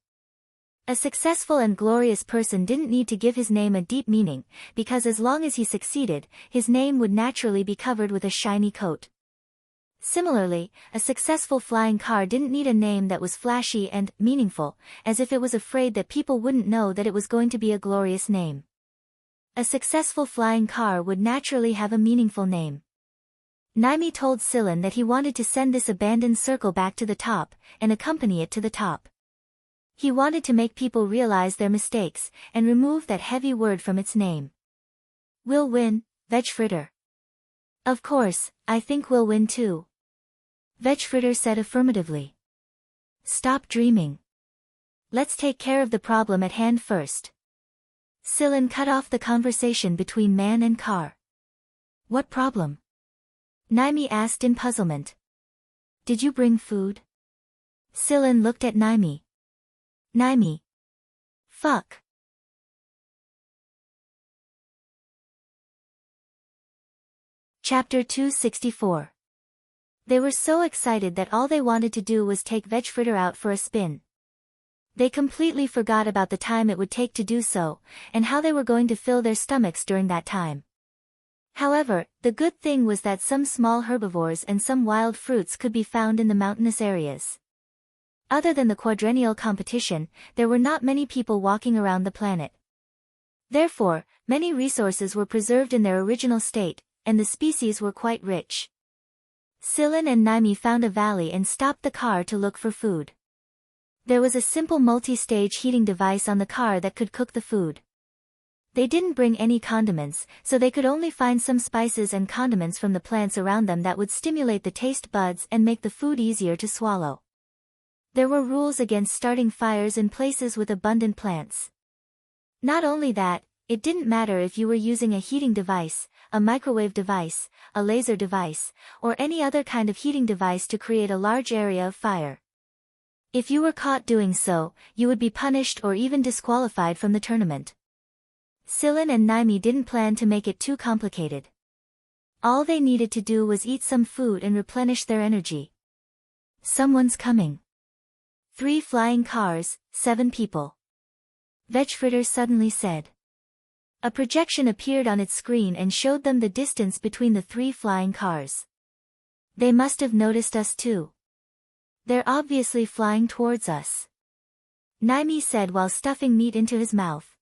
Speaker 1: A successful and glorious person didn't need to give his name a deep meaning, because as long as he succeeded, his name would naturally be covered with a shiny coat. Similarly, a successful flying car didn't need a name that was flashy and meaningful, as if it was afraid that people wouldn't know that it was going to be a glorious name. A successful flying car would naturally have a meaningful name. Naimi told Silen that he wanted to send this abandoned circle back to the top, and accompany it to the top. He wanted to make people realize their mistakes, and remove that heavy word from its name. We'll win, Vegfritter. Of course, I think we'll win too. Vegfritter said affirmatively. Stop dreaming. Let's take care of the problem at hand first. Silen cut off the conversation between man and car. What problem? Naimi asked in puzzlement. Did you bring food? Silen looked at Naimi. Naimi. Fuck. Chapter 264. They were so excited that all they wanted to do was take Vegfritter out for a spin. They completely forgot about the time it would take to do so, and how they were going to fill their stomachs during that time. However, the good thing was that some small herbivores and some wild fruits could be found in the mountainous areas. Other than the quadrennial competition, there were not many people walking around the planet. Therefore, many resources were preserved in their original state, and the species were quite rich. Silen and Naimi found a valley and stopped the car to look for food. There was a simple multi-stage heating device on the car that could cook the food. They didn't bring any condiments, so they could only find some spices and condiments from the plants around them that would stimulate the taste buds and make the food easier to swallow. There were rules against starting fires in places with abundant plants. Not only that, it didn't matter if you were using a heating device, a microwave device, a laser device, or any other kind of heating device to create a large area of fire. If you were caught doing so, you would be punished or even disqualified from the tournament. Silen and Naimi didn't plan to make it too complicated. All they needed to do was eat some food and replenish their energy. Someone's coming. 3 flying cars, 7 people. Vegfritter suddenly said. A projection appeared on its screen and showed them the distance between the 3 flying cars. They must have noticed us too. They're obviously flying towards us. Naimi said while stuffing meat into his mouth.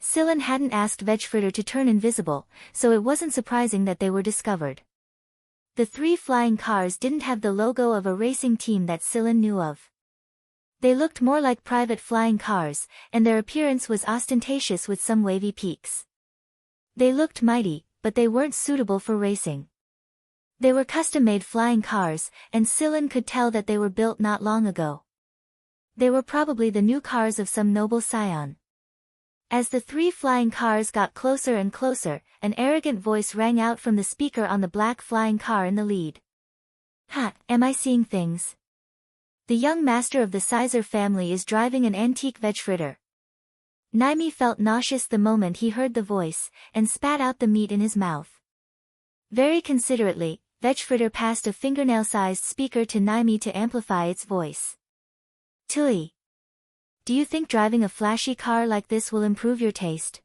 Speaker 1: Silen hadn't asked Vegfritter to turn invisible, so it wasn't surprising that they were discovered. The 3 flying cars didn't have the logo of a racing team that Silen knew of. They looked more like private flying cars, and their appearance was ostentatious with some wavy peaks. They looked mighty, but they weren't suitable for racing. They were custom-made flying cars, and Silen could tell that they were built not long ago. They were probably the new cars of some noble scion. As the 3 flying cars got closer and closer, an arrogant voice rang out from the speaker on the black flying car in the lead. "Ha, am I seeing things? The young master of the Sizer family is driving an antique veg fritter." Naimi felt nauseous the moment he heard the voice, and spat out the meat in his mouth. Very considerately, veg fritter passed a fingernail-sized speaker to Naimi to amplify its voice. "Tui. Do you think driving a flashy car like this will improve your taste?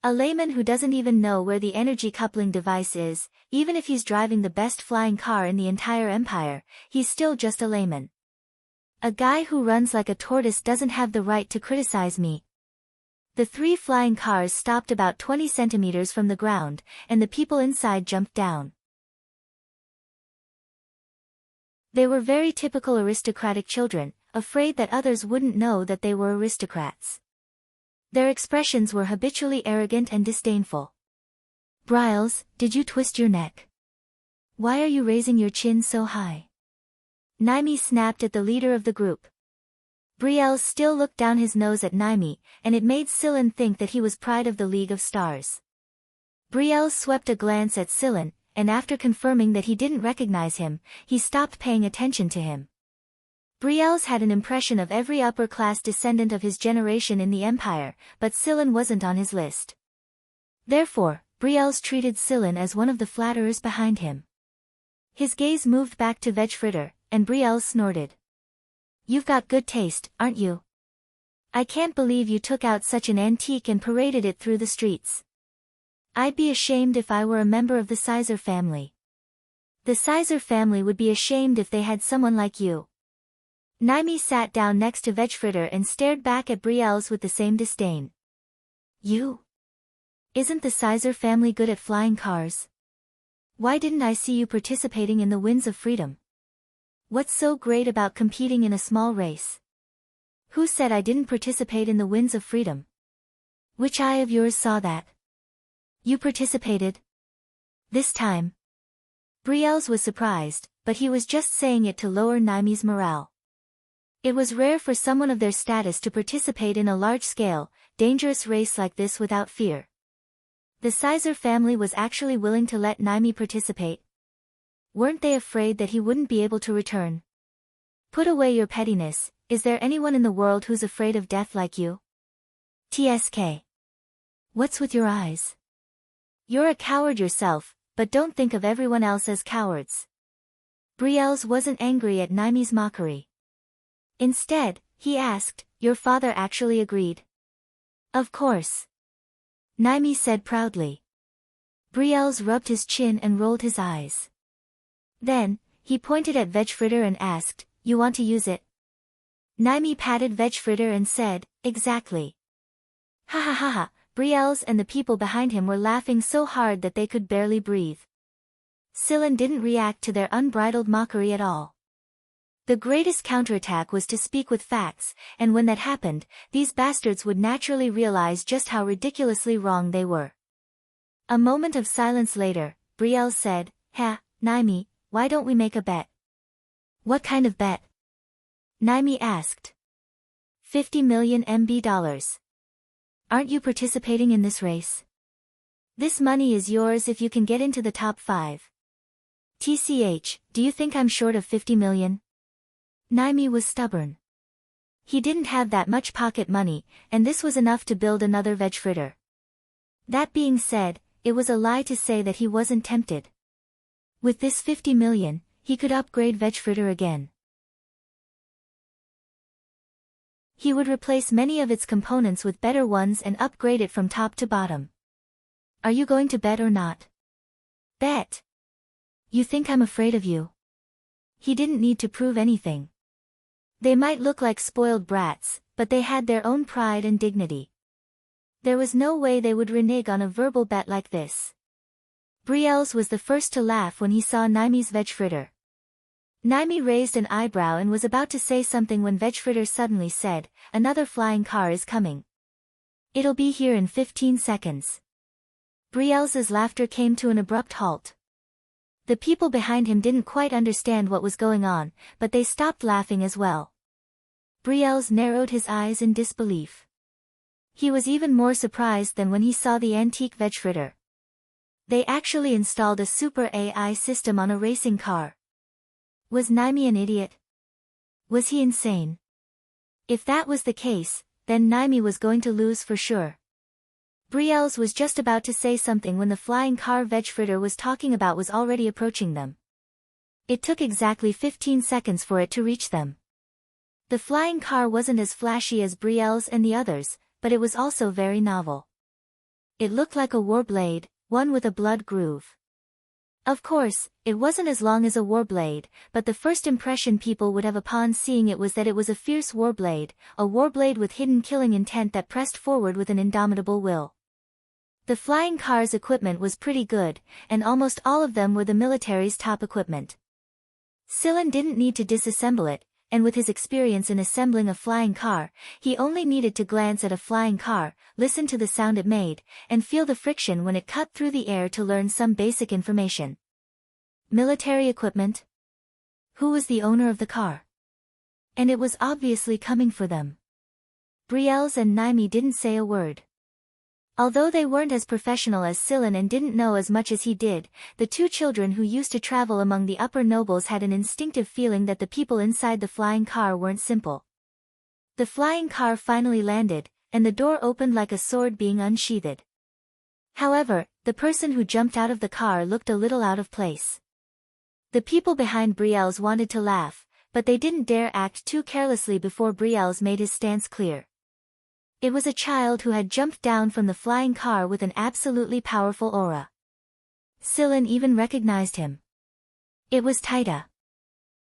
Speaker 1: A layman who doesn't even know where the energy coupling device is, even if he's driving the best flying car in the entire empire, he's still just a layman. A guy who runs like a tortoise doesn't have the right to criticize me." The 3 flying cars stopped about 20 centimeters from the ground, and the people inside jumped down. They were very typical aristocratic children, afraid that others wouldn't know that they were aristocrats. Their expressions were habitually arrogant and disdainful. "Briles, did you twist your neck? Why are you raising your chin so high?" Naimi snapped at the leader of the group. Brielle still looked down his nose at Naimi, and it made Sillin think that he was pride of the League of Stars. Brielle swept a glance at Sillin, and after confirming that he didn't recognize him, he stopped paying attention to him. Brielle's had an impression of every upper-class descendant of his generation in the Empire, but Sillin wasn't on his list. Therefore, Brielle's treated Sillin as one of the flatterers behind him. His gaze moved back to veg fritter, and Brielle snorted. "You've got good taste, aren't you? I can't believe you took out such an antique and paraded it through the streets. I'd be ashamed if I were a member of the Sizer family. The Sizer family would be ashamed if they had someone like you." Naimi sat down next to veg fritter and stared back at Brielle's with the same disdain. "You? Isn't the Sizer family good at flying cars? Why didn't I see you participating in the Winds of Freedom? What's so great about competing in a small race? Who said I didn't participate in the Winds of Freedom? Which eye of yours saw that? You participated? This time?" Brielle's was surprised, but he was just saying it to lower Naimi's morale. It was rare for someone of their status to participate in a large-scale, dangerous race like this without fear. The Sizer family was actually willing to let Naimi participate. Weren't they afraid that he wouldn't be able to return? "Put away your pettiness, is there anyone in the world who's afraid of death like you? TSK. What's with your eyes? You're a coward yourself, but don't think of everyone else as cowards." Brielle's wasn't angry at Naimi's mockery. Instead, he asked, "Your father actually agreed?" "Of course," Naimi said proudly. Brielle's rubbed his chin and rolled his eyes. Then, he pointed at veg fritter and asked, "You want to use it?" Naimi patted veg fritter and said, "Exactly." "Ha ha ha ha." Brielle's and the people behind him were laughing so hard that they could barely breathe. Sillin didn't react to their unbridled mockery at all. The greatest counterattack was to speak with facts, and when that happened, these bastards would naturally realize just how ridiculously wrong they were. A moment of silence later, Brielle said, "Ha, Naimi, why don't we make a bet?" "What kind of bet?" Naimi asked. 50 million MB dollars. Aren't you participating in this race? This money is yours if you can get into the top 5. TCH, do you think I'm short of 50 million? Naimi was stubborn. He didn't have that much pocket money, and this was enough to build another veg fritter. That being said, it was a lie to say that he wasn't tempted. With this 50 million, he could upgrade veg fritter again. He would replace many of its components with better ones and upgrade it from top to bottom. Are you going to bet or not? Bet. You think I'm afraid of you? He didn't need to prove anything. They might look like spoiled brats, but they had their own pride and dignity. There was no way they would renege on a verbal bet like this. Brielle's was the first to laugh when he saw Naimi's veg fritter. Naimi raised an eyebrow and was about to say something when veg fritter suddenly said, "Another flying car is coming. It'll be here in 15 seconds. Brielle's laughter came to an abrupt halt. The people behind him didn't quite understand what was going on, but they stopped laughing as well. Brielle's narrowed his eyes in disbelief. He was even more surprised than when he saw the antique veg fritter. They actually installed a super AI system on a racing car. Was Naimi an idiot? Was he insane? If that was the case, then Naimi was going to lose for sure. Brielle's was just about to say something when the flying car veg fritter was talking about was already approaching them. It took exactly 15 seconds for it to reach them. The flying car wasn't as flashy as Brielle's and the others, but it was also very novel. It looked like a war blade, one with a blood groove. Of course, it wasn't as long as a war blade, but the first impression people would have upon seeing it was that it was a fierce war blade, a war blade with hidden killing intent that pressed forward with an indomitable will. The flying car's equipment was pretty good, and almost all of them were the military's top equipment. Sillin didn't need to disassemble it, and with his experience in assembling a flying car, he only needed to glance at a flying car, listen to the sound it made, and feel the friction when it cut through the air to learn some basic information. Military equipment? Who was the owner of the car? And it was obviously coming for them. Brielle's and Naimi didn't say a word. Although they weren't as professional as Sillin and didn't know as much as he did, the two children who used to travel among the upper nobles had an instinctive feeling that the people inside the flying car weren't simple. The flying car finally landed, and the door opened like a sword being unsheathed. However, the person who jumped out of the car looked a little out of place. The people behind Brielle's wanted to laugh, but they didn't dare act too carelessly before Brielle's made his stance clear. It was a child who had jumped down from the flying car with an absolutely powerful aura. Sillin even recognized him. It was Taita.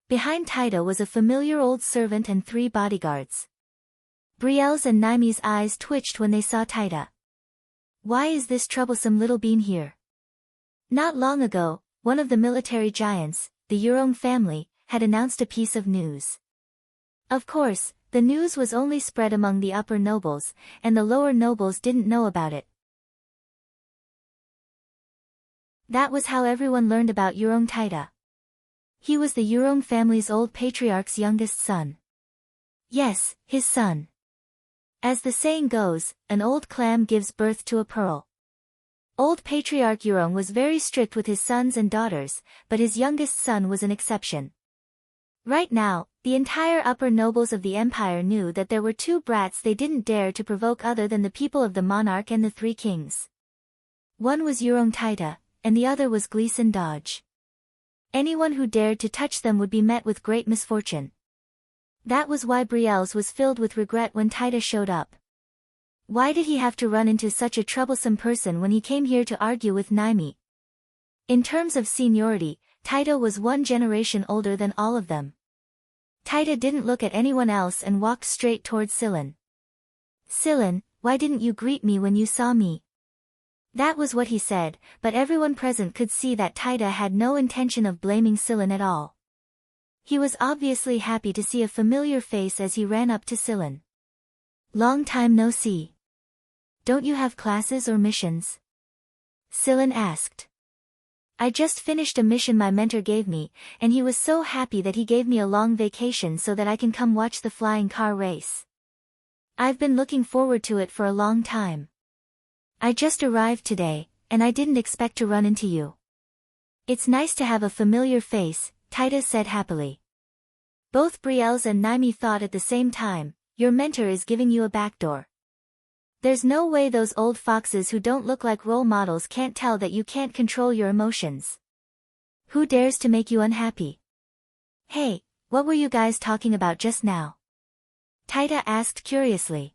Speaker 1: Behind Taita was a familiar old servant and 3 bodyguards. Brielle's and Naimi's eyes twitched when they saw Taita. Why is this troublesome little bean here? Not long ago, one of the military giants, the Yurong family, had announced a piece of news. Of course, the news was only spread among the upper nobles, and the lower nobles didn't know about it. That was how everyone learned about Yurong Taita. He was the Yurong family's old patriarch's youngest son. Yes, his son. As the saying goes, an old clam gives birth to a pearl. Old Patriarch Yurong was very strict with his sons and daughters, but his youngest son was an exception. Right now, the entire upper nobles of the empire knew that there were 2 brats they didn't dare to provoke other than the people of the monarch and the 3 kings. One was Yurong Taita, and the other was Gleeson Dodge. Anyone who dared to touch them would be met with great misfortune. That was why Brielle's was filled with regret when Taita showed up. Why did he have to run into such a troublesome person when he came here to argue with Naimi? In terms of seniority, Taita was 1 generation older than all of them. Taita didn't look at anyone else and walked straight towards Sillin. Sillin, why didn't you greet me when you saw me? That was what he said, but everyone present could see that Taita had no intention of blaming Sillin at all. He was obviously happy to see a familiar face as he ran up to Sillin. Long time no see. Don't you have classes or missions? Sillin asked. I just finished a mission my mentor gave me, and he was so happy that he gave me a long vacation so that I can come watch the flying car race. I've been looking forward to it for a long time. I just arrived today, and I didn't expect to run into you. It's nice to have a familiar face, Taita said happily. Both Brielle's and Naimi thought at the same time, your mentor is giving you a backdoor. There's no way those old foxes who don't look like role models can't tell that you can't control your emotions. Who dares to make you unhappy? Hey, what were you guys talking about just now? Taita asked curiously.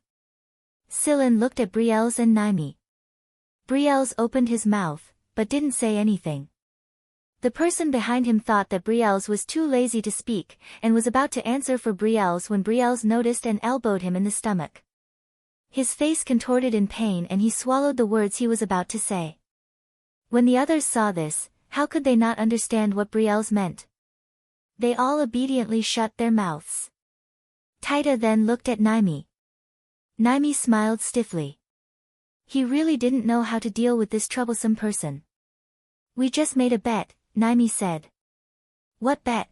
Speaker 1: Sillin looked at Brielle's and Naimi. Brielle's opened his mouth, but didn't say anything. The person behind him thought that Brielle's was too lazy to speak, and was about to answer for Brielle's when Brielle's noticed and elbowed him in the stomach. His face contorted in pain and he swallowed the words he was about to say. When the others saw this, how could they not understand what Brielle's meant? They all obediently shut their mouths. Taita then looked at Naimi. Naimi smiled stiffly. He really didn't know how to deal with this troublesome person. We just made a bet, Naimi said. What bet?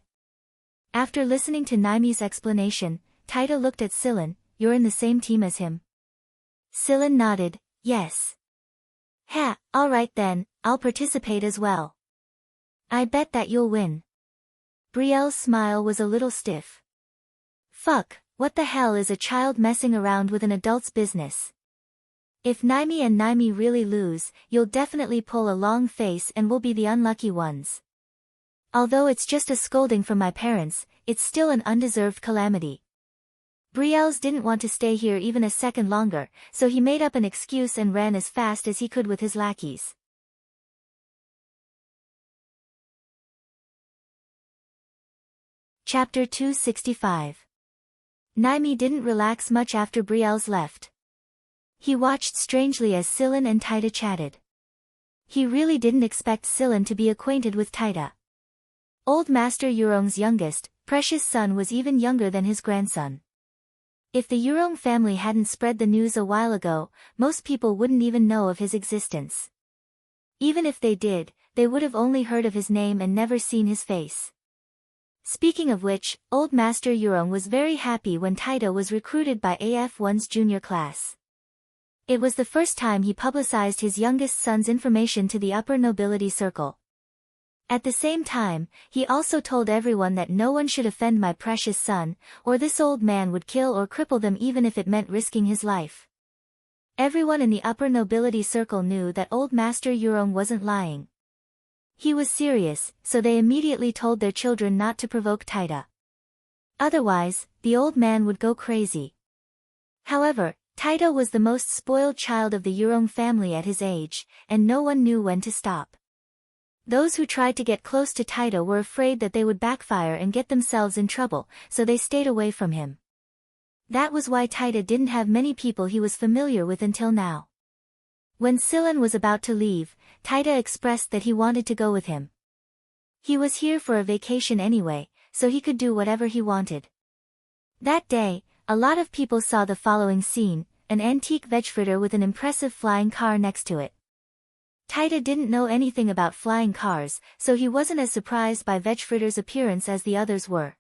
Speaker 1: After listening to Naimi's explanation, Taita looked at Silen. You're in the same team as him? Silen nodded, yes. Ha, alright then, I'll participate as well. I bet that you'll win. Brielle's smile was a little stiff. Fuck, what the hell is a child messing around with an adult's business? If Naimi and Naimi really lose, you'll definitely pull a long face and we'll be the unlucky ones. Although it's just a scolding from my parents, it's still an undeserved calamity. Brielle's didn't want to stay here even a second longer, so he made up an excuse and ran as fast as he could with his lackeys. Chapter 265. Naimi didn't relax much after Brielle's left. He watched strangely as Silen and Taita chatted. He really didn't expect Silen to be acquainted with Taita. Old Master Yurong's youngest, precious son was even younger than his grandson. If the Yurong family hadn't spread the news a while ago, most people wouldn't even know of his existence. Even if they did, they would have only heard of his name and never seen his face. Speaking of which, Old Master Yurong was very happy when Taita was recruited by AF1's junior class. It was the first time he publicized his youngest son's information to the upper nobility circle. At the same time, he also told everyone that no one should offend my precious son, or this old man would kill or cripple them even if it meant risking his life. Everyone in the upper nobility circle knew that Old Master Yurong wasn't lying. He was serious, so they immediately told their children not to provoke Taita. Otherwise, the old man would go crazy. However, Taita was the most spoiled child of the Yurong family at his age, and no one knew when to stop. Those who tried to get close to Taita were afraid that they would backfire and get themselves in trouble, so they stayed away from him. That was why Taita didn't have many people he was familiar with until now. When Silen was about to leave, Taita expressed that he wanted to go with him. He was here for a vacation anyway, so he could do whatever he wanted. That day, a lot of people saw the following scene: an antique vegfritter with an impressive flying car next to it. Taita didn't know anything about flying cars, so he wasn't as surprised by vegfritter's appearance as the others were.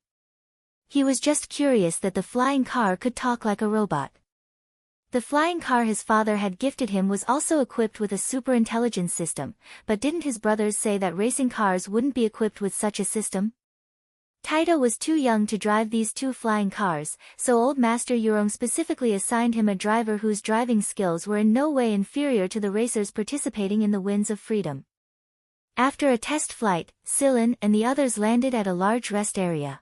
Speaker 1: He was just curious that the flying car could talk like a robot. The flying car his father had gifted him was also equipped with a superintelligence system, but didn't his brothers say that racing cars wouldn't be equipped with such a system? Taita was too young to drive these two flying cars, so Old Master Yurong specifically assigned him a driver whose driving skills were in no way inferior to the racers participating in the Winds of Freedom. After a test flight, Silen and the others landed at a large rest area.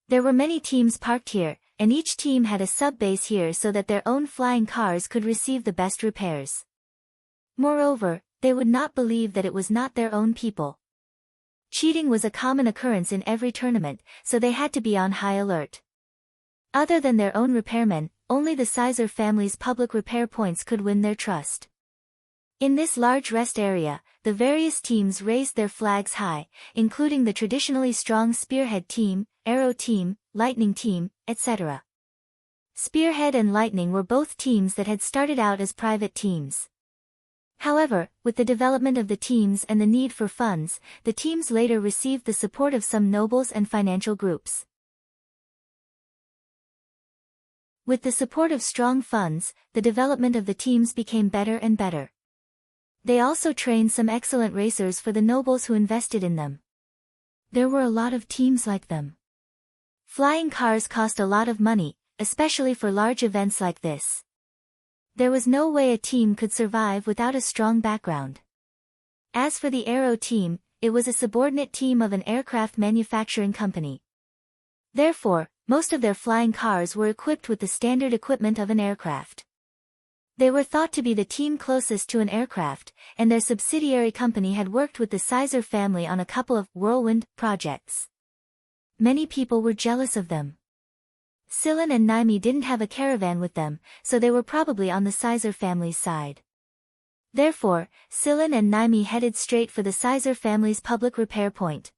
Speaker 1: There were many teams parked here, and each team had a sub-base here so that their own flying cars could receive the best repairs. Moreover, they would not believe that it was not their own people. Cheating was a common occurrence in every tournament, so they had to be on high alert. Other than their own repairmen, only the Sizer family's public repair points could win their trust. In this large rest area, the various teams raised their flags high, including the traditionally strong Spearhead team, Arrow team, Lightning team, etc. Spearhead and Lightning were both teams that had started out as private teams. However, with the development of the teams and the need for funds, the teams later received the support of some nobles and financial groups. With the support of strong funds, the development of the teams became better and better. They also trained some excellent racers for the nobles who invested in them. There were a lot of teams like them. Flying cars cost a lot of money, especially for large events like this. There was no way a team could survive without a strong background. As for the Arrow team, it was a subordinate team of an aircraft manufacturing company. Therefore, most of their flying cars were equipped with the standard equipment of an aircraft. They were thought to be the team closest to an aircraft, and their subsidiary company had worked with the Sizer family on a couple of whirlwind projects. Many people were jealous of them. Silen and Naimi didn't have a caravan with them, so they were probably on the Sizer family's side. Therefore, Silen and Naimi headed straight for the Sizer family's public repair point.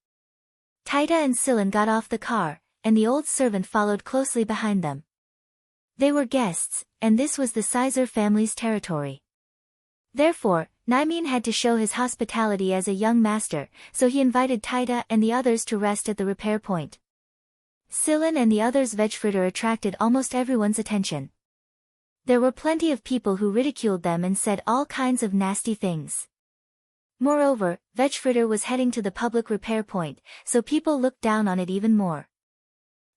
Speaker 1: Taita and Silen got off the car, and the old servant followed closely behind them. They were guests, and this was the Sizer family's territory. Therefore, Naimin had to show his hospitality as a young master, so he invited Taita and the others to rest at the repair point. Sillin and the others' vegfritter attracted almost everyone's attention. There were plenty of people who ridiculed them and said all kinds of nasty things. Moreover, vegfritter was heading to the public repair point, so people looked down on it even more.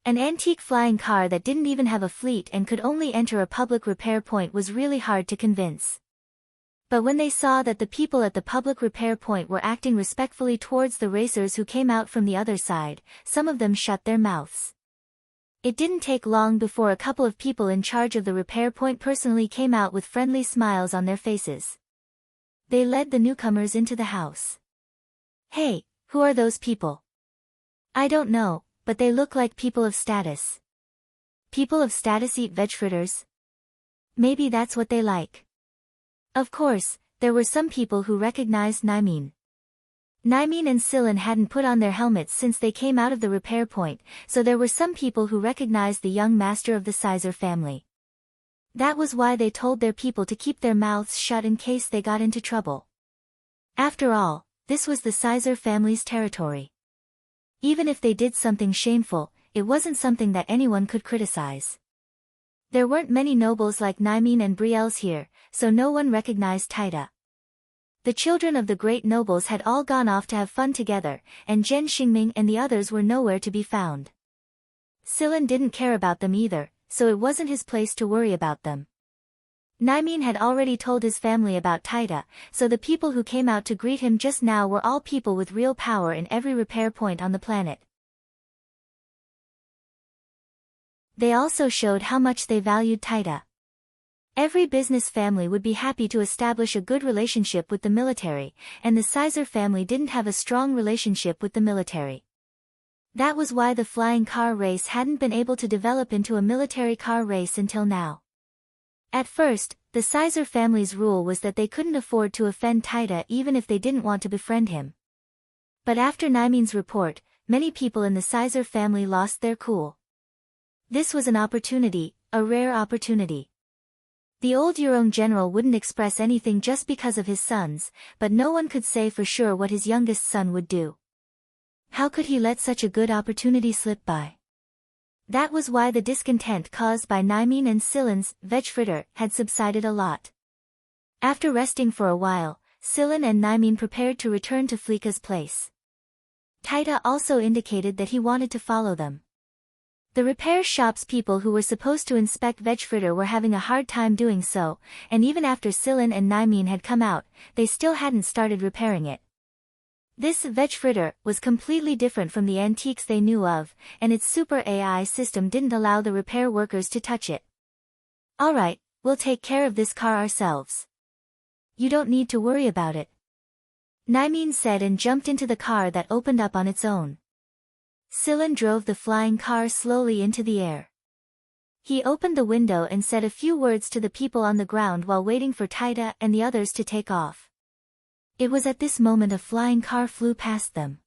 Speaker 1: An antique flying car that didn't even have a fleet and could only enter a public repair point was really hard to convince. But when they saw that the people at the public repair point were acting respectfully towards the racers who came out from the other side, some of them shut their mouths. It didn't take long before a couple of people in charge of the repair point personally came out with friendly smiles on their faces. They led the newcomers into the house. "Hey, who are those people?" "I don't know, but they look like people of status." "People of status eat veg fritters? Maybe that's what they like." Of course, there were some people who recognized Naimin. Naimin and Sillin hadn't put on their helmets since they came out of the repair point, so there were some people who recognized the young master of the Sizer family. That was why they told their people to keep their mouths shut in case they got into trouble. After all, this was the Sizer family's territory. Even if they did something shameful, it wasn't something that anyone could criticize. There weren't many nobles like Naimin and Brielle's here, so no one recognized Taita. The children of the great nobles had all gone off to have fun together, and Zhen Xingming and the others were nowhere to be found. Sillin didn't care about them either, so it wasn't his place to worry about them. Naimin had already told his family about Taita, so the people who came out to greet him just now were all people with real power in every repair point on the planet. They also showed how much they valued Taita. Every business family would be happy to establish a good relationship with the military, and the Sizer family didn't have a strong relationship with the military. That was why the flying car race hadn't been able to develop into a military car race until now. At first, the Sizer family's rule was that they couldn't afford to offend Taita even if they didn't want to befriend him. But after Naimin's report, many people in the Sizer family lost their cool. This was an opportunity, a rare opportunity. The old Yurong general wouldn't express anything just because of his sons, but no one could say for sure what his youngest son would do. How could he let such a good opportunity slip by? That was why the discontent caused by Naimin and Sillin's vegfritter had subsided a lot. After resting for a while, Sillin and Naimin prepared to return to Flika's place. Taita also indicated that he wanted to follow them. The repair shop's people who were supposed to inspect vegfritter were having a hard time doing so, and even after Sillin and Naimin had come out, they still hadn't started repairing it. This vegfritter was completely different from the antiques they knew of, and its super AI system didn't allow the repair workers to touch it. "Alright, we'll take care of this car ourselves. You don't need to worry about it," Naimin said and jumped into the car that opened up on its own. Sillin drove the flying car slowly into the air. He opened the window and said a few words to the people on the ground while waiting for Taita and the others to take off. It was at this moment a flying car flew past them.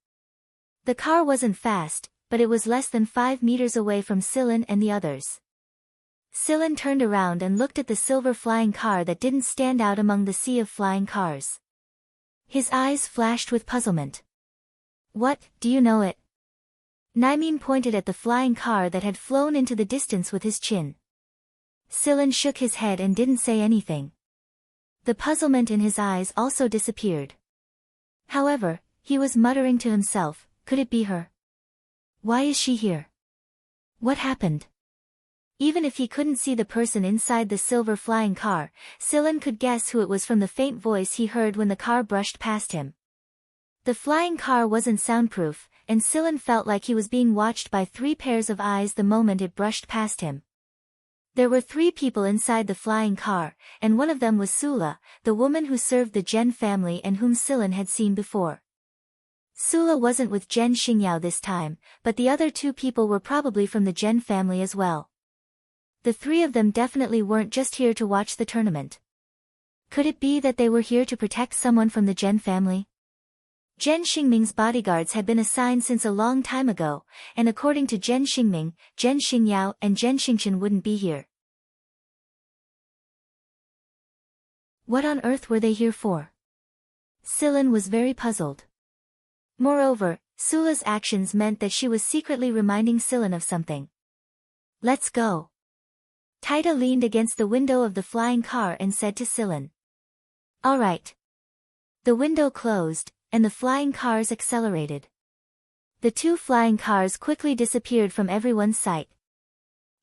Speaker 1: The car wasn't fast, but it was less than 5 meters away from Sillin and the others. Sillin turned around and looked at the silver flying car that didn't stand out among the sea of flying cars. His eyes flashed with puzzlement. "What, do you know it?" Naimin pointed at the flying car that had flown into the distance with his chin. Sillin shook his head and didn't say anything. The puzzlement in his eyes also disappeared. However, he was muttering to himself, "Could it be her? Why is she here? What happened?" Even if he couldn't see the person inside the silver flying car, Sillin could guess who it was from the faint voice he heard when the car brushed past him. The flying car wasn't soundproof, and Sillin felt like he was being watched by 3 pairs of eyes the moment it brushed past him. There were 3 people inside the flying car, and one of them was Sula, the woman who served the Zhen family and whom Sillin had seen before. Sula wasn't with Zhen Xingyao this time, but the other 2 people were probably from the Zhen family as well. The 3 of them definitely weren't just here to watch the tournament. Could it be that they were here to protect someone from the Zhen family? Zhen Xingming's bodyguards had been assigned since a long time ago, and according to Zhen Xingming, Zhen Xingyao and Zhen Xingchen wouldn't be here. What on earth were they here for? Sillin was very puzzled. Moreover, Sula's actions meant that she was secretly reminding Silen of something. Let's go. Taita leaned against the window of the flying car and said to Silen. All right. The window closed, and the flying cars accelerated. The two flying cars quickly disappeared from everyone's sight.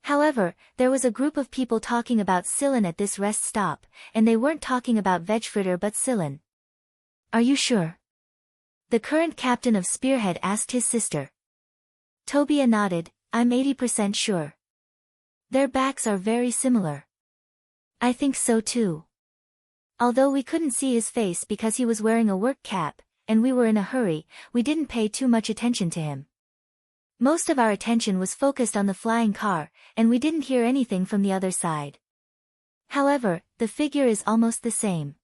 Speaker 1: However, there was a group of people talking about Silen at this rest stop, and they weren't talking about Vegfritter but Silen. Are you sure? The current captain of Spearhead asked his sister. Tobia nodded, I'm 80% sure. Their backs are very similar. I think so too. Although we couldn't see his face because he was wearing a work cap, and we were in a hurry, we didn't pay too much attention to him. Most of our attention was focused on the flying car, and we didn't hear anything from the other side. However, the figure is almost the same.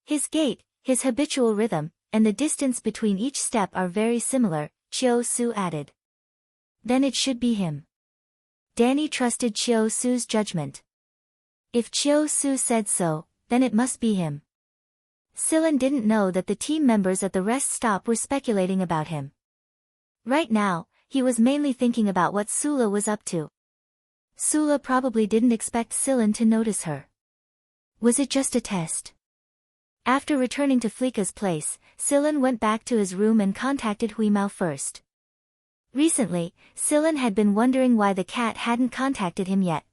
Speaker 1: His gait, his habitual rhythm, and the distance between each step are very similar, Chiao Su added. Then it should be him. Danny trusted Chiao Su's judgment. If Chiao Su said so, then it must be him. Silen didn't know that the team members at the rest stop were speculating about him. Right now, he was mainly thinking about what Sula was up to. Sula probably didn't expect Silen to notice her. Was it just a test? After returning to Flika's place, Silen went back to his room and contacted Huimao first. Recently, Silen had been wondering why the cat hadn't contacted him yet.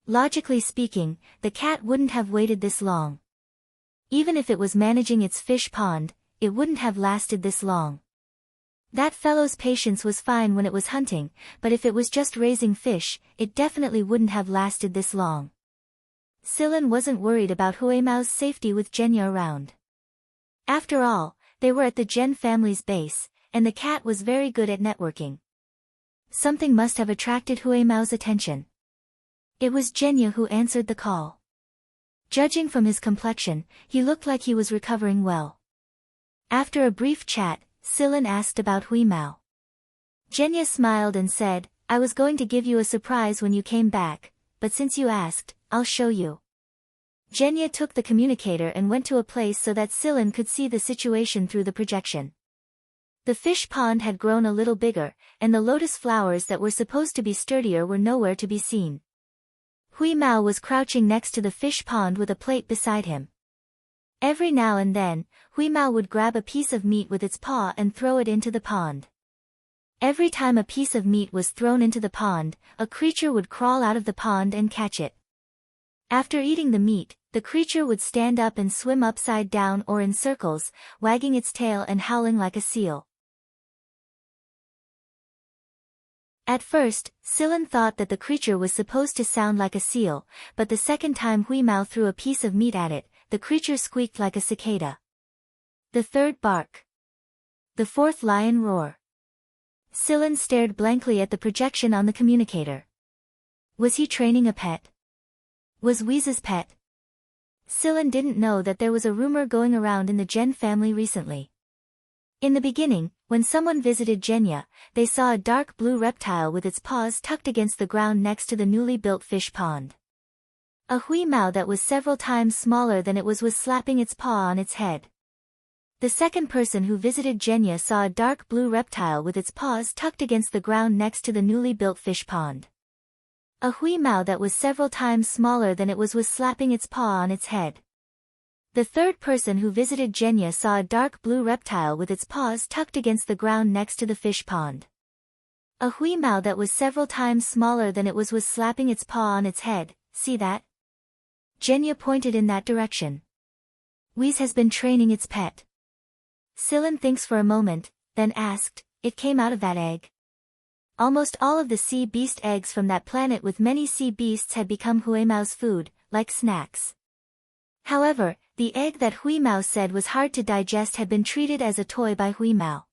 Speaker 1: Logically speaking, the cat wouldn't have waited this long. Even if it was managing its fish pond, it wouldn't have lasted this long. That fellow's patience was fine when it was hunting, but if it was just raising fish, it definitely wouldn't have lasted this long. Silen wasn't worried about Huimao's safety with Genya around. After all, they were at the Gen family's base, and the cat was very good at networking. Something must have attracted Huimao's attention. It was Genya who answered the call. Judging from his complexion, he looked like he was recovering well. After a brief chat, Silen asked about Huimao. Genya smiled and said, I was going to give you a surprise when you came back, but since you asked, I'll show you. Genya took the communicator and went to a place so that Silen could see the situation through the projection. The fish pond had grown a little bigger, and the lotus flowers that were supposed to be sturdier were nowhere to be seen. Huimao was crouching next to the fish pond with a plate beside him. Every now and then, Huimao would grab a piece of meat with its paw and throw it into the pond. Every time a piece of meat was thrown into the pond, a creature would crawl out of the pond and catch it. After eating the meat, the creature would stand up and swim upside down or in circles, wagging its tail and howling like a seal. At first, Silen thought that the creature was supposed to sound like a seal, but the second time Huimao threw a piece of meat at it, the creature squeaked like a cicada. The third bark. The fourth lion roar. Silen stared blankly at the projection on the communicator. Was he training a pet? Was Wheeze's pet? Silen didn't know that there was a rumor going around in the Gen family recently. In the beginning, when someone visited Genya, they saw a dark blue reptile with its paws tucked against the ground next to the newly built fish pond. A Huimao that was several times smaller than it was slapping its paw on its head. The second person who visited Genya saw a dark blue reptile with its paws tucked against the ground next to the newly built fish pond. A Huimao that was several times smaller than it was slapping its paw on its head. The third person who visited Genya saw a dark blue reptile with its paws tucked against the ground next to the fish pond. A Huimao that was several times smaller than it was slapping its paw on its head. See that? Genya pointed in that direction. Wheeze has been training its pet. Silen thinks for a moment, then asked, it came out of that egg. Almost all of the sea beast eggs from that planet with many sea beasts had become Huimao's food, like snacks. However, the egg that Huimao said was hard to digest had been treated as a toy by Huimao.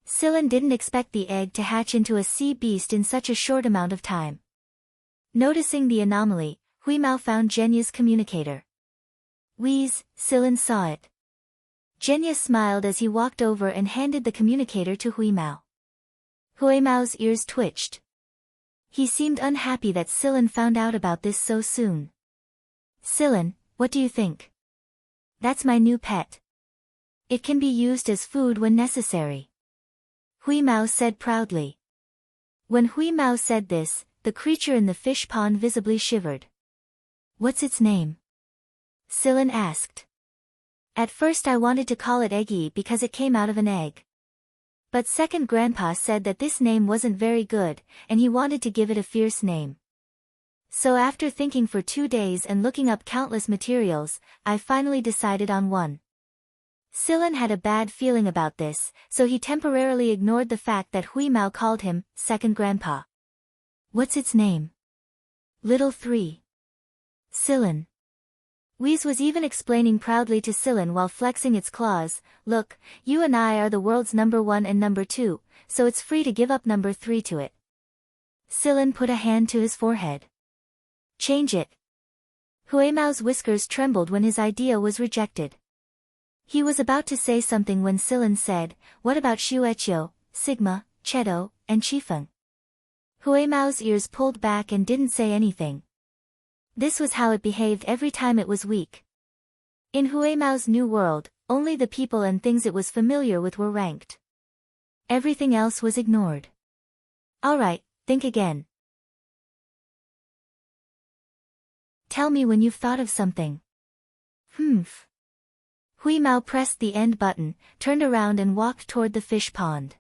Speaker 1: Silen didn't expect the egg to hatch into a sea beast in such a short amount of time. Noticing the anomaly, Huimao found Genya's communicator. Wheeze, Silen saw it. Genya smiled as he walked over and handed the communicator to Huimao. Huimao's ears twitched. He seemed unhappy that Silen found out about this so soon. Silen, what do you think? That's my new pet. It can be used as food when necessary. Hui Mao said proudly. When Hui Mao said this, the creature in the fish pond visibly shivered. What's its name? Sillin asked. At first I wanted to call it Eggy because it came out of an egg. But second Grandpa said that this name wasn't very good, and he wanted to give it a fierce name. So after thinking for 2 days and looking up countless materials, I finally decided on one. Sillin had a bad feeling about this, so he temporarily ignored the fact that Hui Mao called him second Grandpa. What's its name? Little 3. Sillin. Wheeze was even explaining proudly to Sillin while flexing its claws, look, you and I are the world's number 1 and number 2, so it's free to give up number 3 to it. Sillin put a hand to his forehead. Change it. Hui Mao's whiskers trembled when his idea was rejected. He was about to say something when Sillin said, what about Shueqiu, Sigma, Cheto, and Qifeng? Hui Mao's ears pulled back and didn't say anything. This was how it behaved every time it was weak. In Hui Mao's new world, only the people and things it was familiar with were ranked. Everything else was ignored. Alright, think again. Tell me when you've thought of something. Hui Mao pressed the end button, turned around and walked toward the fish pond.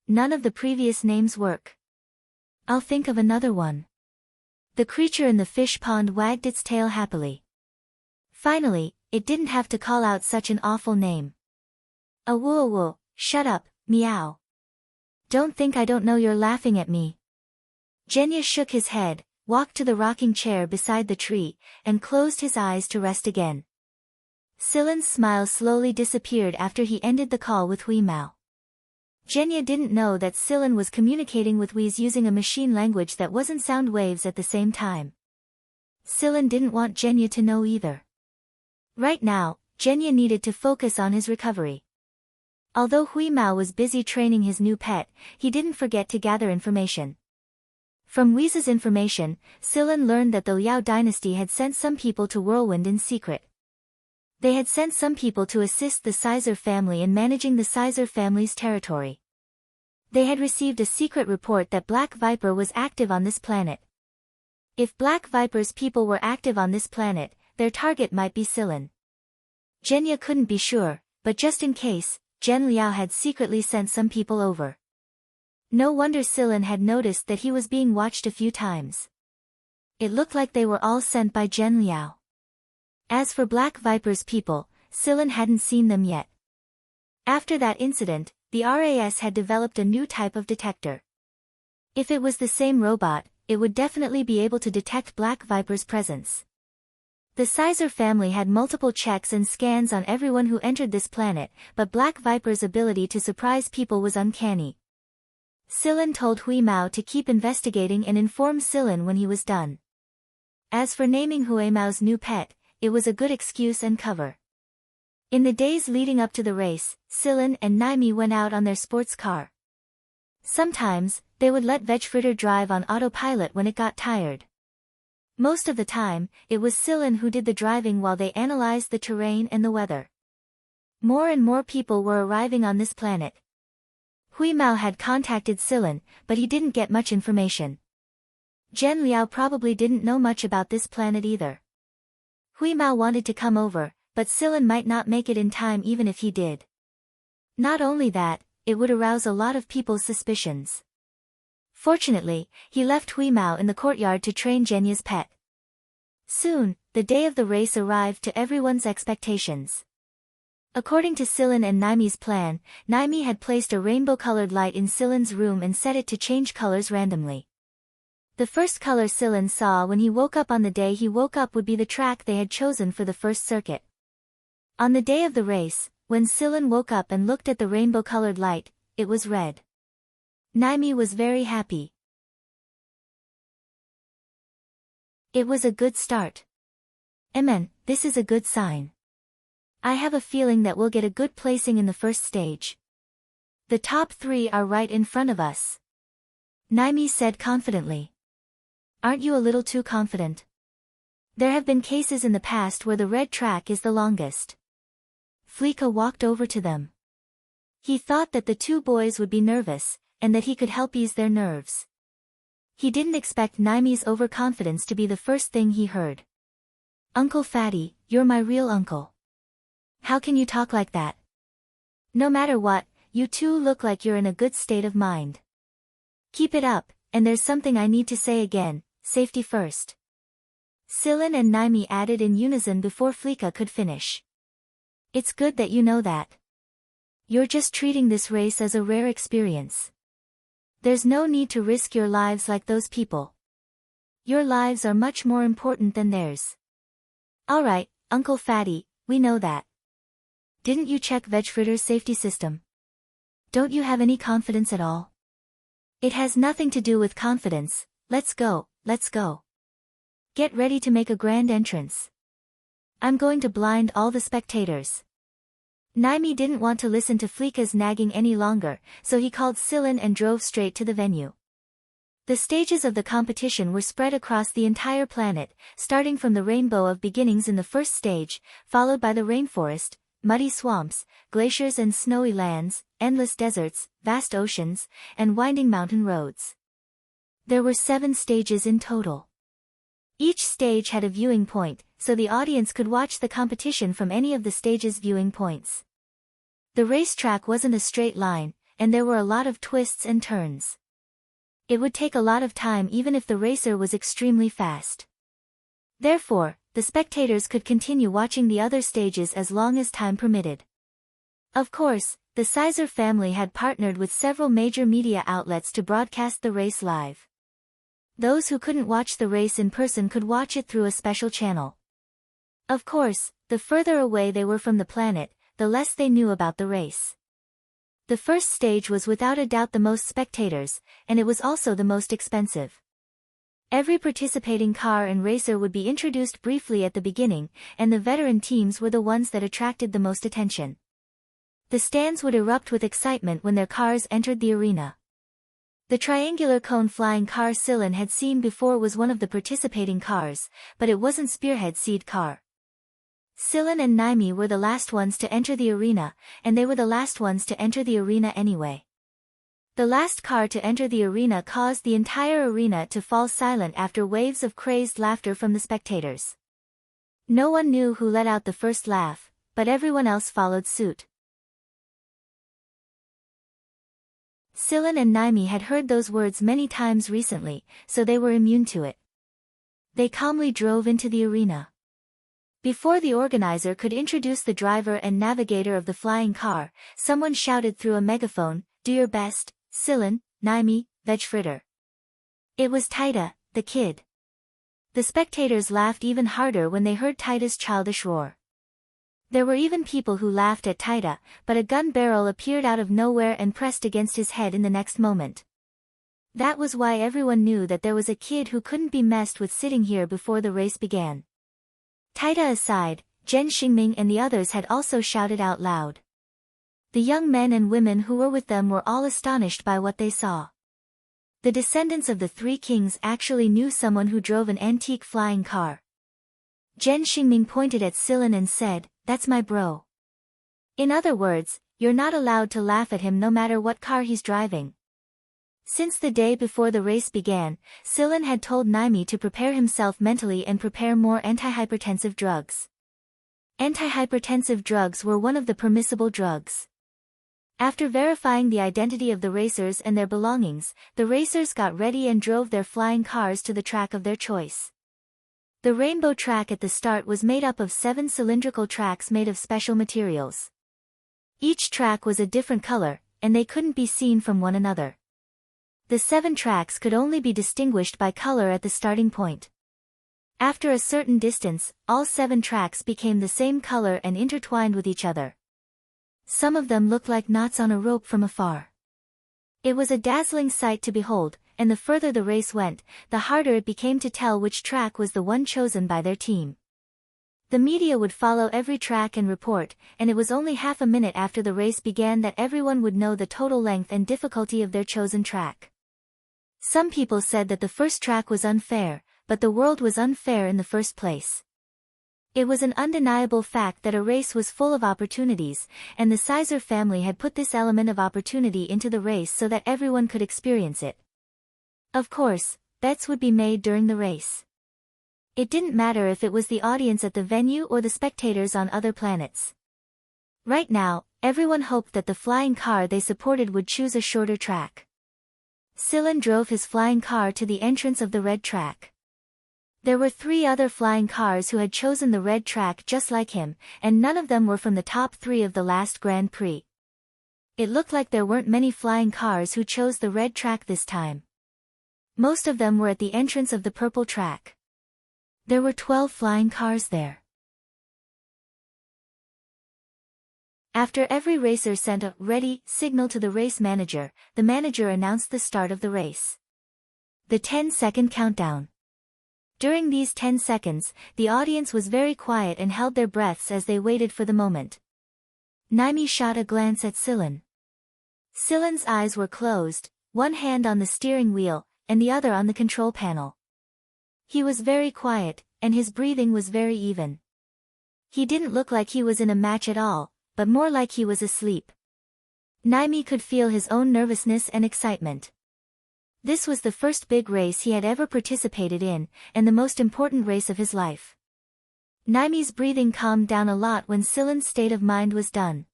Speaker 1: None of the previous names work. I'll think of another one. The creature in the fish pond wagged its tail happily. Finally, it didn't have to call out such an awful name. Awoo, shut up, meow. Don't think I don't know you're laughing at me. Genya shook his head, walked to the rocking chair beside the tree, and closed his eyes to rest again. Sillin's smile slowly disappeared after he ended the call with Hui Mao. Genya didn't know that Sillin was communicating with Wheeze using a machine language that wasn't sound waves at the same time. Sillin didn't want Genya to know either. Right now, Genya needed to focus on his recovery. Although Hui Mao was busy training his new pet, he didn't forget to gather information. From Wheeze's information, Sillin learned that the Liao dynasty had sent some people to Whirlwind in secret. They had sent some people to assist the Sizer family in managing the Sizer family's territory. They had received a secret report that Black Viper was active on this planet. If Black Viper's people were active on this planet, their target might be Sillin. Genya couldn't be sure, but just in case, Zhen Liao had secretly sent some people over. No wonder Sillin had noticed that he was being watched a few times. It looked like they were all sent by Zhen Liao. As for Black Viper's people, Sillin hadn't seen them yet. After that incident, the RAS had developed a new type of detector. If it was the same robot, it would definitely be able to detect Black Viper's presence. The Sizer family had multiple checks and scans on everyone who entered this planet, but Black Viper's ability to surprise people was uncanny. Sillin told Hui Mao to keep investigating and inform Sillin when he was done. As for naming Hui Mao's new pet, it was a good excuse and cover. In the days leading up to the race, Sillin and Naimi went out on their sports car. Sometimes, they would let Vegfritter drive on autopilot when it got tired. Most of the time, it was Sillin who did the driving while they analyzed the terrain and the weather. More and more people were arriving on this planet. Hui Mao had contacted Sillin, but he didn't get much information. Zhen Liao probably didn't know much about this planet either. Hui Mao wanted to come over, but Sillin might not make it in time even if he did. Not only that, it would arouse a lot of people's suspicions. Fortunately, he left Hui Mao in the courtyard to train Genya's pet. Soon, the day of the race arrived to everyone's expectations. According to Sillin and Naimi's plan, Naimi had placed a rainbow-colored light in Sillin's room and set it to change colors randomly. The first color Sillin saw when he woke up on the day he woke up would be the track they had chosen for the first circuit. On the day of the race, when Sillin woke up and looked at the rainbow-colored light, it was red. Naimi was very happy. It was a good start. Amen, this is a good sign. I have a feeling that we'll get a good placing in the first stage. The top 3 are right in front of us. Naimi said confidently. Aren't you a little too confident? There have been cases in the past where the red track is the longest. Fleeka walked over to them. He thought that the two boys would be nervous, and that he could help ease their nerves. He didn't expect Naimi's overconfidence to be the first thing he heard. "Uncle Fatty, you're my real uncle. How can you talk like that? No matter what, you two look like you're in a good state of mind. Keep it up, and there's something I need to say again, safety first." Sillin and Naimi added in unison before Fleeka could finish. "It's good that you know that. You're just treating this race as a rare experience. There's no need to risk your lives like those people. Your lives are much more important than theirs." "Alright, Uncle Fatty, we know that. Didn't you check Vegfritter's safety system? Don't you have any confidence at all?" "It has nothing to do with confidence. Let's go, let's go. Get ready to make a grand entrance. I'm going to blind all the spectators." Naimi didn't want to listen to Fleeka's nagging any longer, so he called Sillin and drove straight to the venue. The stages of the competition were spread across the entire planet, starting from the Rainbow of Beginnings in the first stage, followed by the rainforest, muddy swamps, glaciers and snowy lands, endless deserts, vast oceans, and winding mountain roads. There were 7 stages in total. Each stage had a viewing point, so the audience could watch the competition from any of the stage's viewing points. The racetrack wasn't a straight line, and there were a lot of twists and turns. It would take a lot of time even if the racer was extremely fast. Therefore, the spectators could continue watching the other stages as long as time permitted. Of course, the Sizer family had partnered with several major media outlets to broadcast the race live. Those who couldn't watch the race in person could watch it through a special channel. Of course, the further away they were from the planet, the less they knew about the race. The first stage was without a doubt the most spectators, and it was also the most expensive. Every participating car and racer would be introduced briefly at the beginning, and the veteran teams were the ones that attracted the most attention. The stands would erupt with excitement when their cars entered the arena. The triangular cone flying car Sillin had seen before was one of the participating cars, but it wasn't Spearhead's seed car. Sillin and Naimi were the last ones to enter the arena, and they were the last ones to enter the arena anyway. The last car to enter the arena caused the entire arena to fall silent after waves of crazed laughter from the spectators. No one knew who let out the first laugh, but everyone else followed suit. Sillin and Naimi had heard those words many times recently, so they were immune to it. They calmly drove into the arena. Before the organizer could introduce the driver and navigator of the flying car, someone shouted through a megaphone, "Do your best, Sillin, Naimi, Vegfritter." It was Taita, the kid. The spectators laughed even harder when they heard Taita's childish roar. There were even people who laughed at Taita, but a gun barrel appeared out of nowhere and pressed against his head in the next moment. That was why everyone knew that there was a kid who couldn't be messed with sitting here before the race began. Taita aside, Zhen Xingming and the others had also shouted out loud. The young men and women who were with them were all astonished by what they saw. The descendants of the 3 kings actually knew someone who drove an antique flying car. Zhen Xingming pointed at Sillin and said, "That's my bro." In other words, you're not allowed to laugh at him no matter what car he's driving. Since the day before the race began, Sillin had told Naimi to prepare himself mentally and prepare more antihypertensive drugs. Antihypertensive drugs were one of the permissible drugs. After verifying the identity of the racers and their belongings, the racers got ready and drove their flying cars to the track of their choice. The rainbow track at the start was made up of 7 cylindrical tracks made of special materials. Each track was a different color, and they couldn't be seen from one another. The 7 tracks could only be distinguished by color at the starting point. After a certain distance, all 7 tracks became the same color and intertwined with each other. Some of them looked like knots on a rope from afar. It was a dazzling sight to behold, and the further the race went, the harder it became to tell which track was the one chosen by their team. The media would follow every track and report, and it was only half a minute after the race began that everyone would know the total length and difficulty of their chosen track. Some people said that the first track was unfair, but the world was unfair in the first place. It was an undeniable fact that a race was full of opportunities, and the Sizer family had put this element of opportunity into the race so that everyone could experience it. Of course, bets would be made during the race. It didn't matter if it was the audience at the venue or the spectators on other planets. Right now, everyone hoped that the flying car they supported would choose a shorter track. Sillin drove his flying car to the entrance of the red track. There were 3 other flying cars who had chosen the red track just like him, and none of them were from the top 3 of the last Grand Prix. It looked like there weren't many flying cars who chose the red track this time. Most of them were at the entrance of the purple track. There were 12 flying cars there. After every racer sent a "ready" signal to the race manager, the manager announced the start of the race. The 10-second countdown. During these 10 seconds, the audience was very quiet and held their breaths as they waited for the moment. Naimi shot a glance at Sillin. Sillin's eyes were closed, one hand on the steering wheel, and the other on the control panel. He was very quiet, and his breathing was very even. He didn't look like he was in a match at all, but more like he was asleep. Naimi could feel his own nervousness and excitement. This was the first big race he had ever participated in, and the most important race of his life. Naimi's breathing calmed down a lot when Sillin's state of mind was done.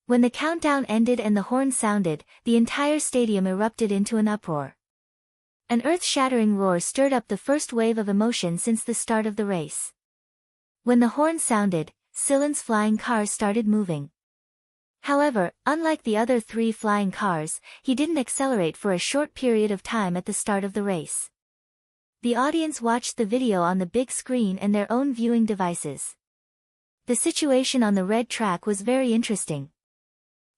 Speaker 1: When the countdown ended and the horn sounded, the entire stadium erupted into an uproar. An earth-shattering roar stirred up the first wave of emotion since the start of the race. When the horn sounded, Sillin's flying car started moving. However, unlike the other 3 flying cars, he didn't accelerate for a short period of time at the start of the race. The audience watched the video on the big screen and their own viewing devices. The situation on the red track was very interesting.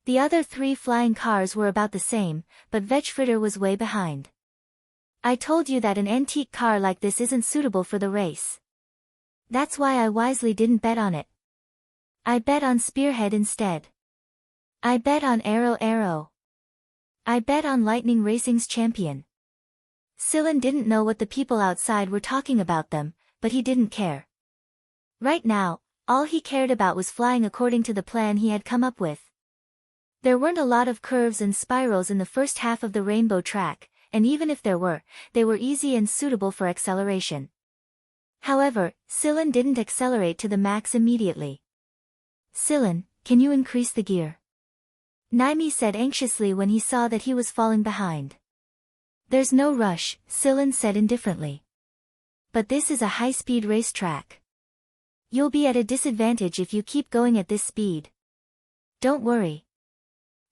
Speaker 1: The other 3 flying cars were about the same, but Vetschfritter was way behind. I told you that an antique car like this isn't suitable for the race. That's why I wisely didn't bet on it. I bet on Spearhead instead. I bet on Arrow. I bet on Lightning Racing's champion. Sillin didn't know what the people outside were talking about them, but he didn't care. Right now, all he cared about was flying according to the plan he had come up with. There weren't a lot of curves and spirals in the first half of the rainbow track, and even if there were, they were easy and suitable for acceleration. However, Sillin didn't accelerate to the max immediately. Sillin, can you increase the gear? Naimi said anxiously when he saw that he was falling behind. There's no rush, Sillin said indifferently. But this is a high-speed racetrack. You'll be at a disadvantage if you keep going at this speed. Don't worry.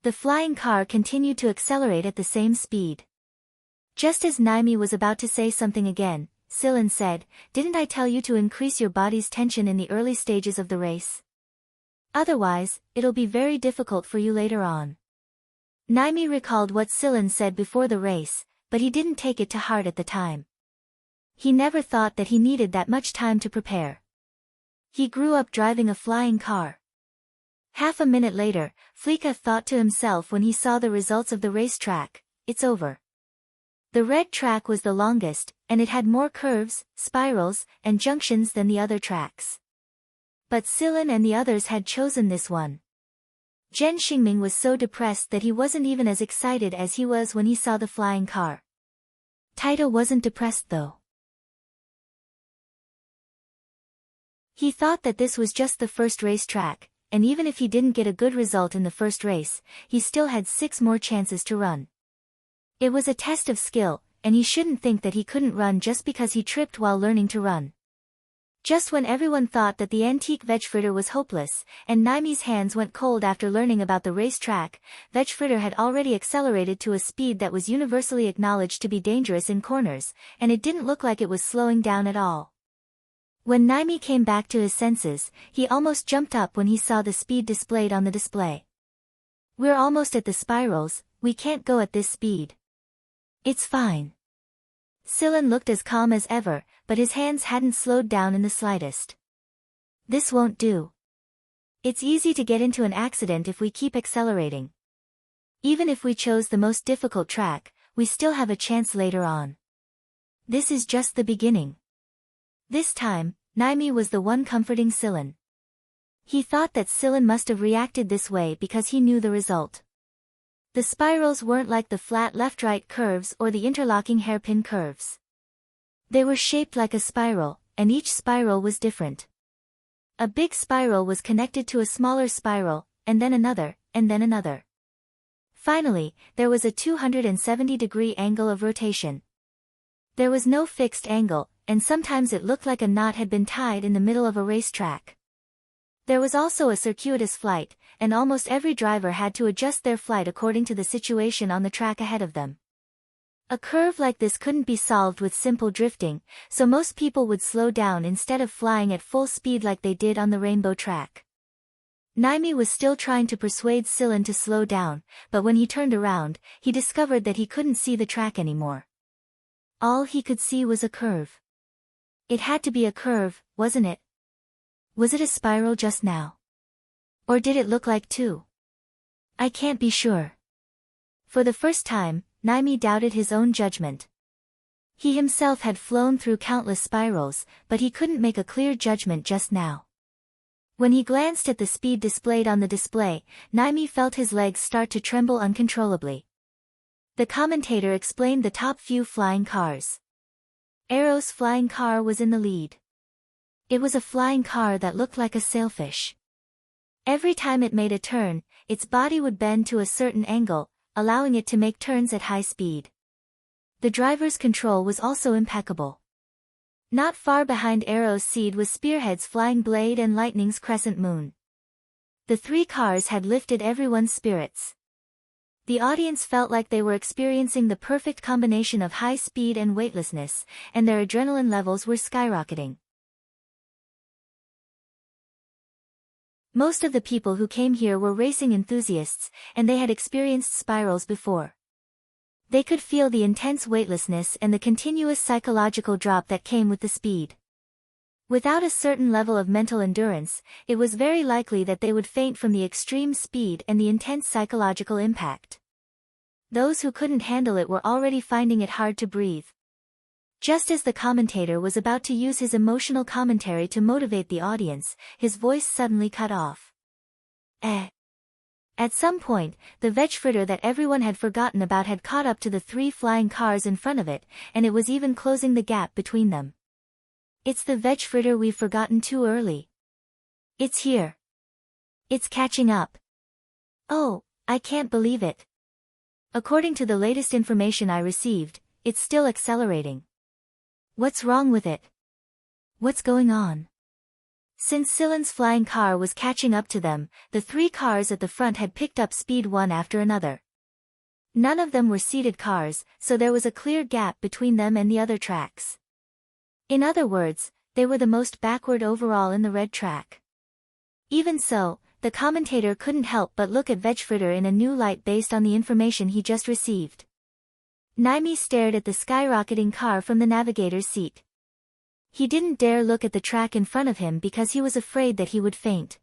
Speaker 1: The flying car continued to accelerate at the same speed. Just as Naimi was about to say something again, Sillin said, "Didn't I tell you to increase your body's tension in the early stages of the race? Otherwise, it'll be very difficult for you later on." Naimi recalled what Sillin said before the race, but he didn't take it to heart at the time. He never thought that he needed that much time to prepare. He grew up driving a flying car. Half a minute later, Fleeka thought to himself when he saw the results of the racetrack, "It's over." The red track was the longest, and it had more curves, spirals, and junctions than the other tracks. But Sillin and the others had chosen this one. Zhen Xingming was so depressed that he wasn't even as excited as he was when he saw the flying car. Taito wasn't depressed though. He thought that this was just the first racetrack, and even if he didn't get a good result in the first race, he still had 6 more chances to run. It was a test of skill, and he shouldn't think that he couldn't run just because he tripped while learning to run. Just when everyone thought that the antique Vetschfritter was hopeless, and Naimi's hands went cold after learning about the racetrack, Vetschfritter had already accelerated to a speed that was universally acknowledged to be dangerous in corners, and it didn't look like it was slowing down at all. When Naimi came back to his senses, he almost jumped up when he saw the speed displayed on the display. "We're almost at the spirals, we can't go at this speed." "It's fine." Sillin looked as calm as ever, but his hands hadn't slowed down in the slightest. "This won't do. It's easy to get into an accident if we keep accelerating. Even if we chose the most difficult track, we still have a chance later on. This is just the beginning." This time, Naimi was the one comforting Sillin. He thought that Sillin must have reacted this way because he knew the result. The spirals weren't like the flat left-right curves or the interlocking hairpin curves. They were shaped like a spiral, and each spiral was different. A big spiral was connected to a smaller spiral, and then another, and then another. Finally, there was a 270-degree angle of rotation. There was no fixed angle, and sometimes it looked like a knot had been tied in the middle of a racetrack. There was also a circuitous flight, and almost every driver had to adjust their flight according to the situation on the track ahead of them. A curve like this couldn't be solved with simple drifting, so most people would slow down instead of flying at full speed like they did on the rainbow track. Naimi was still trying to persuade Sillin to slow down, but when he turned around, he discovered that he couldn't see the track anymore. All he could see was a curve. It had to be a curve, wasn't it? Was it a spiral just now? Or did it look like two? I can't be sure. For the first time, Naimi doubted his own judgment. He himself had flown through countless spirals, but he couldn't make a clear judgment just now. When he glanced at the speed displayed on the display, Naimi felt his legs start to tremble uncontrollably. The commentator explained the top few flying cars. Arrow's flying car was in the lead. It was a flying car that looked like a sailfish. Every time it made a turn, its body would bend to a certain angle, allowing it to make turns at high speed. The driver's control was also impeccable. Not far behind Arrow's seed was Spearhead's Flying Blade and Lightning's Crescent Moon. The three cars had lifted everyone's spirits. The audience felt like they were experiencing the perfect combination of high speed and weightlessness, and their adrenaline levels were skyrocketing. Most of the people who came here were racing enthusiasts, and they had experienced spirals before. They could feel the intense weightlessness and the continuous psychological drop that came with the speed. Without a certain level of mental endurance, it was very likely that they would faint from the extreme speed and the intense psychological impact. Those who couldn't handle it were already finding it hard to breathe. Just as the commentator was about to use his emotional commentary to motivate the audience, his voice suddenly cut off. At some point, the veg fritter that everyone had forgotten about had caught up to the three flying cars in front of it, and it was even closing the gap between them. It's the veg fritter we've forgotten too early. It's here. It's catching up. Oh, I can't believe it. According to the latest information I received, it's still accelerating. What's wrong with it? What's going on? Since Sillin's flying car was catching up to them, the three cars at the front had picked up speed one after another. None of them were seated cars, so there was a clear gap between them and the other tracks. In other words, they were the most backward overall in the red track. Even so, the commentator couldn't help but look at Vegfritter in a new light based on the information he just received. Naimi stared at the skyrocketing car from the navigator's seat. He didn't dare look at the track in front of him because he was afraid that he would faint.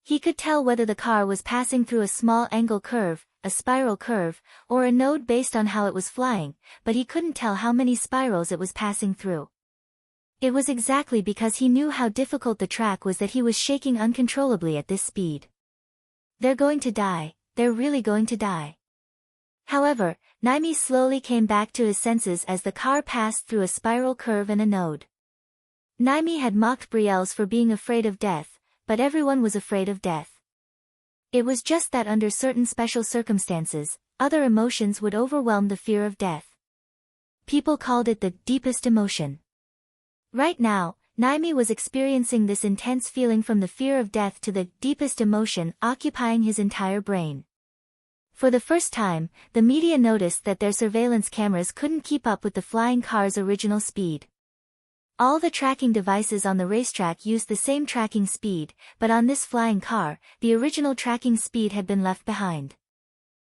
Speaker 1: He could tell whether the car was passing through a small angle curve, a spiral curve, or a node based on how it was flying, but he couldn't tell how many spirals it was passing through. It was exactly because he knew how difficult the track was that he was shaking uncontrollably at this speed. They're going to die, they're really going to die. However, Naimi slowly came back to his senses as the car passed through a spiral curve and a node. Naimi had mocked Brielles for being afraid of death, but everyone was afraid of death. It was just that under certain special circumstances, other emotions would overwhelm the fear of death. People called it the deepest emotion. Right now, Naimi was experiencing this intense feeling from the fear of death to the deepest emotion occupying his entire brain. For the first time, the media noticed that their surveillance cameras couldn't keep up with the flying car's original speed. All the tracking devices on the racetrack used the same tracking speed, but on this flying car, the original tracking speed had been left behind.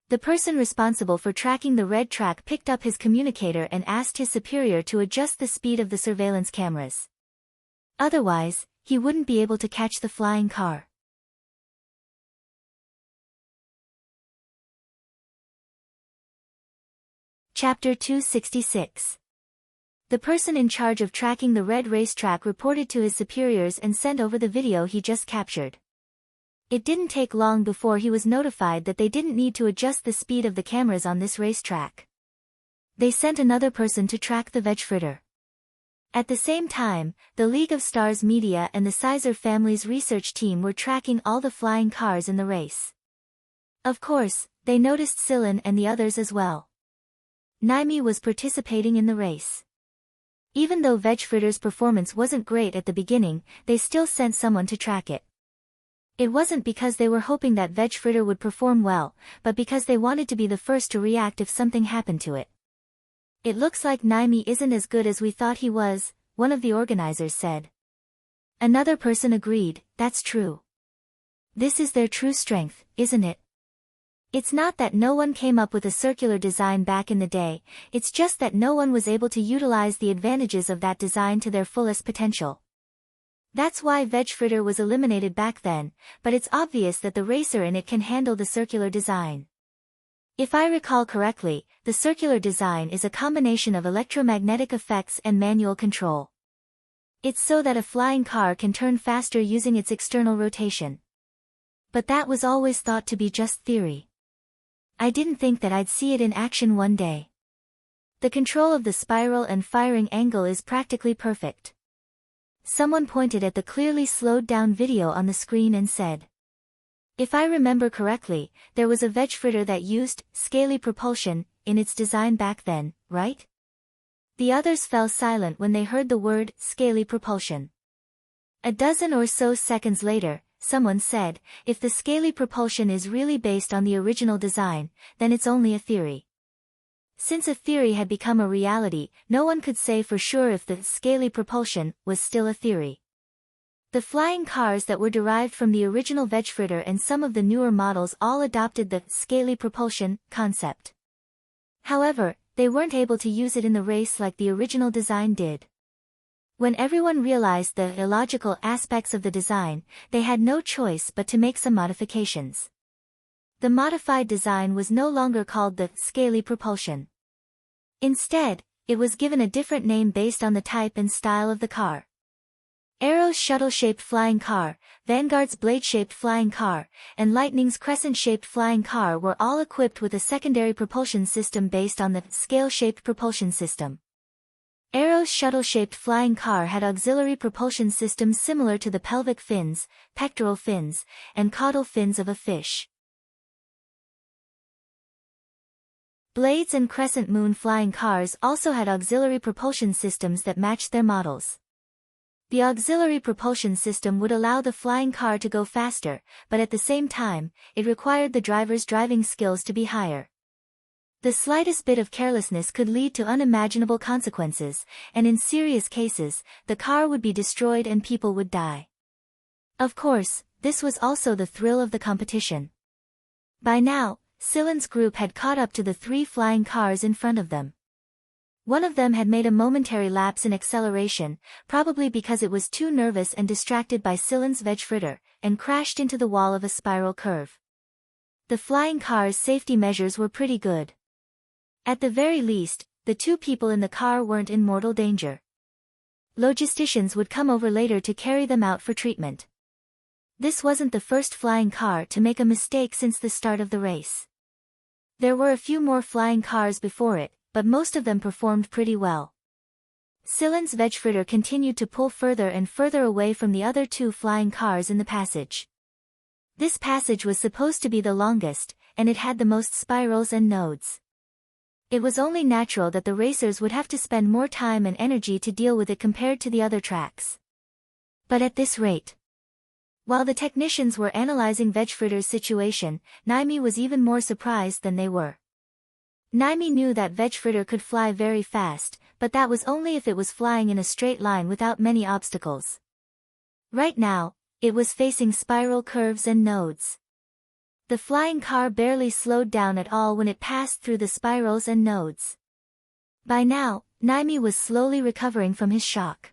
Speaker 1: The person responsible for tracking the red track picked up his communicator and asked his superior to adjust the speed of the surveillance cameras. Otherwise, he wouldn't be able to catch the flying car. Chapter 266. The person in charge of tracking the red racetrack reported to his superiors and sent over the video he just captured. It didn't take long before he was notified that they didn't need to adjust the speed of the cameras on this racetrack. They sent another person to track the veg fritter. At the same time, the League of Stars media and the Sizer family's research team were tracking all the flying cars in the race. Of course, they noticed Sillin and the others as well. Naimi was participating in the race. Even though Veg Fritter's performance wasn't great at the beginning, they still sent someone to track it. It wasn't because they were hoping that Veg Fritter would perform well, but because they wanted to be the first to react if something happened to it. "It looks like Naimi isn't as good as we thought he was," one of the organizers said. Another person agreed, "That's true. This is their true strength, isn't it? It's not that no one came up with a circular design back in the day, it's just that no one was able to utilize the advantages of that design to their fullest potential. That's why Veg Fritter was eliminated back then, but it's obvious that the racer in it can handle the circular design. If I recall correctly, the circular design is a combination of electromagnetic effects and manual control. It's so that a flying car can turn faster using its external rotation. But that was always thought to be just theory. I didn't think that I'd see it in action one day. The control of the spiral and firing angle is practically perfect." Someone pointed at the clearly slowed down video on the screen and said, "If I remember correctly, there was a Veg Fritter that used scaly propulsion in its design back then, right?" The others fell silent when they heard the word scaly propulsion. A dozen or so seconds later, someone said, "If the scaly propulsion is really based on the original design, then it's only a theory." Since a theory had become a reality, no one could say for sure if the scaly propulsion was still a theory. The flying cars that were derived from the original Veg Fritter and some of the newer models all adopted the scaly propulsion concept. However, they weren't able to use it in the race like the original design did. When everyone realized the illogical aspects of the design, they had no choice but to make some modifications. The modified design was no longer called the scaly propulsion. Instead, it was given a different name based on the type and style of the car. Arrow's shuttle-shaped flying car, Vanguard's blade-shaped flying car, and Lightning's crescent-shaped flying car were all equipped with a secondary propulsion system based on the scale-shaped propulsion system. Arrow's shuttle-shaped flying car had auxiliary propulsion systems similar to the pelvic fins, pectoral fins, and caudal fins of a fish. Blade's and Crescent Moon flying cars also had auxiliary propulsion systems that matched their models. The auxiliary propulsion system would allow the flying car to go faster, but at the same time, it required the driver's driving skills to be higher. The slightest bit of carelessness could lead to unimaginable consequences, and in serious cases, the car would be destroyed and people would die. Of course, this was also the thrill of the competition. By now, Sillin's group had caught up to the three flying cars in front of them. One of them had made a momentary lapse in acceleration, probably because it was too nervous and distracted by Sillin's Veg Fritter, and crashed into the wall of a spiral curve. The flying car's safety measures were pretty good. At the very least, the two people in the car weren't in mortal danger. Logisticians would come over later to carry them out for treatment. This wasn't the first flying car to make a mistake since the start of the race. There were a few more flying cars before it, but most of them performed pretty well. Sillin's Veg Fritter continued to pull further and further away from the other two flying cars in the passage. This passage was supposed to be the longest, and it had the most spirals and nodes. It was only natural that the racers would have to spend more time and energy to deal with it compared to the other tracks. But at this rate. While the technicians were analyzing Veg Fritter's situation, Naimi was even more surprised than they were. Naimi knew that Veg Fritter could fly very fast, but that was only if it was flying in a straight line without many obstacles. Right now, it was facing spiral curves and nodes. The flying car barely slowed down at all when it passed through the spirals and nodes. By now, Naimi was slowly recovering from his shock.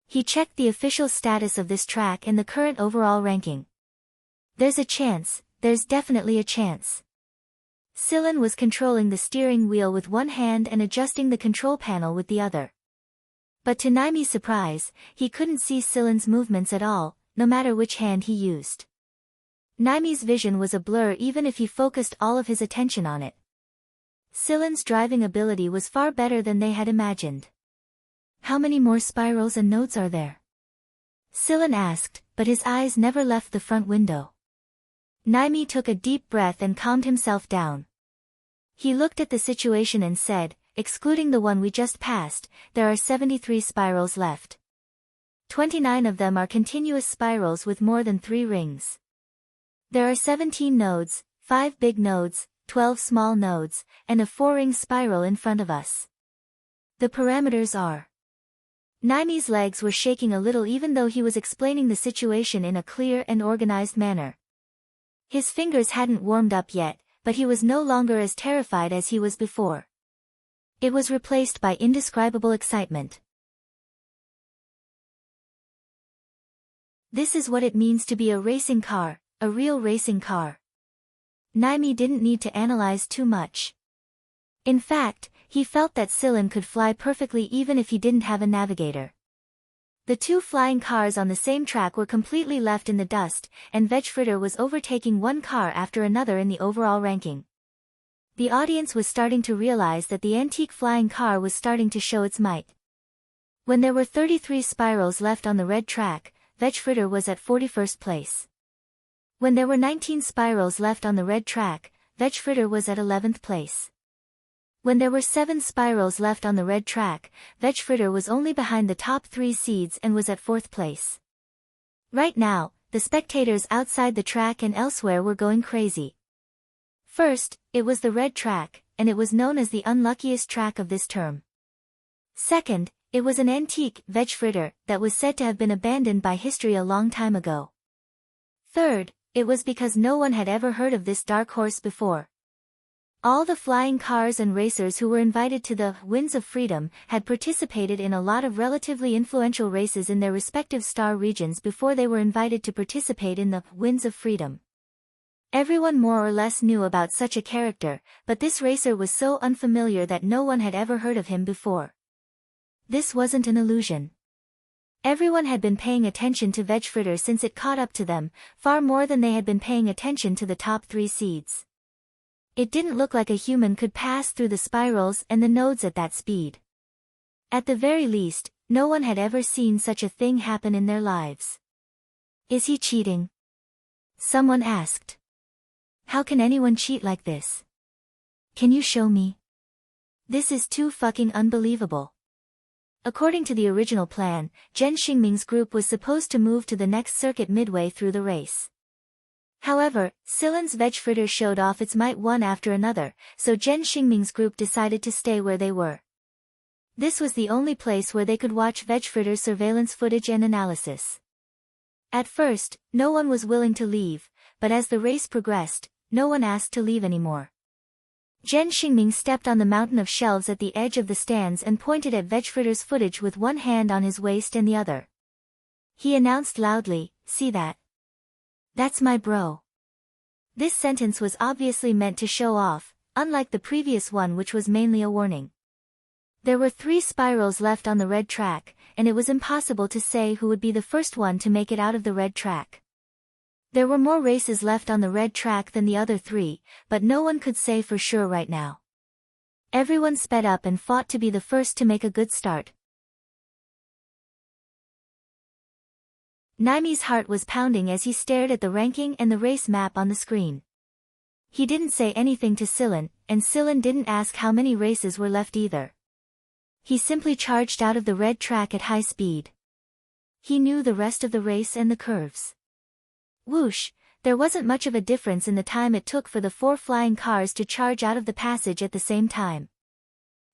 Speaker 1: He checked the official status of this track and the current overall ranking. There's a chance, there's definitely a chance. Sillin was controlling the steering wheel with one hand and adjusting the control panel with the other. But to Naimi's surprise, he couldn't see Silen's movements at all, no matter which hand he used. Naimi's vision was a blur even if he focused all of his attention on it. Silen's driving ability was far better than they had imagined. How many more spirals and nodes are there? Silen asked, but his eyes never left the front window. Naimi took a deep breath and calmed himself down. He looked at the situation and said, excluding the one we just passed, there are 73 spirals left. 29 of them are continuous spirals with more than 3 rings. There are 17 nodes, 5 big nodes, 12 small nodes, and a 4-ring spiral in front of us. The parameters are. Naimi's legs were shaking a little even though he was explaining the situation in a clear and organized manner. His fingers hadn't warmed up yet, but he was no longer as terrified as he was before. It was replaced by indescribable excitement. This is what it means to be a racing car, a real racing car. Naimi didn't need to analyze too much. In fact, he felt that Silen could fly perfectly even if he didn't have a navigator. The 2 flying cars on the same track were completely left in the dust, and Vegfritter was overtaking one car after another in the overall ranking. The audience was starting to realize that the antique flying car was starting to show its might. When there were 33 spirals left on the red track, Vegfritter was at 41st place. When there were 19 spirals left on the red track, Vegfritter was at 11th place. When there were 7 spirals left on the red track, Vegfritter was only behind the top 3 seeds and was at 4th place. Right now, the spectators outside the track and elsewhere were going crazy. First, it was the red track, and it was known as the unluckiest track of this term. Second, it was an antique, Vegfritter, that was said to have been abandoned by history a long time ago. Third, it was because no one had ever heard of this dark horse before. All the flying cars and racers who were invited to the Winds of Freedom had participated in a lot of relatively influential races in their respective star regions before they were invited to participate in the Winds of Freedom. Everyone more or less knew about such a character, but this racer was so unfamiliar that no one had ever heard of him before. This wasn't an illusion. Everyone had been paying attention to Vegfritter since it caught up to them, far more than they had been paying attention to the top 3 seeds. It didn't look like a human could pass through the spirals and the nodes at that speed. At the very least, no one had ever seen such a thing happen in their lives. Is he cheating? Someone asked. How can anyone cheat like this? Can you show me? This is too fucking unbelievable. According to the original plan, Zhen Xingming's group was supposed to move to the next circuit midway through the race. However, Silen's Vegfritter showed off its might one after another, so Zhen Xingming's group decided to stay where they were. This was the only place where they could watch Vegfritter's surveillance footage and analysis. At first, no one was willing to leave, but as the race progressed, no one asked to leave anymore. Zhen Xingming stepped on the mountain of shelves at the edge of the stands and pointed at Vegfritter's footage with one hand on his waist and the other. He announced loudly, "See that? That's my bro." This sentence was obviously meant to show off, unlike the previous one which was mainly a warning. There were 3 spirals left on the red track, and it was impossible to say who would be the first one to make it out of the red track. There were more races left on the red track than the other 3, but no one could say for sure right now. Everyone sped up and fought to be the first to make a good start. Naimi's heart was pounding as he stared at the ranking and the race map on the screen. He didn't say anything to Silen, and Silen didn't ask how many races were left either. He simply charged out of the red track at high speed. He knew the rest of the race and the curves. Whoosh, there wasn't much of a difference in the time it took for the 4 flying cars to charge out of the passage at the same time.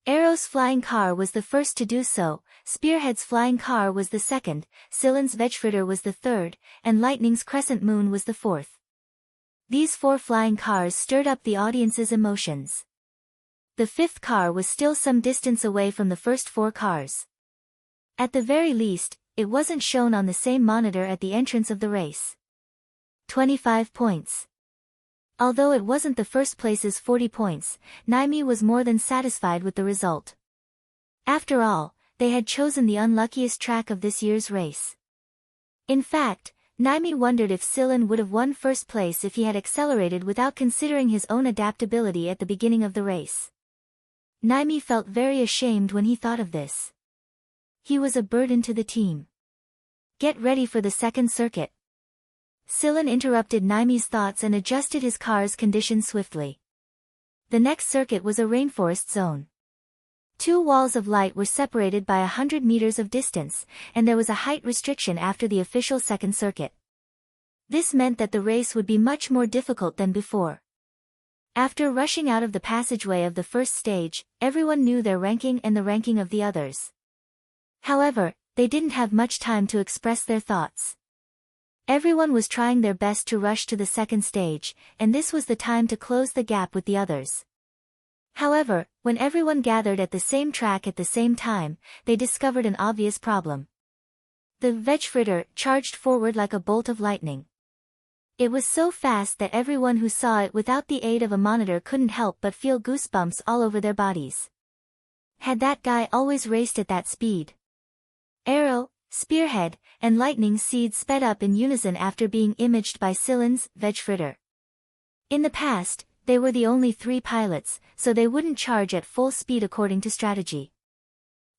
Speaker 1: Arrow's flying car was the first to do so, Spearhead's flying car was the second, Silen's Vegfritter was the third, and Lightning's Crescent Moon was the 4th. These 4 flying cars stirred up the audience's emotions. The 5th car was still some distance away from the first 4 cars. At the very least, it wasn't shown on the same monitor at the entrance of the race. 25 points. Although it wasn't the first place's 40 points, Naimi was more than satisfied with the result. After all, they had chosen the unluckiest track of this year's race. In fact, Naimi wondered if Sillin would have won first place if he had accelerated without considering his own adaptability at the beginning of the race. Naimi felt very ashamed when he thought of this. He was a burden to the team. Get ready for the second circuit. Sillin interrupted Naimi's thoughts and adjusted his car's condition swiftly. The next circuit was a rainforest zone. 2 walls of light were separated by 100 meters of distance, and there was a height restriction after the official second circuit. This meant that the race would be much more difficult than before. After rushing out of the passageway of the first stage, everyone knew their ranking and the ranking of the others. However, they didn't have much time to express their thoughts. Everyone was trying their best to rush to the second stage, and this was the time to close the gap with the others. However, when everyone gathered at the same track at the same time, they discovered an obvious problem. The Vegfritter charged forward like a bolt of lightning. It was so fast that everyone who saw it without the aid of a monitor couldn't help but feel goosebumps all over their bodies. Had that guy always raced at that speed? Arrow, Spearhead, and Lightning Seed sped up in unison after being imaged by Sillin's Vegfritter. In the past, they were the only 3 pilots, so they wouldn't charge at full speed according to strategy.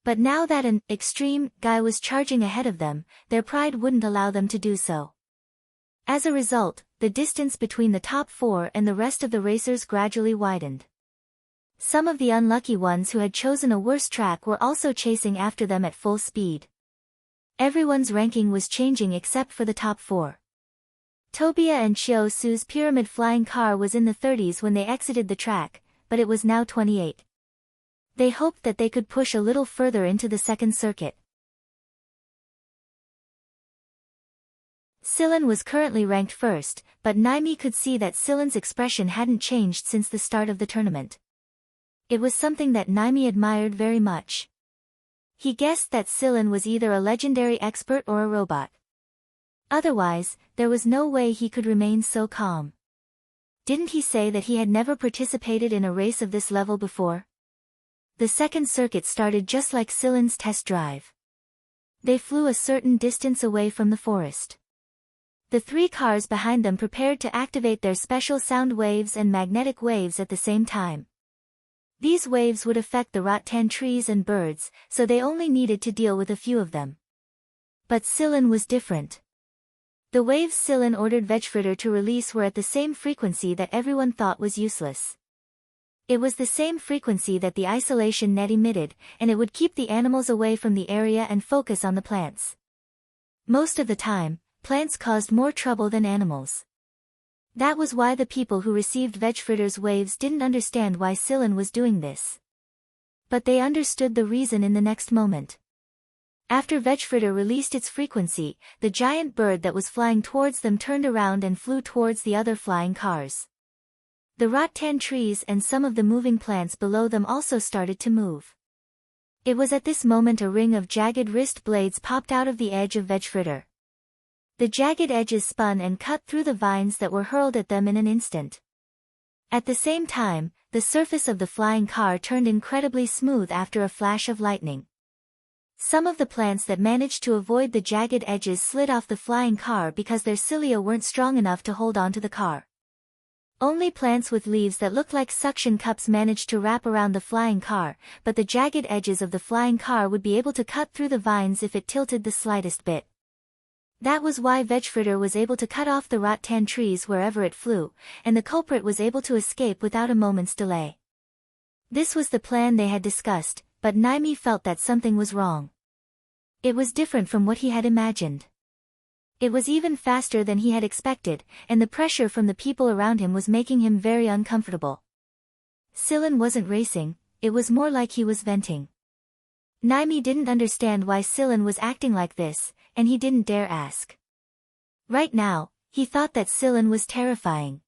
Speaker 1: But now that an extreme guy was charging ahead of them, their pride wouldn't allow them to do so. As a result, the distance between the top 4 and the rest of the racers gradually widened. Some of the unlucky ones who had chosen a worse track were also chasing after them at full speed. Everyone's ranking was changing except for the top 4. Tobia and Xiao Su's pyramid flying car was in the 30s when they exited the track, but it was now 28. They hoped that they could push a little further into the second circuit. Sillin was currently ranked first, but Naimi could see that Sillin's expression hadn't changed since the start of the tournament. It was something that Naimi admired very much. He guessed that Sillin was either a legendary expert or a robot. Otherwise, there was no way he could remain so calm. Didn't he say that he had never participated in a race of this level before? The second circuit started just like Sillin's test drive. They flew a certain distance away from the forest. The 3 cars behind them prepared to activate their special sound waves and magnetic waves at the same time. These waves would affect the rattan trees and birds, so they only needed to deal with a few of them. But Sillin was different. The waves Sillin ordered Vegfritter to release were at the same frequency that everyone thought was useless. It was the same frequency that the isolation net emitted, and it would keep the animals away from the area and focus on the plants. Most of the time, plants caused more trouble than animals. That was why the people who received Vegfritter's waves didn't understand why Sillin was doing this. But they understood the reason in the next moment. After Vegfritter released its frequency, the giant bird that was flying towards them turned around and flew towards the other flying cars. The rattan trees and some of the moving plants below them also started to move. It was at this moment a ring of jagged wrist blades popped out of the edge of Vegfritter. The jagged edges spun and cut through the vines that were hurled at them in an instant. At the same time, the surface of the flying car turned incredibly smooth after a flash of lightning. Some of the plants that managed to avoid the jagged edges slid off the flying car because their cilia weren't strong enough to hold onto the car. Only plants with leaves that looked like suction cups managed to wrap around the flying car, but the jagged edges of the flying car would be able to cut through the vines if it tilted the slightest bit. That was why Vegfritter was able to cut off the rattan trees wherever it flew, and the culprit was able to escape without a moment's delay. This was the plan they had discussed, but Naimi felt that something was wrong. It was different from what he had imagined. It was even faster than he had expected, and the pressure from the people around him was making him very uncomfortable. Sillin wasn't racing, it was more like he was venting. Naimi didn't understand why Sillin was acting like this, and he didn't dare ask. Right now, he thought that Sillin was terrifying.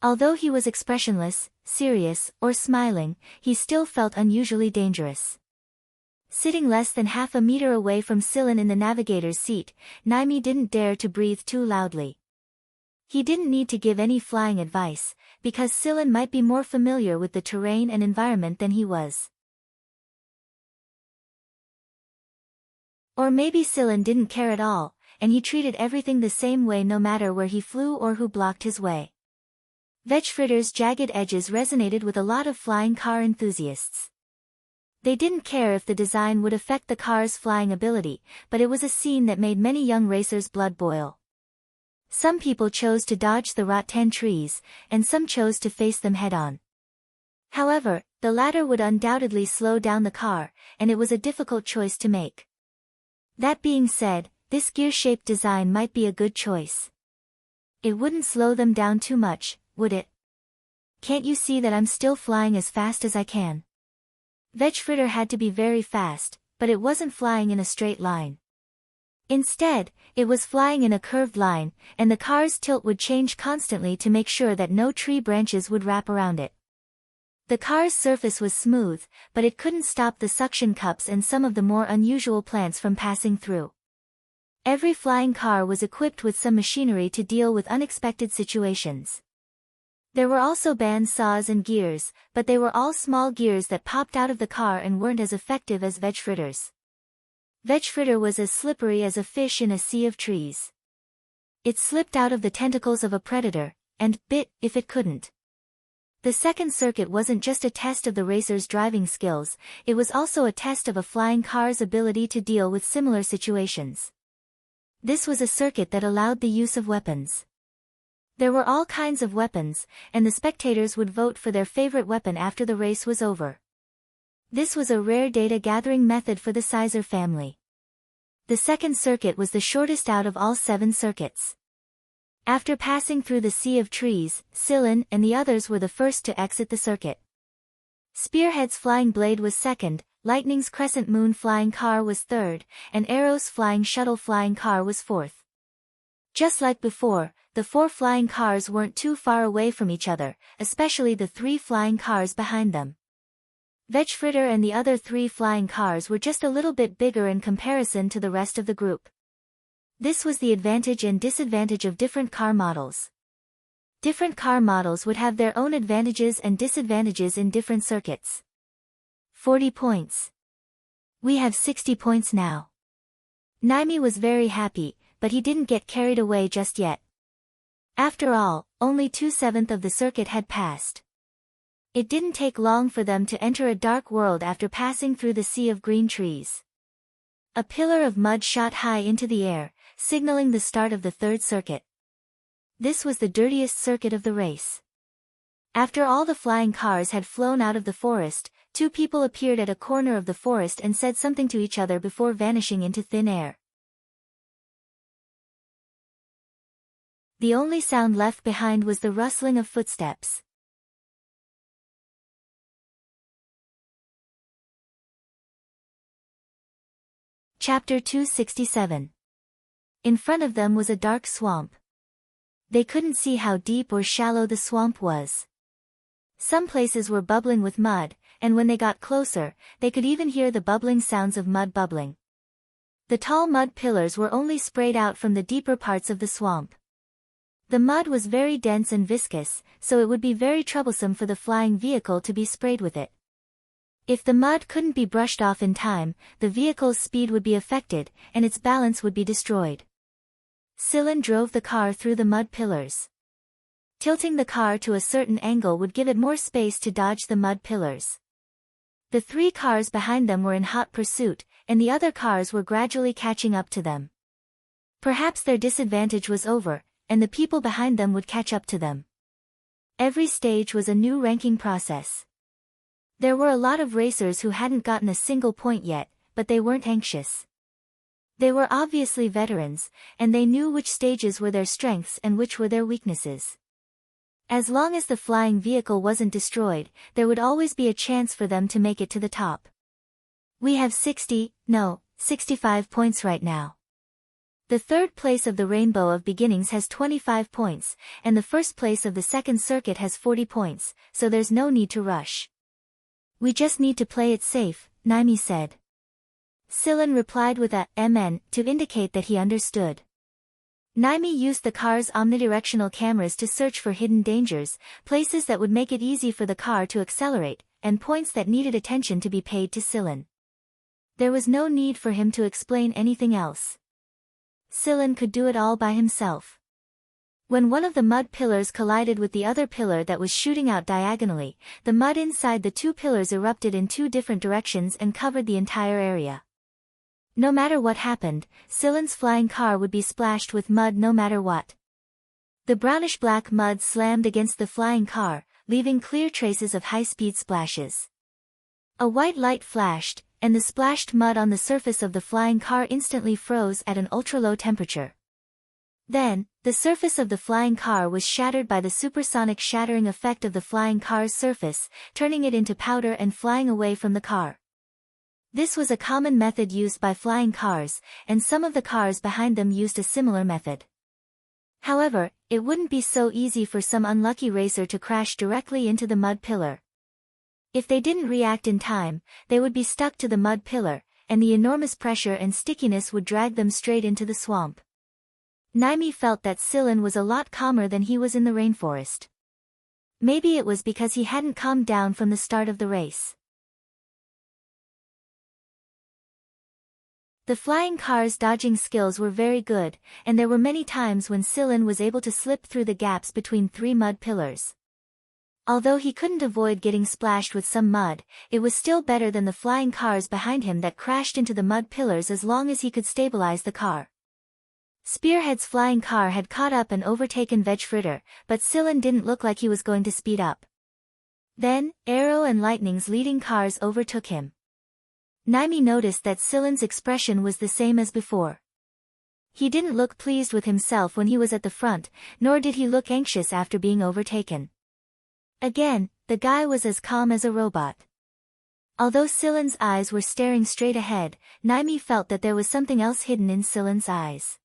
Speaker 1: Although he was expressionless, serious, or smiling, he still felt unusually dangerous. Sitting less than half a meter away from Sillin in the navigator's seat, Naimi didn't dare to breathe too loudly. He didn't need to give any flying advice, because Sillin might be more familiar with the terrain and environment than he was. Or maybe Sillin didn't care at all, and he treated everything the same way no matter where he flew or who blocked his way. Vegfritter's jagged edges resonated with a lot of flying car enthusiasts. They didn't care if the design would affect the car's flying ability, but it was a scene that made many young racers' blood boil. Some people chose to dodge the rattan trees, and some chose to face them head-on. However, the latter would undoubtedly slow down the car, and it was a difficult choice to make. That being said, this gear-shaped design might be a good choice. It wouldn't slow them down too much, would it? Can't you see that I'm still flying as fast as I can? Vegfritter had to be very fast, but it wasn't flying in a straight line. Instead, it was flying in a curved line, and the car's tilt would change constantly to make sure that no tree branches would wrap around it. The car's surface was smooth, but it couldn't stop the suction cups and some of the more unusual plants from passing through. Every flying car was equipped with some machinery to deal with unexpected situations. There were also band saws and gears, but they were all small gears that popped out of the car and weren't as effective as Vegfritter's. Vegfritter was as slippery as a fish in a sea of trees. It slipped out of the tentacles of a predator, and bit if it couldn't. The second circuit wasn't just a test of the racer's driving skills, it was also a test of a flying car's ability to deal with similar situations. This was a circuit that allowed the use of weapons. There were all kinds of weapons, and the spectators would vote for their favorite weapon after the race was over. This was a rare data-gathering method for the Sizer family. The second circuit was the shortest out of all 7 circuits. After passing through the sea of trees, Sillin and the others were the first to exit the circuit. Spearhead's flying blade was second, Lightning's crescent moon flying car was third, and Arrow's flying shuttle flying car was fourth. Just like before, the 4 flying cars weren't too far away from each other, especially the 3 flying cars behind them. Vegfritter and the other 3 flying cars were just a little bit bigger in comparison to the rest of the group. This was the advantage and disadvantage of different car models. Different car models would have their own advantages and disadvantages in different circuits. 40 points. We have 60 points now. Naimi was very happy, but he didn't get carried away just yet. After all, only 2/7 of the circuit had passed. It didn't take long for them to enter a dark world after passing through the sea of green trees. A pillar of mud shot high into the air, signaling the start of the 3rd circuit. This was the dirtiest circuit of the race. After all the flying cars had flown out of the forest, 2 people appeared at a corner of the forest and said something to each other before vanishing into thin air. The only sound left behind was the rustling of footsteps. Chapter 267. In front of them was a dark swamp. They couldn't see how deep or shallow the swamp was. Some places were bubbling with mud, and when they got closer, they could even hear the bubbling sounds of mud bubbling. The tall mud pillars were only sprayed out from the deeper parts of the swamp. The mud was very dense and viscous, so it would be very troublesome for the flying vehicle to be sprayed with it. If the mud couldn't be brushed off in time, the vehicle's speed would be affected, and its balance would be destroyed. Sillin drove the car through the mud pillars. Tilting the car to a certain angle would give it more space to dodge the mud pillars. The 3 cars behind them were in hot pursuit, and the other cars were gradually catching up to them. Perhaps their disadvantage was over, and the people behind them would catch up to them. Every stage was a new ranking process. There were a lot of racers who hadn't gotten a single point yet, but they weren't anxious. They were obviously veterans, and they knew which stages were their strengths and which were their weaknesses. As long as the flying vehicle wasn't destroyed, there would always be a chance for them to make it to the top. We have 65 points right now. The 3rd place of the Rainbow of Beginnings has 25 points, and the 1st place of the 2nd circuit has 40 points, so there's no need to rush. We just need to play it safe, Naimi said. Sillin replied with a "mn" to indicate that he understood. Naimi used the car's omnidirectional cameras to search for hidden dangers, places that would make it easy for the car to accelerate, and points that needed attention to be paid to Sillin. There was no need for him to explain anything else. Sillin could do it all by himself. When one of the mud pillars collided with the other pillar that was shooting out diagonally, the mud inside the two pillars erupted in two different directions and covered the entire area. No matter what happened, Sillin's flying car would be splashed with mud no matter what. The brownish-black mud slammed against the flying car, leaving clear traces of high-speed splashes. A white light flashed, and the splashed mud on the surface of the flying car instantly froze at an ultra-low temperature. Then, the surface of the flying car was shattered by the supersonic shattering effect of the flying car's surface, turning it into powder and flying away from the car. This was a common method used by flying cars, and some of the cars behind them used a similar method. However, it wouldn't be so easy for some unlucky racer to crash directly into the mud pillar. If they didn't react in time, they would be stuck to the mud pillar, and the enormous pressure and stickiness would drag them straight into the swamp. Naimi felt that Sillin was a lot calmer than he was in the rainforest. Maybe it was because he hadn't calmed down from the start of the race. The flying car's dodging skills were very good, and there were many times when Sillin was able to slip through the gaps between three mud pillars. Although he couldn't avoid getting splashed with some mud, it was still better than the flying cars behind him that crashed into the mud pillars as long as he could stabilize the car. Spearhead's flying car had caught up and overtaken Vegfritter, but Sillin didn't look like he was going to speed up. Then, Arrow and Lightning's leading cars overtook him. Naimi noticed that Sillin's expression was the same as before. He didn't look pleased with himself when he was at the front, nor did he look anxious after being overtaken. Again, the guy was as calm as a robot. Although Sillin's eyes were staring straight ahead, Naimi felt that there was something else hidden in Sillin's eyes.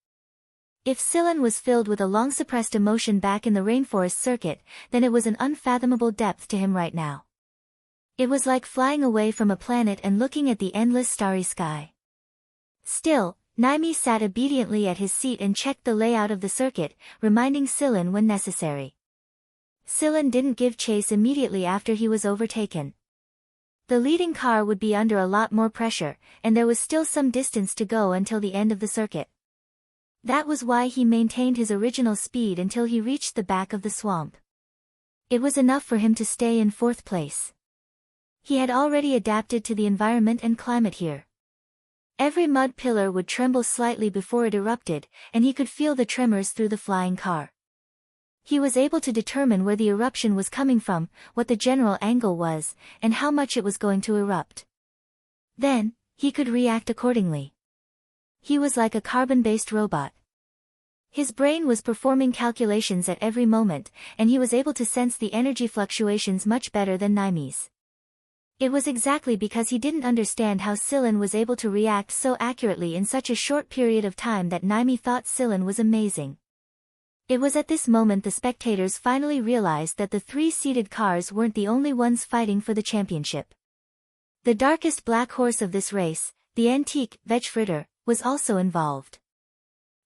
Speaker 1: If Sillin was filled with a long-suppressed emotion back in the rainforest circuit, then it was an unfathomable depth to him right now. It was like flying away from a planet and looking at the endless starry sky. Still, Naimi sat obediently at his seat and checked the layout of the circuit, reminding Sillin when necessary. Sillin didn't give chase immediately after he was overtaken. The leading car would be under a lot more pressure, and there was still some distance to go until the end of the circuit. That was why he maintained his original speed until he reached the back of the swamp. It was enough for him to stay in fourth place. He had already adapted to the environment and climate here. Every mud pillar would tremble slightly before it erupted, and he could feel the tremors through the flying car. He was able to determine where the eruption was coming from, what the general angle was, and how much it was going to erupt. Then, he could react accordingly. He was like a carbon-based robot. His brain was performing calculations at every moment, and he was able to sense the energy fluctuations much better than Naimi's. It was exactly because he didn't understand how Sillin was able to react so accurately in such a short period of time that Naimi thought Sillin was amazing. It was at this moment the spectators finally realized that the three-seated cars weren't the only ones fighting for the championship. The darkest black horse of this race, the antique Vegfritter, was also involved.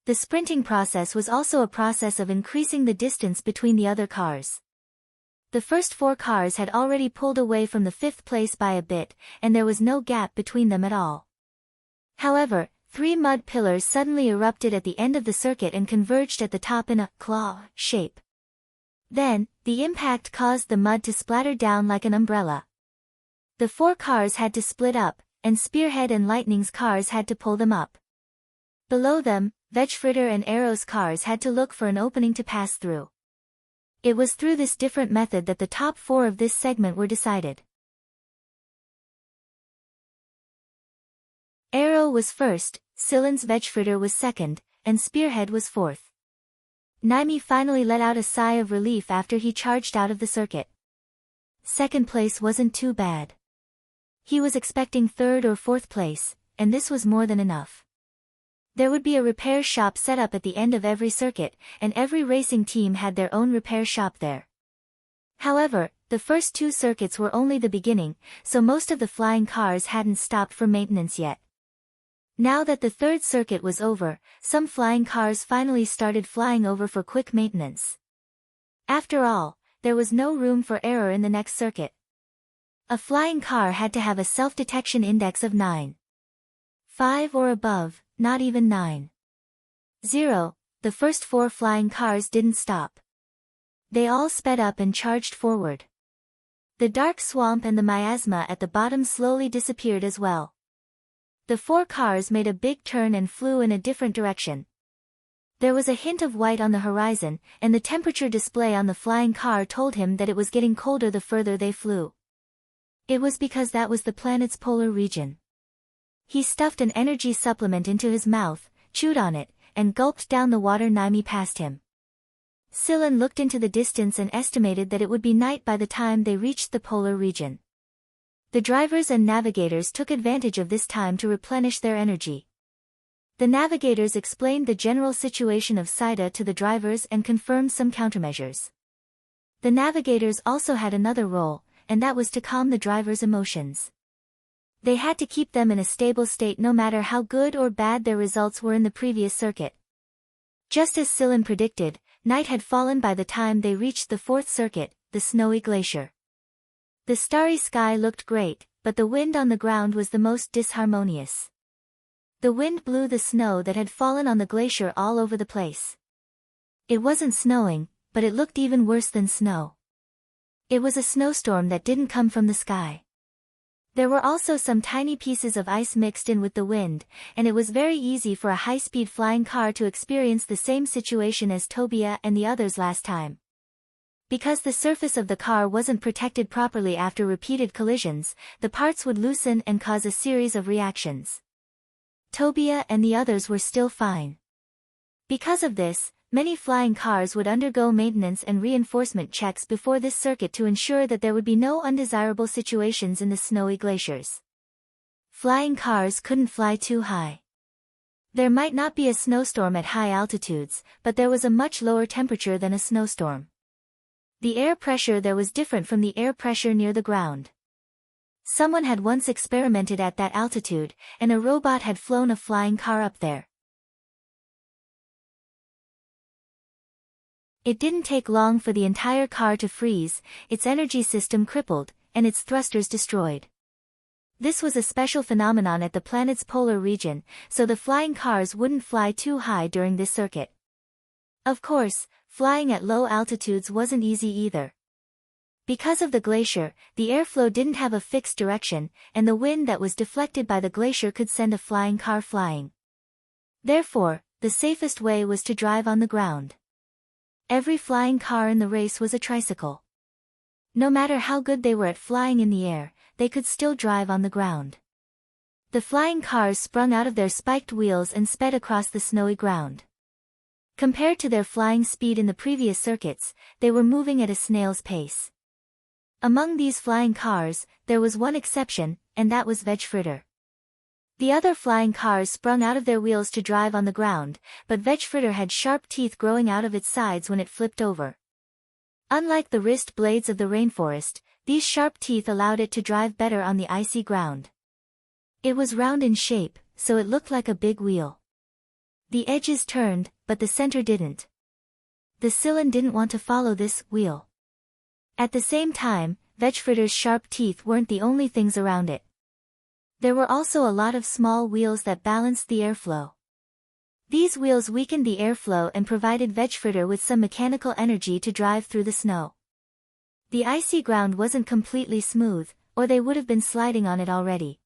Speaker 1: The sprinting process was also a process of increasing the distance between the other cars. The first four cars had already pulled away from the fifth place by a bit, and there was no gap between them at all. However, three mud pillars suddenly erupted at the end of the circuit and converged at the top in a claw shape. Then, the impact caused the mud to splatter down like an umbrella. The four cars had to split up, and Spearhead and Lightning's cars had to pull them up. Below them, Vegfritter and Arrow's cars had to look for an opening to pass through. It was through this different method that the top four of this segment were decided. Arrow was first, Sillin's Vegfritter was second, and Spearhead was fourth. Naimi finally let out a sigh of relief after he charged out of the circuit. Second place wasn't too bad. He was expecting third or fourth place, and this was more than enough. There would be a repair shop set up at the end of every circuit, and every racing team had their own repair shop there. However, the first two circuits were only the beginning, so most of the flying cars hadn't stopped for maintenance yet. Now that the third circuit was over, some flying cars finally started flying over for quick maintenance. After all, there was no room for error in the next circuit. A flying car had to have a self-detection index of 9. 5 or above, not even 9. 0. The first 4 flying cars didn't stop. They all sped up and charged forward. The dark swamp and the miasma at the bottom slowly disappeared as well. The 4 cars made a big turn and flew in a different direction. There was a hint of white on the horizon, and the temperature display on the flying car told him that it was getting colder the further they flew. It was because that was the planet's polar region. He stuffed an energy supplement into his mouth, chewed on it, and gulped down the water Naimi passed him. Silen looked into the distance and estimated that it would be night by the time they reached the polar region. The drivers and navigators took advantage of this time to replenish their energy. The navigators explained the general situation of Saida to the drivers and confirmed some countermeasures. The navigators also had another role, and that was to calm the drivers' emotions. They had to keep them in a stable state no matter how good or bad their results were in the previous circuit. Just as Silen predicted, night had fallen by the time they reached the 4th circuit, the snowy glacier. The starry sky looked great, but the wind on the ground was the most disharmonious. The wind blew the snow that had fallen on the glacier all over the place. It wasn't snowing, but it looked even worse than snow. It was a snowstorm that didn't come from the sky. There were also some tiny pieces of ice mixed in with the wind, and it was very easy for a high-speed flying car to experience the same situation as Tobia and the others last time. Because the surface of the car wasn't protected properly after repeated collisions, the parts would loosen and cause a series of reactions. Tobia and the others were still fine. Because of this, many flying cars would undergo maintenance and reinforcement checks before this circuit to ensure that there would be no undesirable situations in the snowy glaciers. Flying cars couldn't fly too high. There might not be a snowstorm at high altitudes, but there was a much lower temperature than a snowstorm. The air pressure there was different from the air pressure near the ground. Someone had once experimented at that altitude, and a robot had flown a flying car up there. It didn't take long for the entire car to freeze, its energy system crippled, and its thrusters destroyed. This was a special phenomenon at the planet's polar region, so the flying cars wouldn't fly too high during this circuit. Of course, flying at low altitudes wasn't easy either. Because of the glacier, the airflow didn't have a fixed direction, and the wind that was deflected by the glacier could send a flying car flying. Therefore, the safest way was to drive on the ground. Every flying car in the race was a tricycle. No matter how good they were at flying in the air, they could still drive on the ground. The flying cars sprung out of their spiked wheels and sped across the snowy ground. Compared to their flying speed in the previous circuits, they were moving at a snail's pace. Among these flying cars, there was one exception, and that was Vegfritter. The other flying cars sprung out of their wheels to drive on the ground, but Vegfritter had sharp teeth growing out of its sides when it flipped over. Unlike the wrist blades of the rainforest, these sharp teeth allowed it to drive better on the icy ground. It was round in shape, so it looked like a big wheel. The edges turned, but the center didn't. The Silen didn't want to follow this wheel. At the same time, Vegfritter's sharp teeth weren't the only things around it. There were also a lot of small wheels that balanced the airflow. These wheels weakened the airflow and provided Vegfritter with some mechanical energy to drive through the snow. The icy ground wasn't completely smooth, or they would have been sliding on it already.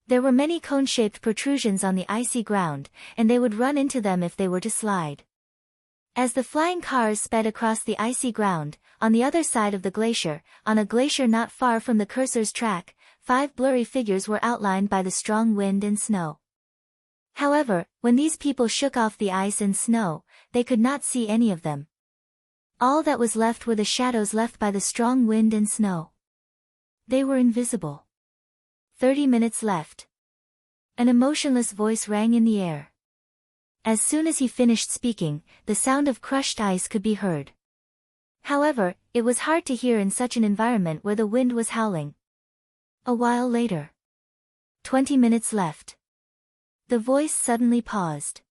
Speaker 1: There were many cone-shaped protrusions on the icy ground, and they would run into them if they were to slide. As the flying cars sped across the icy ground, on the other side of the glacier, on a glacier not far from the cursor's track, 5 blurry figures were outlined by the strong wind and snow. However, when these people shook off the ice and snow, they could not see any of them. All that was left were the shadows left by the strong wind and snow. They were invisible. 30 minutes left. An emotionless voice rang in the air. As soon as he finished speaking, the sound of crushed ice could be heard. However, it was hard to hear in such an environment where the wind was howling. A while later. 20 minutes left. The voice suddenly paused.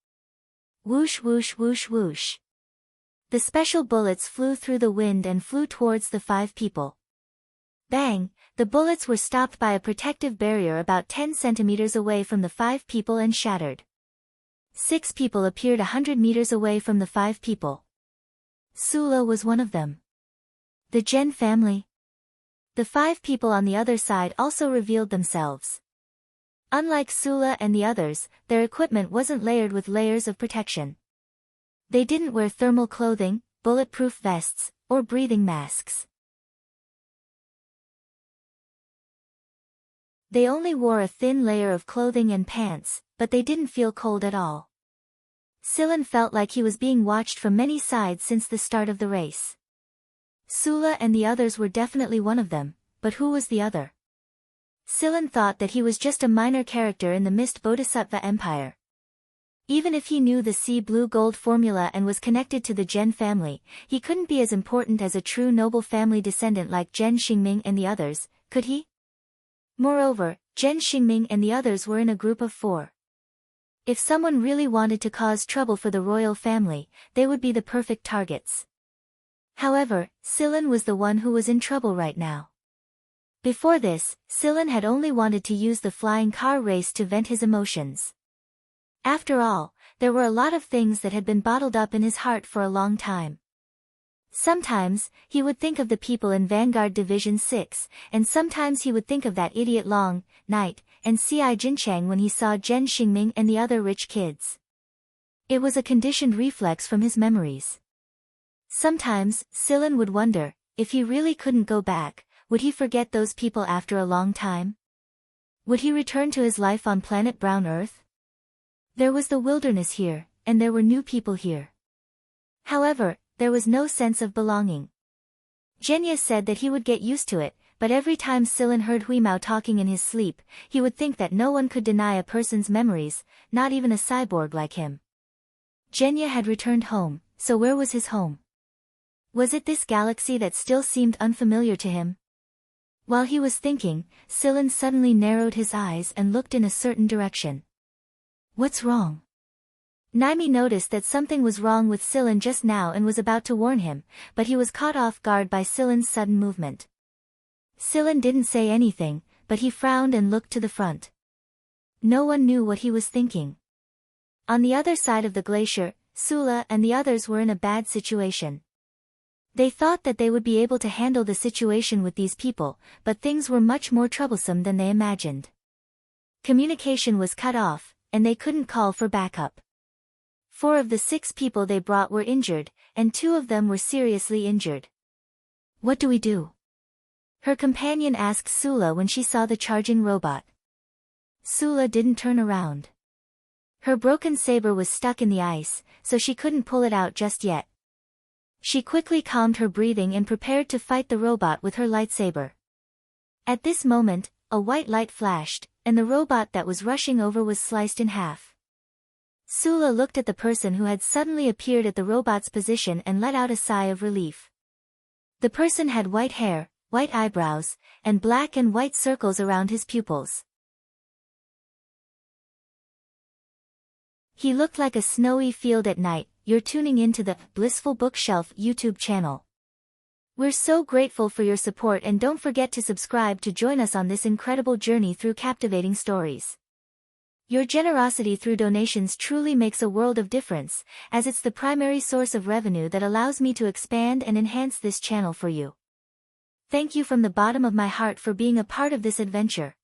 Speaker 1: Whoosh whoosh whoosh whoosh. The special bullets flew through the wind and flew towards the 5 people. Bang! The bullets were stopped by a protective barrier about 10 centimeters away from the 5 people and shattered. 6 people appeared 100 meters away from the 5 people. Sula was one of them. The Gen family. The 5 people on the other side also revealed themselves. Unlike Sula and the others, their equipment wasn't layered with layers of protection. They didn't wear thermal clothing, bulletproof vests, or breathing masks. They only wore a thin layer of clothing and pants, but they didn't feel cold at all. Silen felt like he was being watched from many sides since the start of the race. Sula and the others were definitely one of them, but who was the other? Silen thought that he was just a minor character in the Mist Bodhisattva Empire. Even if he knew the sea blue gold formula and was connected to the Gen family, he couldn't be as important as a true noble family descendant like Gen Xingming and the others, could he? Moreover, Gen Xingming and the others were in a group of 4. If someone really wanted to cause trouble for the royal family, they would be the perfect targets. However, Silen was the one who was in trouble right now. Before this, Silen had only wanted to use the flying car race to vent his emotions. After all, there were a lot of things that had been bottled up in his heart for a long time. Sometimes, he would think of the people in Vanguard Division 6, and sometimes he would think of that idiot Long, Knight, and Ci Jinchang when he saw Gen Xingming and the other rich kids. It was a conditioned reflex from his memories. Sometimes, Silen would wonder, if he really couldn't go back, would he forget those people after a long time? Would he return to his life on planet Brown Earth? There was the wilderness here, and there were new people here. However, there was no sense of belonging. Genya said that he would get used to it, but every time Silen heard Huimao talking in his sleep, he would think that no one could deny a person's memories, not even a cyborg like him. Genya had returned home, so where was his home? Was it this galaxy that still seemed unfamiliar to him? While he was thinking, Silen suddenly narrowed his eyes and looked in a certain direction. What's wrong? Naimi noticed that something was wrong with Silen just now and was about to warn him, but he was caught off guard by Silen's sudden movement. Silen didn't say anything, but he frowned and looked to the front. No one knew what he was thinking. On the other side of the glacier, Sula and the others were in a bad situation. They thought that they would be able to handle the situation with these people, but things were much more troublesome than they imagined. Communication was cut off, and they couldn't call for backup. 4 of the 6 people they brought were injured, and 2 of them were seriously injured. What do we do? Her companion asked Sula when she saw the charging robot. Sula didn't turn around. Her broken saber was stuck in the ice, so she couldn't pull it out just yet. She quickly calmed her breathing and prepared to fight the robot with her lightsaber. At this moment, a white light flashed, and the robot that was rushing over was sliced in half. Sula looked at the person who had suddenly appeared at the robot's position and let out a sigh of relief. The person had white hair, white eyebrows, and black and white circles around his pupils. He looked like a snowy field at night. You're tuning into the Blissful Bookshelf YouTube channel. We're so grateful for your support, and don't forget to subscribe to join us on this incredible journey through captivating stories. Your generosity through donations truly makes a world of difference, as it's the primary source of revenue that allows me to expand and enhance this channel for you. Thank you from the bottom of my heart for being a part of this adventure.